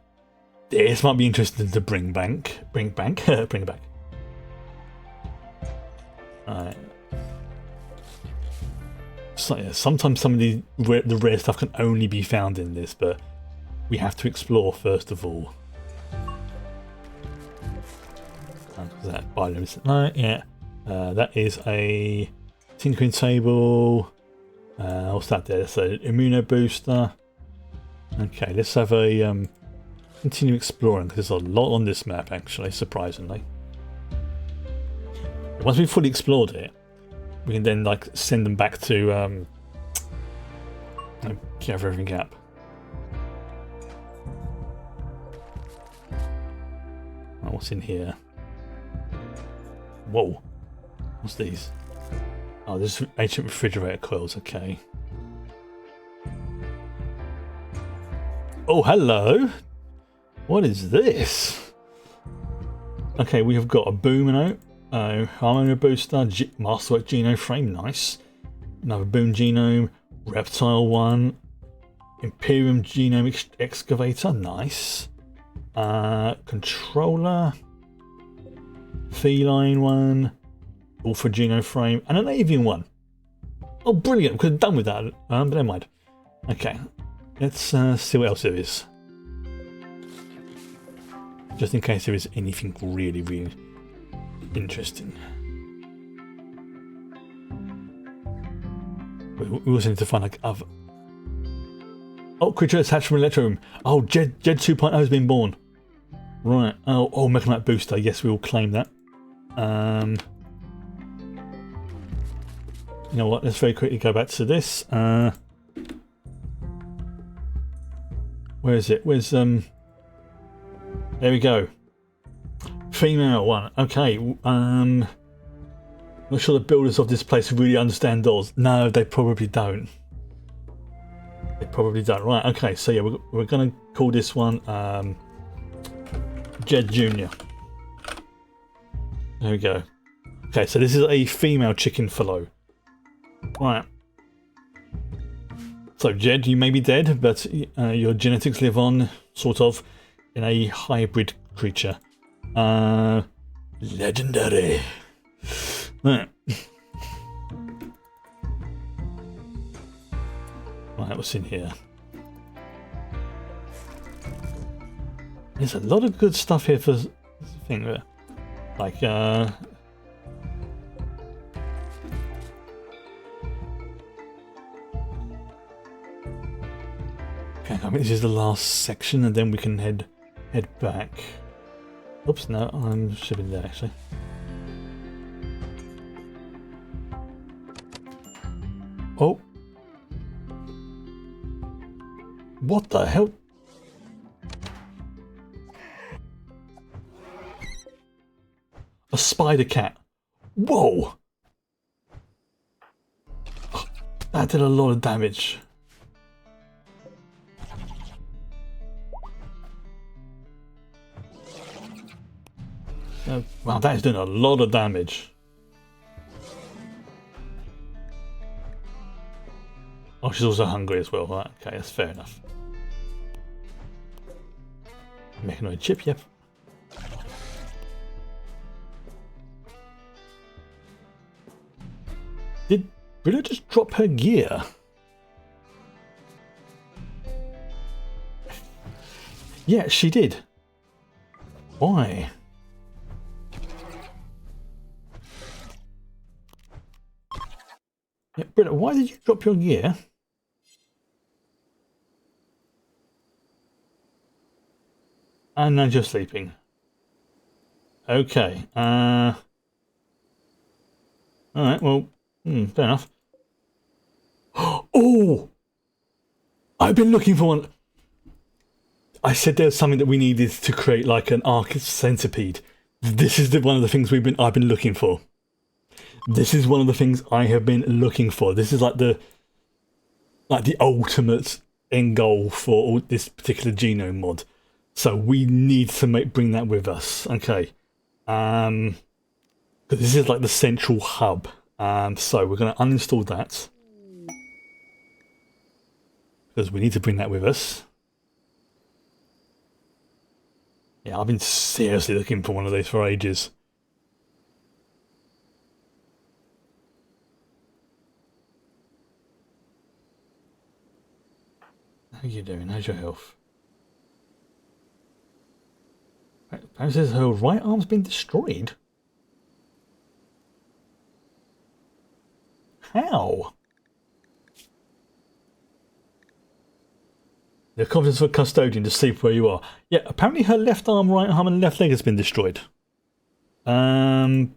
S1: this might be interesting to bring back. Bring back. Alright. So, yeah, sometimes some of the rare stuff can only be found in this, but we have to explore first of all. Is that biologist? No, yeah. That is a tinkering table. What's that there? That's an immuno booster. Okay, let's have a continue exploring because there's a lot on this map actually, surprisingly. Once we've fully explored it, we can then like send them back to gather everything up. Right, what's in here? Whoa, what's these? Oh, there's ancient refrigerator coils. Okay. Oh, hello. What is this? Okay, we have got a boom note. Oh, Harmony Booster, Masterwork Genome Frame, nice. Another Boom Genome, Reptile one, Imperium Genome Excavator, nice. Controller, Feline one, Alpha Genome Frame, and an Avian one. Oh, brilliant! We could have done with that, but never mind. Okay, let's see what else there is. Just in case there is anything really, really interesting. We also need to find like other. Oh, creature attached from Electro Room. Oh, Jed 2.0 has been born. Right. Oh, Mechanite Booster. Yes, we will claim that. You know what? Let's very quickly go back to this. Where is it? Where's There we go. Female one. Okay. Not sure the builders of this place really understand dolls. No, they probably don't. They probably don't. Right. Okay. So yeah, we're gonna call this one Jed Junior. There we go. Okay. So this is a female chicken fellow. Right. So Jed, you may be dead, but your genetics live on, sort of, in a hybrid creature. Legendary. Right. Right, what's in here? There's a lot of good stuff here for the thing there. Like, okay, I think this is the last section, and then we can head back. Oops, no, I'm shipping there actually. Oh. What the hell? A spider cat. Whoa! Oh, that did a lot of damage. Wow, that is doing a lot of damage. Oh, she's also hungry as well. Right, okay, that's fair enough. Mechanoid chip, yep. Did Brillo just drop her gear? Yeah, she did. Why? Yeah, Brillo, why did you drop your gear? And now you're sleeping. Okay. Alright, well, fair enough. Oh! I've been looking for one. I said there was something that we needed to create like an arc centipede. This is one of the things I've been looking for. This is one of the things I have been looking for. This is like the ultimate end goal for all this particular genome mod. So we need to bring that with us. Okay. Because this is like the central hub. So we're going to uninstall that. Because we need to bring that with us. Yeah, I've been seriously looking for one of these for ages. How are you doing? How's your health? Apparently says her right arm's been destroyed. How? The confidence of a custodian to sleep where you are. Yeah, apparently her left arm, right arm, and left leg has been destroyed. That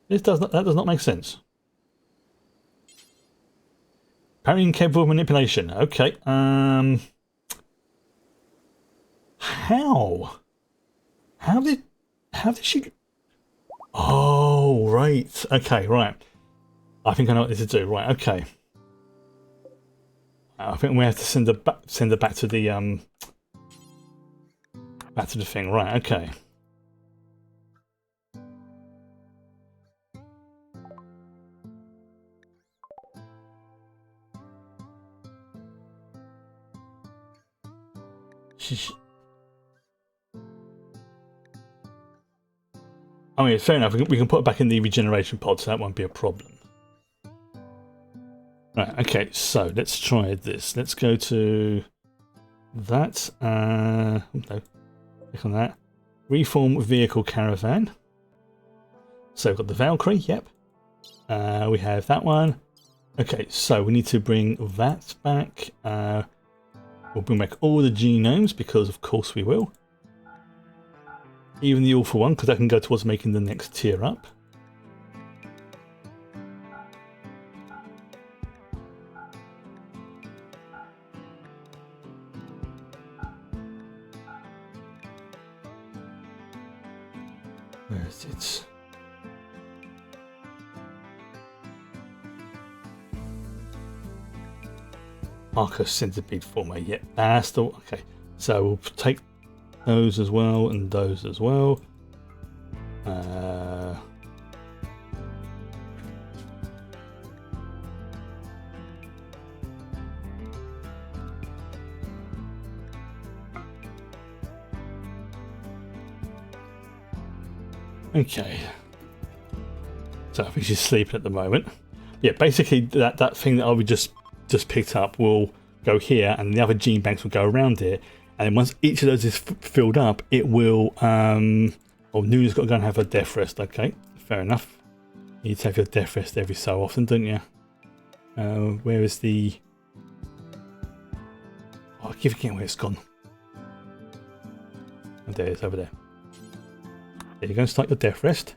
S1: does not make sense. Apparently incapable of manipulation. Okay. How? How did she? Oh, right. Okay, right. I think I know what this is to do. Right. Okay. I think we have to send her back to the thing. Right. Okay. I mean, fair enough. We can put it back in the regeneration pod, so that won't be a problem. Right, okay, so let's try this. Let's go to that. No, click on that. Reform vehicle caravan. So we've got the Valkyrie, yep. We have that one. Okay, so we need to bring that back. We'll bring back all the genomes, because of course we will. Even the All for One, because that can go towards making the next tier up. Where is it? Arco Centipede former, yep, that's the okay. So we'll take those as well and those as well. Okay. So I think she's sleeping at the moment. Yeah, basically that thing that I would just picked up will go here, and the other gene banks will go around it. And then once each of those is filled up, it will. Oh, Nuna's got to go and have her death rest. Okay, fair enough. You need to have your death rest every so often, don't you? Where is the? Oh, I keep forgetting where it's gone. Oh, there it is, over there. There you go. Start your death rest.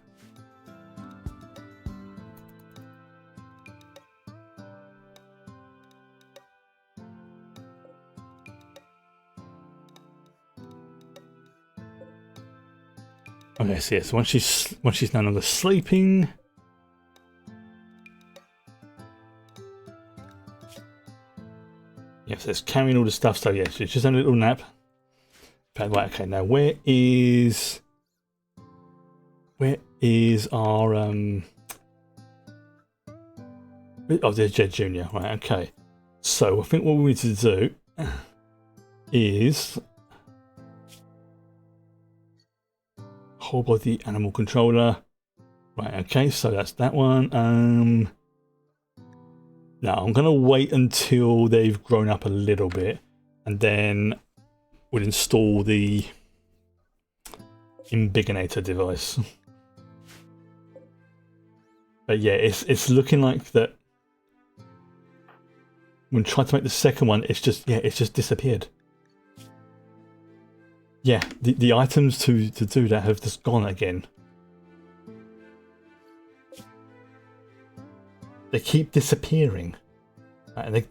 S1: Okay, so yes, once she's no longer sleeping. Yes, it's carrying all the stuff. So yes, she's just having a little nap. Right, okay, now where is our oh, there's Jed Jr. Right, okay. So I think what we need to do is whole body animal controller. Right, okay, so that's that one. Now I'm gonna wait until they've grown up a little bit, and then we'll install the Imbiginator device. But yeah, it's looking like that. When trying to make the second one, it's just disappeared. Yeah, the items to do that have just gone again. They keep disappearing. And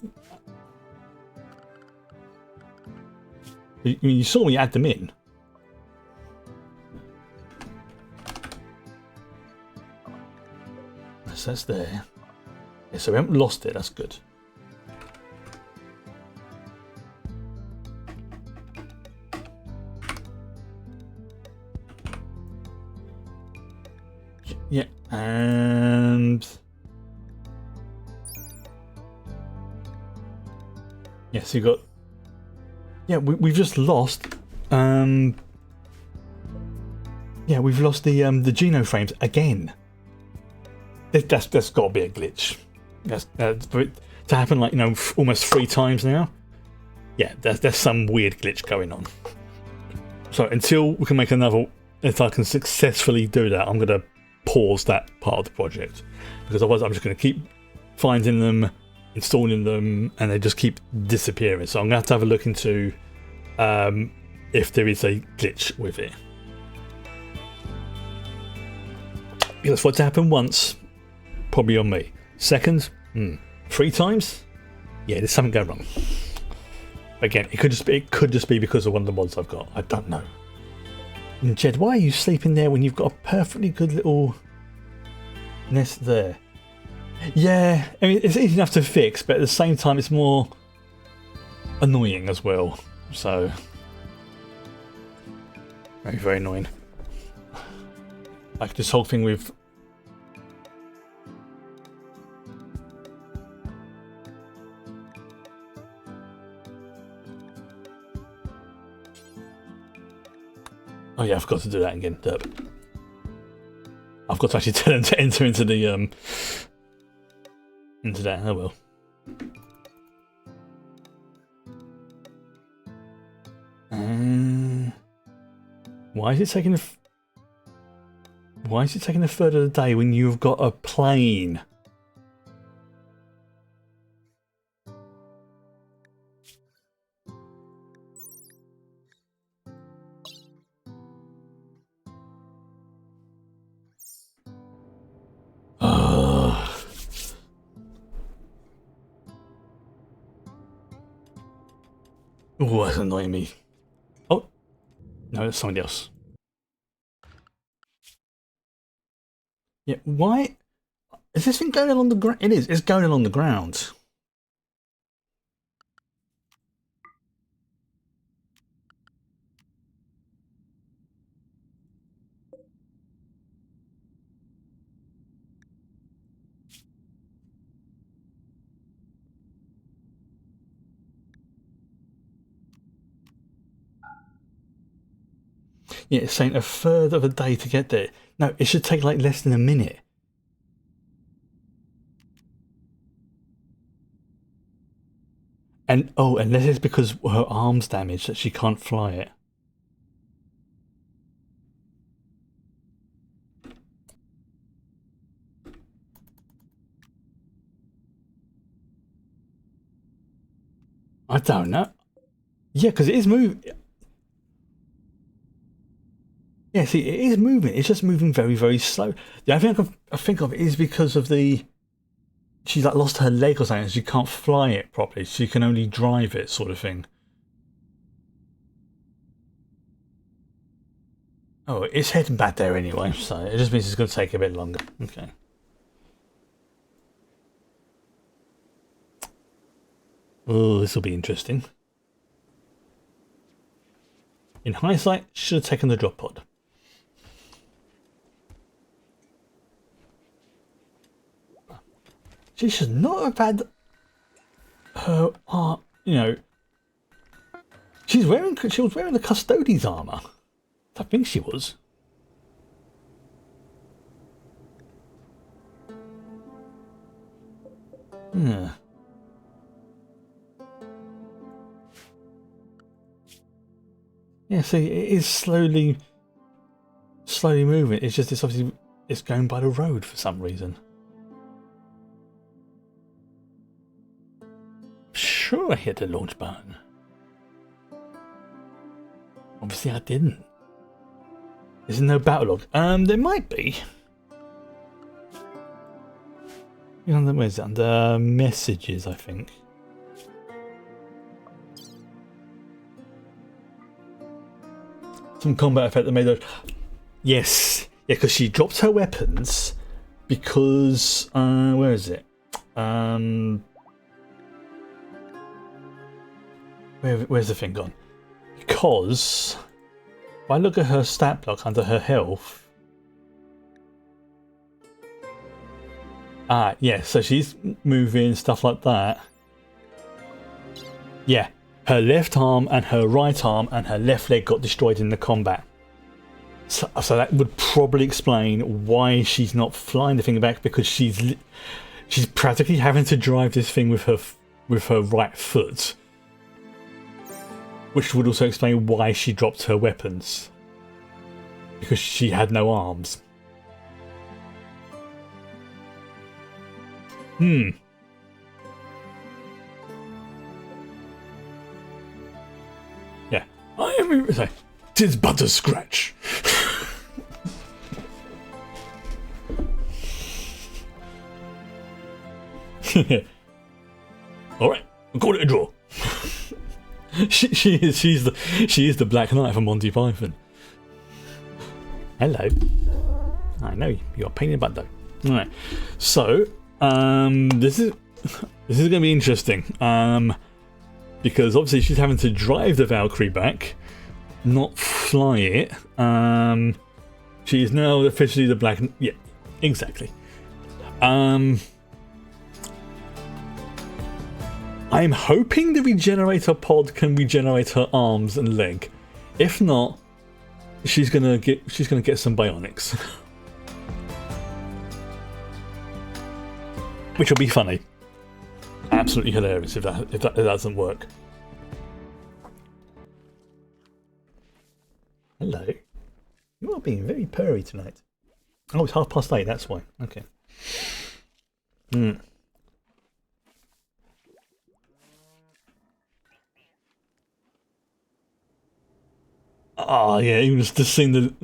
S1: you saw when you add them in. So that's there. Yeah, so we haven't lost it, that's good. Yeah, and yeah, so you got we've just lost yeah, we've lost the genome frames again. That's got to be a glitch. That's for it to happen like almost 3 times now. Yeah, there's some weird glitch going on. So until we can make another, if I can successfully do that, I'm gonna pause that part of the project, because otherwise I'm just going to keep finding them, installing them, and they just keep disappearing. So I'm going to have a look into if there is a glitch with it. Because for it to happen once, probably on me. Second, 3 times, yeah, there's something going wrong. Again, it could just be because of one of the mods I've got. I don't know. And Jed, why are you sleeping there when you've got a perfectly good little nest there? Yeah, I mean, it's easy enough to fix, but at the same time, it's more annoying as well. So, very, very annoying. Like this whole thing with Oh yeah, I forgot to do that again. Derp. I've got to actually tell him to enter into the into that. Oh well. Why is it taking Why is it taking a third of the day when you've got a plane? Oh, that's annoying me. Oh, no, that's somebody else. Yeah, why? Is this thing going along the ground? It is, it's going along the ground. Yeah, it's saying a third of a day to get there. No, it should take like less than a minute. And oh, unless it's because her arm's damaged that she can't fly it. I don't know. Yeah, because it is moving. Yeah, see, it is moving. It's just moving very, very slow. The only thing I think of is because of the... She's like lost her leg or something, so she can't fly it properly. She can only drive it, sort of thing. Oh, it's heading back there anyway, so it just means it's going to take a bit longer. Okay. Oh, this will be interesting. In hindsight, should have taken the drop pod. She should not have had her, you know. She was wearing the custodian's armor. I think she was. Yeah. Yeah, see, it is slowly moving. It's just, it's obviously, it's going by the road for some reason. Sure I hit the launch button. Obviously I didn't. Is there no battle log? There might be. Where's it? Under messages, I think. Some combat effect that made her... Yes. Yeah, because she dropped her weapons because... where is it? Where's the thing gone? Because... If I look at her stat block under her health... yeah, so she's moving, stuff like that. Yeah. Her left arm and her right arm and her left leg got destroyed in the combat. So that would probably explain why she's not flying the thing back, because she's practically having to drive this thing with her right foot. Which would also explain why she dropped her weapons. Because she had no arms. Yeah. I am... Say, 'tis but a scratch. Alright, I'll call it a draw. She is the Black Knight from Monty Python. Hello. I know you're a pain in the butt though. Alright. So, this is gonna be interesting. Because obviously she's having to drive the Valkyrie back, not fly it. She is now officially the Black... Yeah, exactly. I'm hoping the regenerator pod can regenerate her arms and leg. If not, she's gonna get some bionics, which will be funny, absolutely hilarious if that doesn't work. Hello, you are being very purry tonight. Oh, it's 8:30. That's why. Okay. Oh yeah, even just seeing the.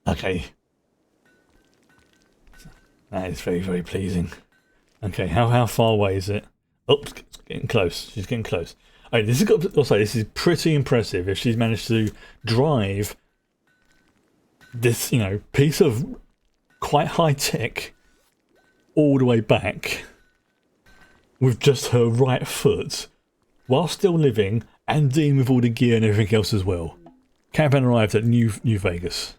S1: Okay. That is very, very pleasing. Okay, how far away is it? Oh, it's getting close. She's getting close. Okay, this is pretty impressive if she's managed to drive this, piece of quite high tech all the way back with just her right foot while still living and dealing with all the gear and everything else as well. Caravan arrived at New Vegas.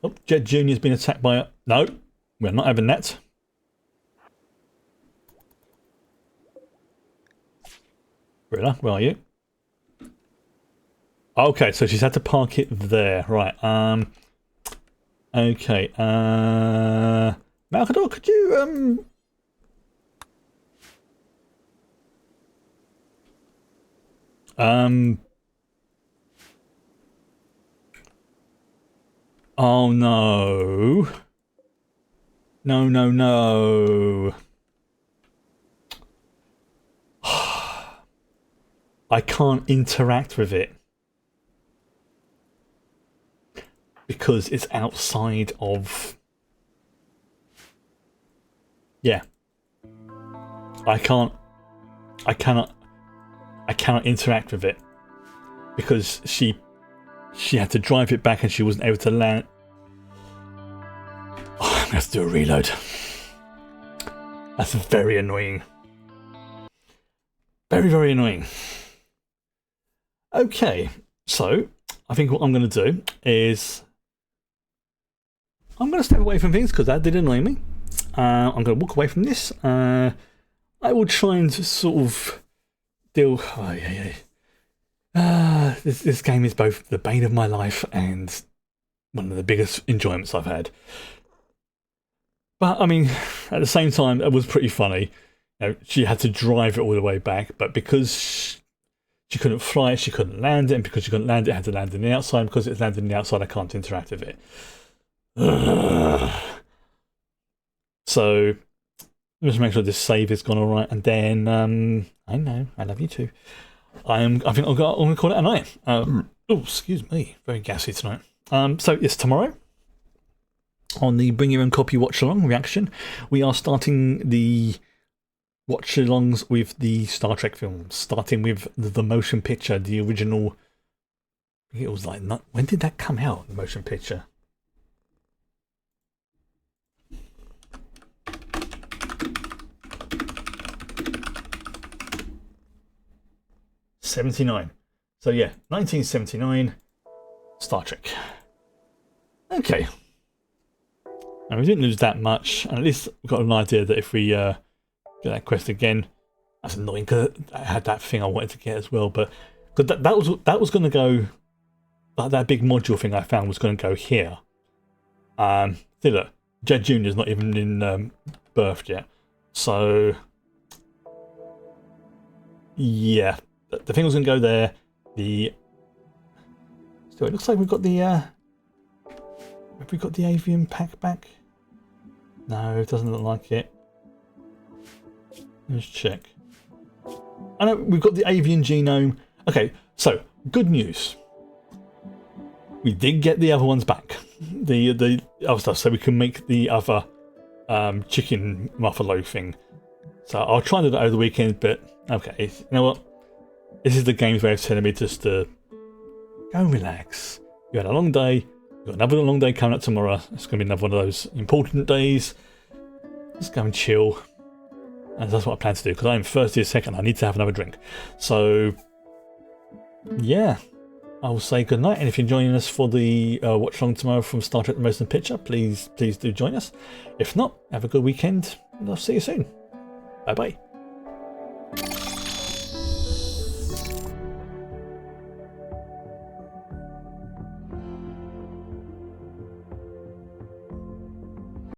S1: Oh, Jet Jr.'s been attacked by a... No, we're not having that. Rilla, where are you? Okay, so she's had to park it there. Right, okay, Malcador, could you, oh no. No. I can't interact with it because it's outside of... Yeah. I cannot interact with it because she had to drive it back and she wasn't able to land. Oh, I'm gonna have to do a reload. That's very annoying. Very, very annoying. Okay, so I think what I'm going to do is I'm going to step away from things because that did annoy me. I'm going to walk away from this. I will try and sort of deal... Oh, yeah. This game is both the bane of my life and one of the biggest enjoyments I've had. But, I mean, at the same time, it was pretty funny. She had to drive it all the way back, but because she couldn't fly it, she couldn't land it, and because she couldn't land it, it had to land in the outside. Because it's landed in the outside, I can't interact with it. So, just make sure this save has gone alright, and then, I know, I love you too. I think I'm going to call it a night. Oh, excuse me, very gassy tonight. So, yes, tomorrow, on the Bring Your Own Copy watch-along reaction, we are starting the watch-alongs with the Star Trek films, starting with the motion picture, the original. It was like, when did that come out, the motion picture? '79. So yeah, 1979, Star Trek. Okay. And we didn't lose that much, and at least we got an idea that if we get that quest again, that's annoying because I had that thing I wanted to get as well. But because that was going to go, that big module thing I found was going to go here. See, look, Jed Jr. is not even in birth yet, so yeah, the thing was going to go there. So it looks like we've got the have we got the avian pack back? No, it doesn't look like it. Let's check. I know we've got the avian genome. Okay, so good news. We did get the other ones back. The other stuff, so we can make the other chicken muffalo thing. So I'll try and do that over the weekend, but okay, you know what? This is the game's way of telling me just to go and relax. You had a long day. You've got another long day coming up tomorrow. It's going to be another one of those important days. Just go and chill. And that's what I plan to do, because I am thirsty a second. I need to have another drink. So, yeah. I will say good night. And if you're joining us for the watch along tomorrow from Star Trek The Motion Picture, please do join us. If not, have a good weekend. And I'll see you soon. Bye-bye.